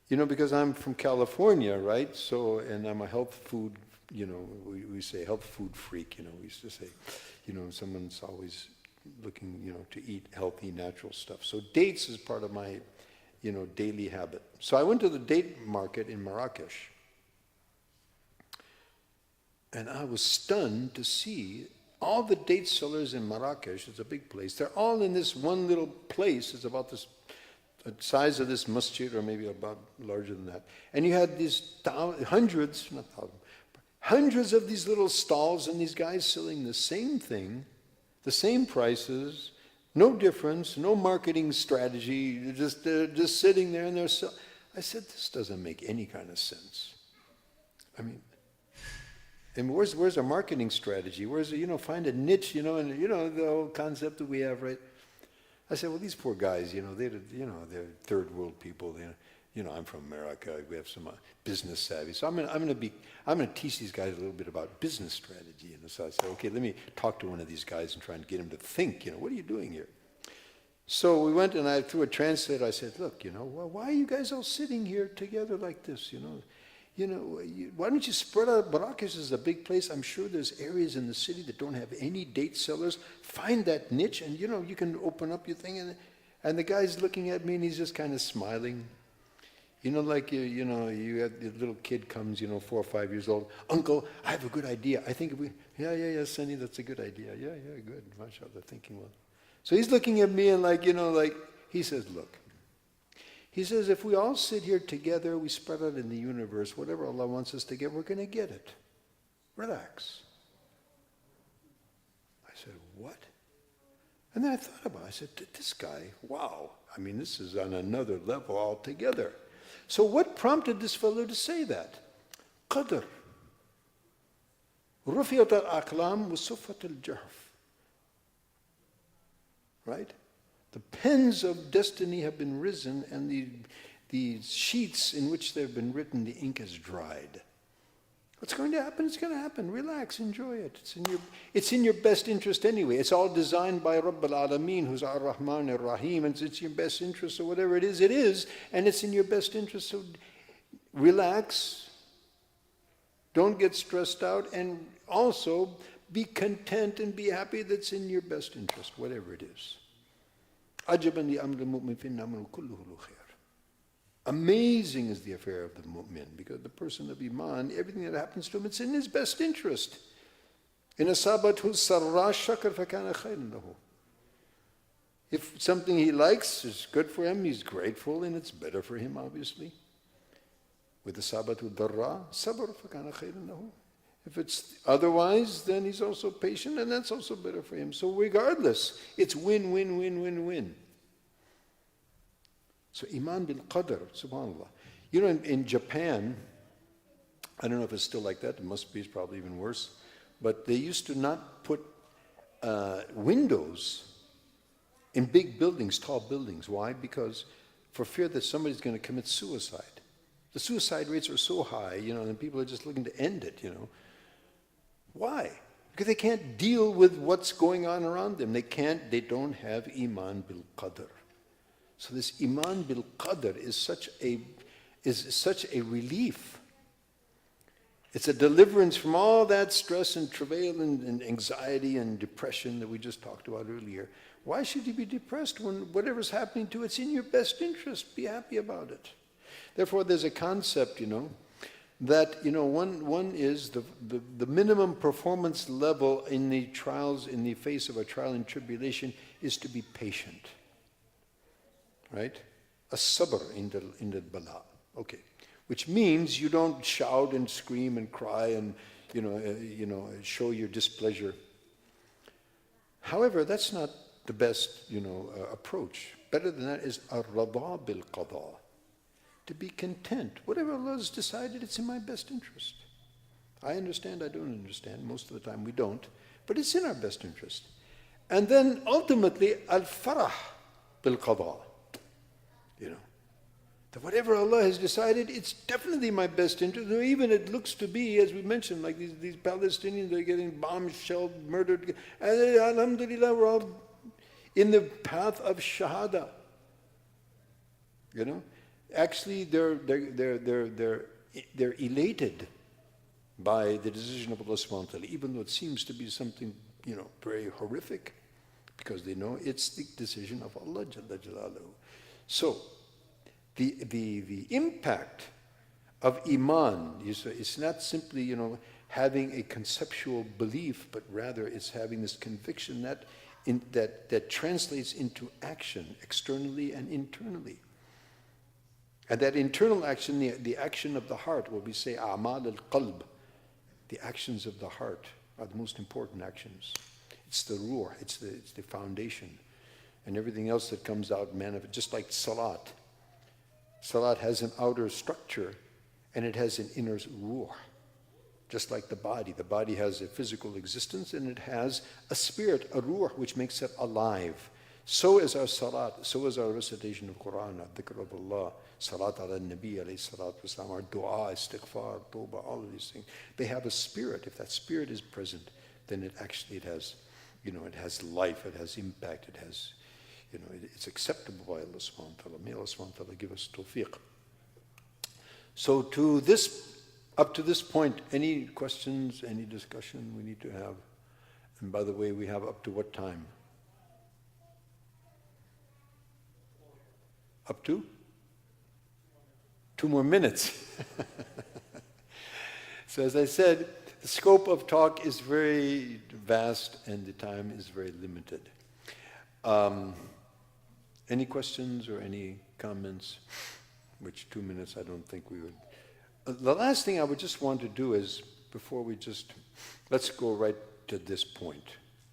Because I'm from California, right? So, and I'm a health food, we say health food freak, we used to say, someone's always looking, to eat healthy, natural stuff. So dates is part of my daily habit. So I went to the date market in Marrakesh, and I was stunned to see all the date sellers in Marrakesh. It's a big place. They're all in this one little place. It's about the size of this masjid, or maybe about larger than that. And you had these hundreds of these little stalls, and these guys selling the same thing, the same prices, no difference, no marketing strategy. They're just sitting there and I said, this doesn't make any kind of sense. And where's our marketing strategy? Where's find a niche, and the whole concept that we have, right? I said, well, these poor guys, they're third world people. I'm from America. We have some business savvy. So I'm going to teach these guys a little bit about business strategy. So I said, okay, let me talk to one of these guys and try and get him to think. What are you doing here? So we went, and through a translator, I said, look, well, why are you guys all sitting here together like this? Why don't you spread out? Marrakesh is a big place. I'm sure there's areas in the city that don't have any date sellers. Find that niche, and you can open up your thing. And the guy's looking at me, and he's just kind of smiling. You have the little kid comes, 4 or 5 years old. Uncle, I have a good idea. I think yeah, Sonny, that's a good idea. Yeah, good. MashaAllah, thinking well. So he's looking at me and he says, look. He says, if we all sit here together, we spread out in the universe, whatever Allah wants us to get, we're going to get it. Relax. I said, what? And then I thought about it. I said, this guy, wow. This is on another level altogether. So what prompted this fellow to say that? Qadr. رُفِعَتِ الْأَقْلَامُ وَصُفَّتِ الْجَحْفِ. Right? The pens of destiny have been risen, and the sheets in which they've been written, the ink has dried. What's going to happen? It's going to happen. Relax, enjoy it. It's in your best interest anyway. It's all designed by Rabb al-Alameen, who's Ar-Rahman Ar-Rahim, and it's in your best interest, or whatever it is, and it's in your best interest. So relax, don't get stressed out, and also be content and be happy that it's in your best interest, whatever it is. عَجَبًا لِأَمْرِ الْمُؤْمِنِ فِإِنَّ أَمْرَهُ كُلُّهُ لَهُ خَيْرٌ. Amazing is the affair of the mu'min, because the person of Iman, everything that happens to him, it's in his best interest. إِنْ أَصَابَتْهُ السَّرَّاءُ شَكَرَ فَكَانَ خَيْرًا لَهُ. If something he likes is good for him, he's grateful, and it's better for him, obviously. With أَصَابَتْهُ الضَّرَّاءُ صَبَرَ فَكَانَ خَيْرًا لَهُ. If it's otherwise, then he's also patient, and that's also better for him. So regardless, it's win, win, win, win, win. So Iman bil Qadr, subhanAllah. You know, in Japan, I don't know if it's still like that, it must be, it's probably even worse, but they used to not put windows in big buildings, tall buildings. Why? Because for fear that somebody's going to commit suicide. The suicide rates are so high, you know, and people are just looking to end it, you know. Why? Because they can't deal with what's going on around them. They don't have Iman bil Qadr. So this Iman bil Qadr is such a relief. It's a deliverance from all that stress and travail and anxiety and depression that we just talked about earlier. Why should you be depressed when whatever's happening to you, it's in your best interest? Be happy about it. Therefore, there's a concept, you know, that, you know, one is the minimum performance level in the trials, in the face of a trial and tribulation, is to be patient. Right? As-sabr in the bala. Okay. Which means you don't shout and scream and cry and, show your displeasure. However, that's not the best, approach. Better than that is ar-rada bil-qada. To be content. Whatever Allah has decided, it's in my best interest. I understand, I don't understand. Most of the time we don't. But it's in our best interest. And then ultimately, al-farah bil-qada. You know, that whatever Allah has decided, it's definitely my best interest. Even it looks to be, as we mentioned, like these Palestinians are getting bombed, shelled, murdered. And alhamdulillah, we're all in the path of shahada. You know, actually, they're elated by the decision of Allah subhanahu wa ta'ala, even though it seems to be something, very horrific, because they know it's the decision of Allah Jalla Jalaluhu. So, the impact of Iman, it's not simply, having a conceptual belief, but rather it's having this conviction that translates into action, externally and internally. And that internal action, the action of the heart, what we say, a'mal al-qalb, the actions of the heart are the most important actions. It's the ruh, it's the foundation. And everything else that comes out manifest, just like salat. Salat has an outer structure and it has an inner ruh. Just like the body. The body has a physical existence and it has a spirit, a ruh, which makes it alive. So is our salat, so is our recitation of Quran, dhikr of Allah, salat ala nabi alayhi salatu wasalam, our dua, istighfar, tawbah, all of these things. They have a spirit. If that spirit is present, then it has, it has life, it has impact, it has, it's acceptable by Allah subhanahu wa ta'ala. May Allah subhanahu wa ta'ala give us tawfiq. So up to this point, any questions, any discussion we need to have? And by the way, we have up to what time? Up to? 2 more minutes. So as I said, the scope of talk is very vast and the time is very limited. Any questions or any comments? Which 2 minutes I don't think we would. The last thing I would just want to do is, before we let's go right to this point.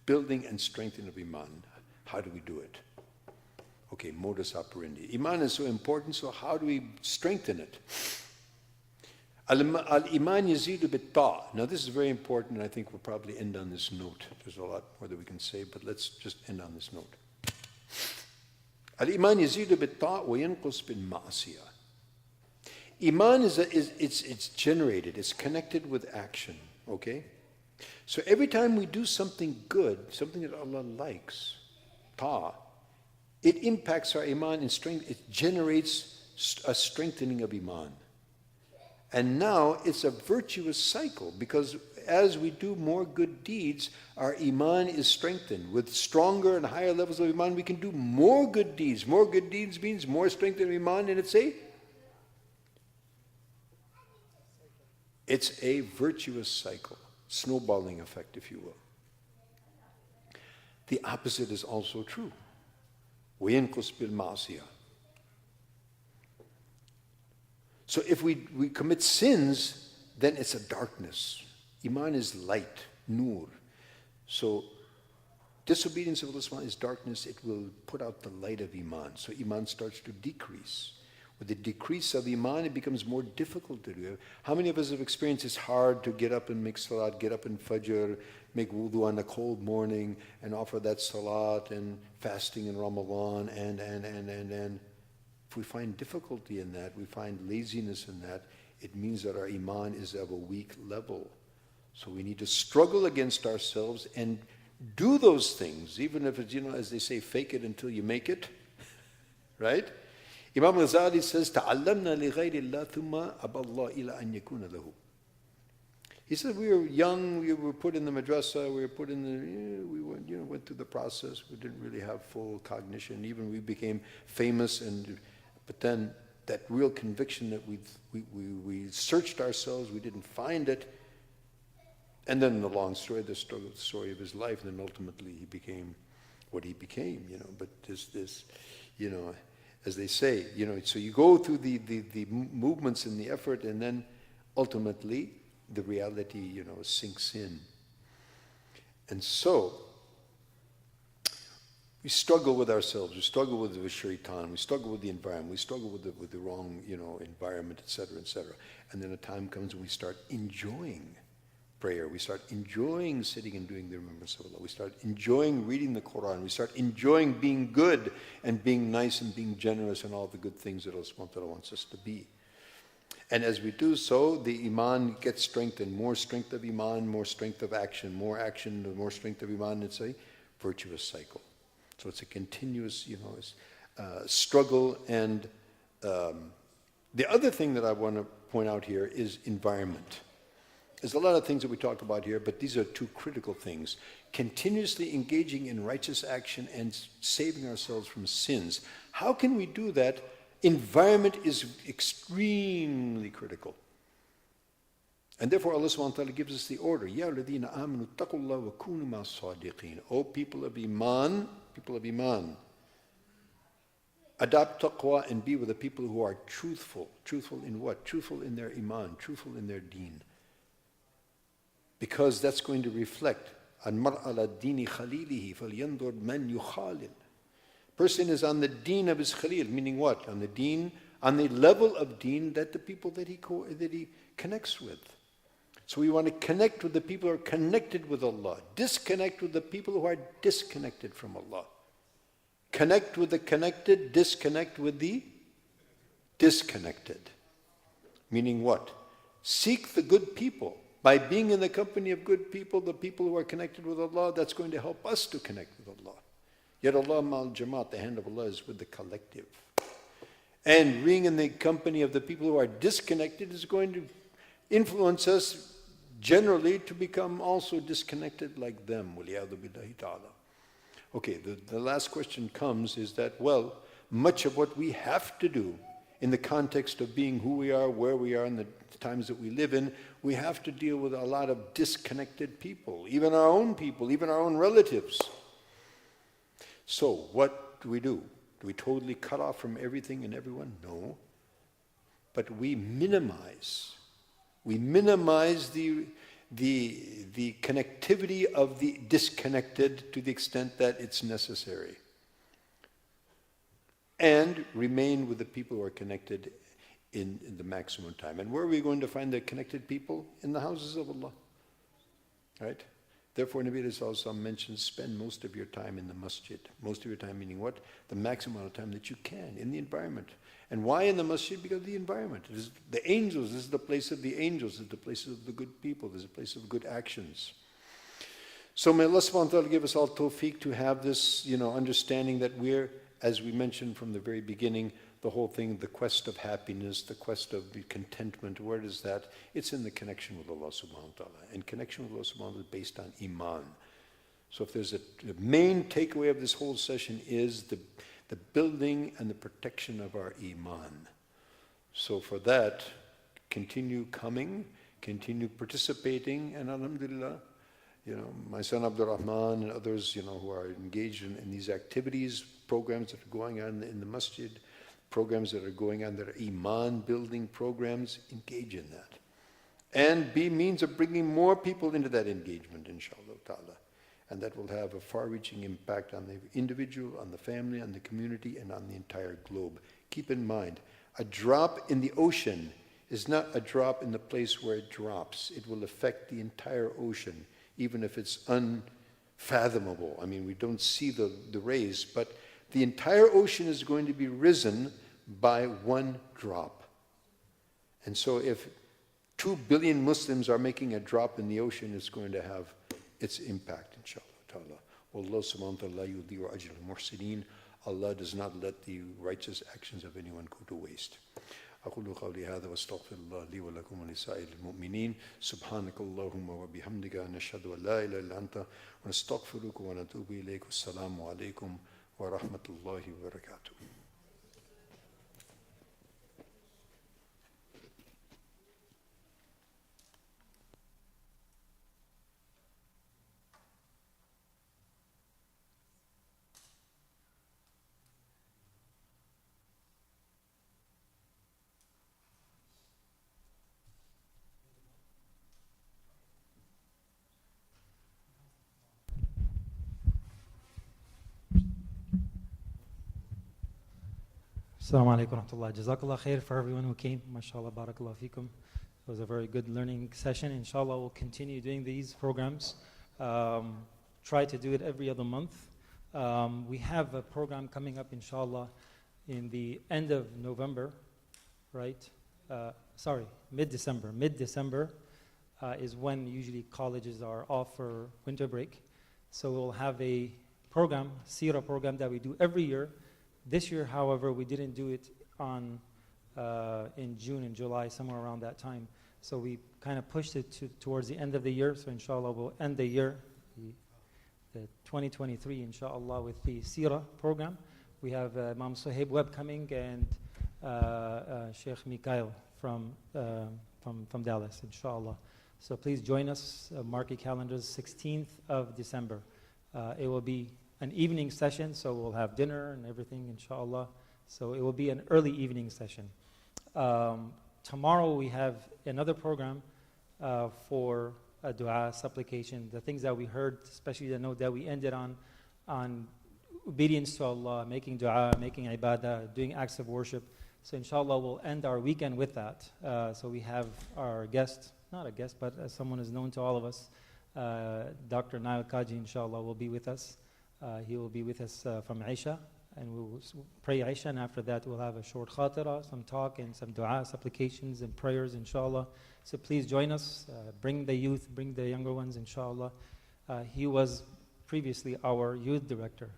Building and strengthening of Iman. How do we do it? Okay, modus operandi. Iman is so important, so how do we strengthen it? Al-iman yazidu bit-ta'. Now this is very important, and I think we'll probably end on this note. There's a lot more that we can say, but let's just end on this note. Al-iman yazidu bit-ta' wa yanqus bil-ma'asiyah. Iman it's generated, it's connected with action, okay? So every time we do something good, something that Allah likes, ta', it impacts our iman in strength, it generates a strengthening of iman. And now it's a virtuous cycle, because as we do more good deeds, our iman is strengthened. With stronger and higher levels of iman, we can do more good deeds. More good deeds means more strength in iman, and it's a virtuous cycle, snowballing effect, if you will. The opposite is also true. وَيَنْقُصْ بِالْمَعْصِيَةِ. So if we commit sins, then it's a darkness. Iman is light, nur. So disobedience of Allah subhanahu is darkness. It will put out the light of iman. So iman starts to decrease. With the decrease of iman, it becomes more difficult to do. How many of us have experienced it's hard to get up and make salat, get up in fajr, make wudu on a cold morning, and offer that salat and fasting in Ramadan, and if we find difficulty in that, we find laziness in that, it means that our iman is of a weak level. So we need to struggle against ourselves and do those things, even if it's, as they say, fake it until you make it, right? Imam Ghazali says, تَعَلَّمْنَا لِغَيْرِ اللَّهِ ثُمَّ أَبَى اللَّهِ إِلَىٰ أَنْ يَكُونَ لَهُ. He said, we were young, we were put in the madrasa, we were put in the, we went through the process, we didn't really have full cognition, even we became famous, but then that real conviction that we searched ourselves, we didn't find it, and then the long story, the story of his life, and then ultimately he became what he became, but this, as they say, so you go through the movements and the effort, and then ultimately the reality, sinks in. And so, we struggle with ourselves, we struggle with the shaitan, we struggle with the environment, we struggle with the wrong, environment, etc., etc. And then a time comes when we start enjoying prayer, we start enjoying sitting and doing the remembrance of Allah, we start enjoying reading the Quran, we start enjoying being good and being nice and being generous and all the good things that Allah subhanahu wa ta'ala wants us to be. And as we do so, the iman gets strengthened, more strength of iman, more strength of action, more strength of iman. It's a virtuous cycle. So it's a continuous, struggle. And the other thing that I want to point out here is environment. There's a lot of things that we talked about here, but these are two critical things. Continuously engaging in righteous action and saving ourselves from sins. How can we do that? Environment is extremely critical. And therefore Allah subhanahu wa ta'ala gives us the order. Ya alladhina amanu taqullah wa kunu ma'as sadiqeen. O people of Iman, adopt taqwa and be with the people who are truthful. Truthful in what? Truthful in their Iman, truthful in their deen. Because that's going to reflect al-mar' ala dini khalilihi falyandur man yukhalil. Person is on the deen of his khalil, meaning what? On the deen, on the level of deen that the people that he connects with. So we want to connect with the people who are connected with Allah. Disconnect with the people who are disconnected from Allah. Connect with the connected, disconnect with the disconnected. Meaning what? Seek the good people. By being in the company of good people, the people who are connected with Allah, that's going to help us to connect with Allah. Yet Allah ma'al jamaat, the hand of Allah is with the collective. And being in the company of the people who are disconnected is going to influence us generally to become also disconnected like them. Okay, the last question comes is that, well, much of what we have to do in the context of being who we are, where we are, in the times that we live in, we have to deal with a lot of disconnected people, even our own people, even our own relatives. So what do? Do we totally cut off from everything and everyone? No. But we minimize the connectivity of the disconnected to the extent that it's necessary. And remain with the people who are connected in the maximum time. And where are we going to find the connected people? In the houses of Allah. Right? Therefore, Nabi Sallallahu mentions spend most of your time in the masjid. Most of your time meaning what? The maximum amount of time that you can in the environment. And why in the masjid? Because of the environment. It is the angels. This is the place of the angels. This is the place of the good people. This is a place of good actions. So may Allah subhanahu wa ta'ala give us all tawfiq to have this, understanding that we're, as we mentioned from the very beginning, the whole thing, the quest of happiness, the quest of contentment, where is that? It's in the connection with Allah subhanahu wa ta'ala. And connection with Allah subhanahu wa ta'ala is based on iman. So if there's the main takeaway of this whole session is the building and the protection of our iman. So for that, continue coming, continue participating, and alhamdulillah, my son Abdul Rahman and others, who are engaged in these activities, programs that are going on in the masjid, programs that are going on that are iman building programs, engage in that. And be means of bringing more people into that engagement, inshallah ta'ala. And that will have a far-reaching impact on the individual, on the family, on the community, and on the entire globe. Keep in mind, a drop in the ocean is not a drop in the place where it drops. It will affect the entire ocean, even if it's unfathomable. I mean, we don't see the rays, but the entire ocean is going to be risen by one drop. And so if 2 billion Muslims are making a drop in the ocean, it's going to have its impact, inshallah ta'ala. Wallahu subhanahu wa ta'ala yudhi'u ajr al-muhsinin. Allah does not let the righteous actions of anyone go to waste. أقول قولي هذا واستغفر الله لي ولكم ولسائر المؤمنين سبحانك اللهم وبحمدك نشهد أن لا إله إلا أنت ونستغفرك ونتوب إليك والسلام عليكم ورحمة الله وبركاته.
Assalamu alaikum wa rahmatullah. Jazakallah khair for everyone who came. MashaAllah, barakallah fikum. It was a very good learning session. Inshallah, we'll continue doing these programs. Try to do it every other month. We have a program coming up, inshallah, in the end of November, right? Mid-December. Mid-December is when usually colleges are off for winter break. So we'll have a program, seerah program that we do every year. This year, however, we didn't do it in June and July, somewhere around that time. So we kind of pushed it towards the end of the year. So inshallah, we'll end the year, the 2023, inshallah, with the Seerah program. We have Imam Suhaib Webb coming and Sheikh Mikhail from Dallas, inshallah. So please join us. Mark your calendars, 16th of December. It will be an evening session, so we'll have dinner and everything, inshallah. So it will be an early evening session. Tomorrow we have another program for a dua, supplication, the things that we heard, especially the note that we ended on obedience to Allah, making dua, making ibadah, doing acts of worship. So inshallah we'll end our weekend with that. So we have our guest, not a guest, but someone is known to all of us, Dr. Nail Kaji, inshallah, will be with us. He will be with us from Aisha, and we will pray Aisha, and after that we'll have a short khatira, some talk and some dua, supplications and prayers, inshallah. So please join us, bring the youth, bring the younger ones, inshallah. He was previously our youth director,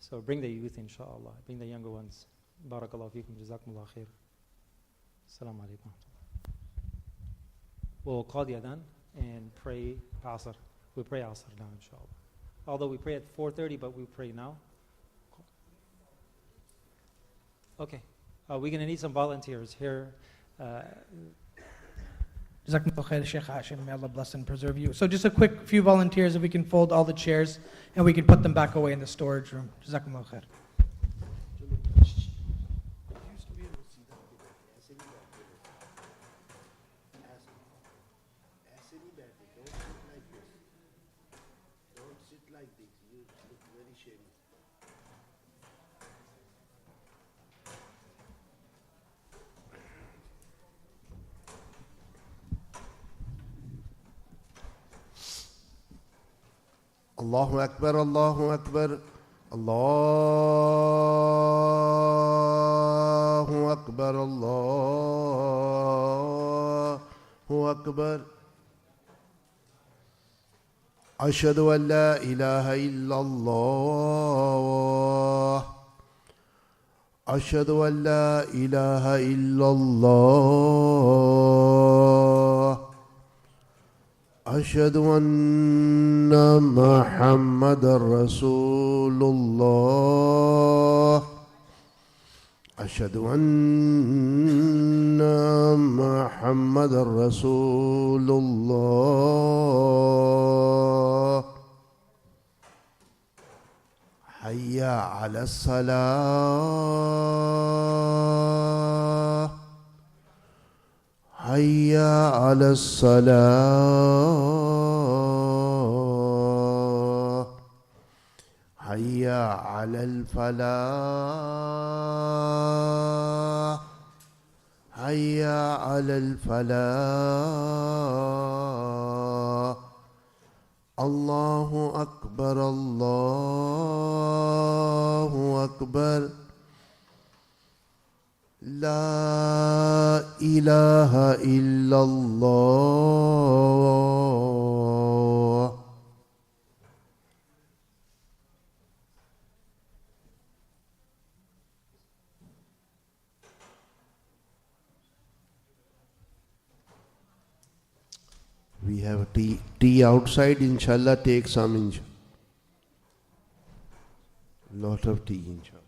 so bring the youth, inshallah, bring the younger ones. Barakallahu feekum, jazakumullah khair. Assalamu alaikum. We'll call the adhan and pray Asr. We'll pray Asr now, inshallah. Although we pray at 4:30, but we pray now. Okay. We're going to need some volunteers here.
Jazakumullah khair, Sheikh Hashim. May Allah bless and preserve you. So just a quick few volunteers, if we can fold all the chairs and we can put them back away in the storage room. Jazakumullah khair.
Allahu Akbar, Allahu Akbar, Allahu Akbar, Allahu Akbar. Ashhadu an la ilaha illallah. Ashhadu an la ilaha illallah. أشهد أن محمدا رسول الله. أشهد أن محمدا رسول الله. حي على الصلاة. حي على الصلاة. حي على الفلاح. حي على الفلاح. الله أكبر، الله أكبر. لا إله إلا الله. We have tea outside, inshallah, take some, inshallah. Lot of tea, inshallah.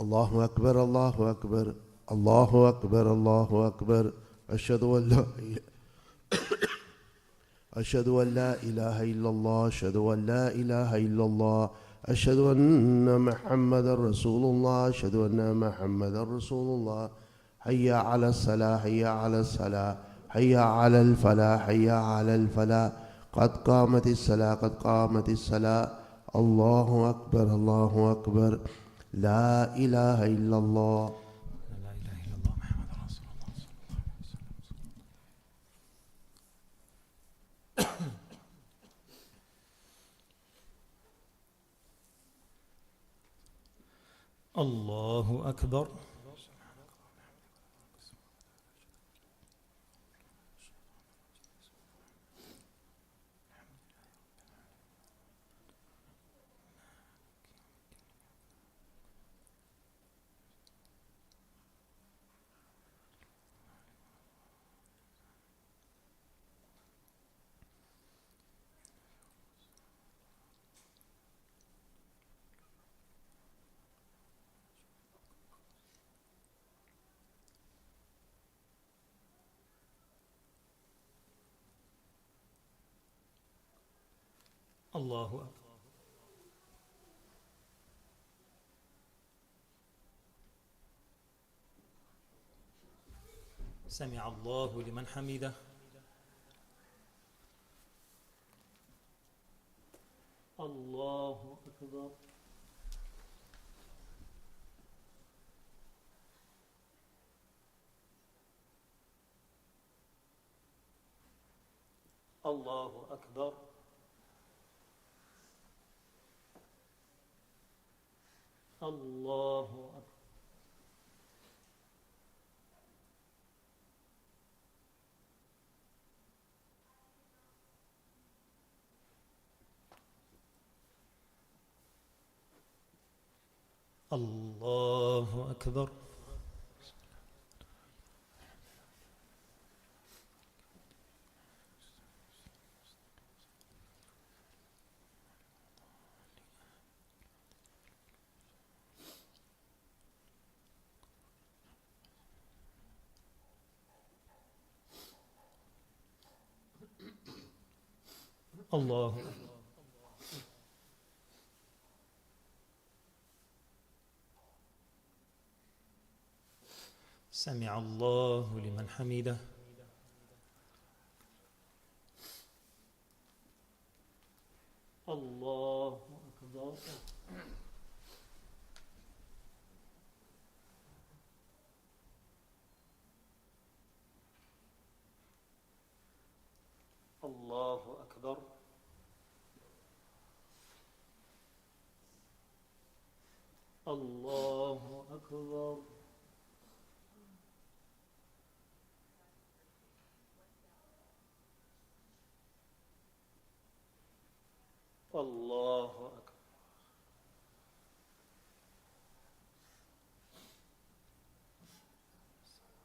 الله أكبر، الله أكبر، الله أكبر، الله أكبر. أشهد أن لا أشهد أن لا إله إلا الله. أشهد أن لا إله إلا الله. أشهد أن محمدا رسول الله. أشهد أن محمدا رسول الله. حي على الصلاة، حي على الصلاة، حي على الفلاح، حي على الفلاح. قد قامت الصلاة، قد قامت الصلاة. الله أكبر، الله أكبر. لا إله إلا الله.
لا إله إلا الله محمد رسول الله صلى الله عليه وسلم. الله أكبر. الله أكبر. سمع الله لمن حمده. الله أكبر. الله أكبر. الله أكبر. الله أكبر. الله أكبر. سمع الله لمن حمده. الله أكبر. الله أكبر. الله أكبر. الله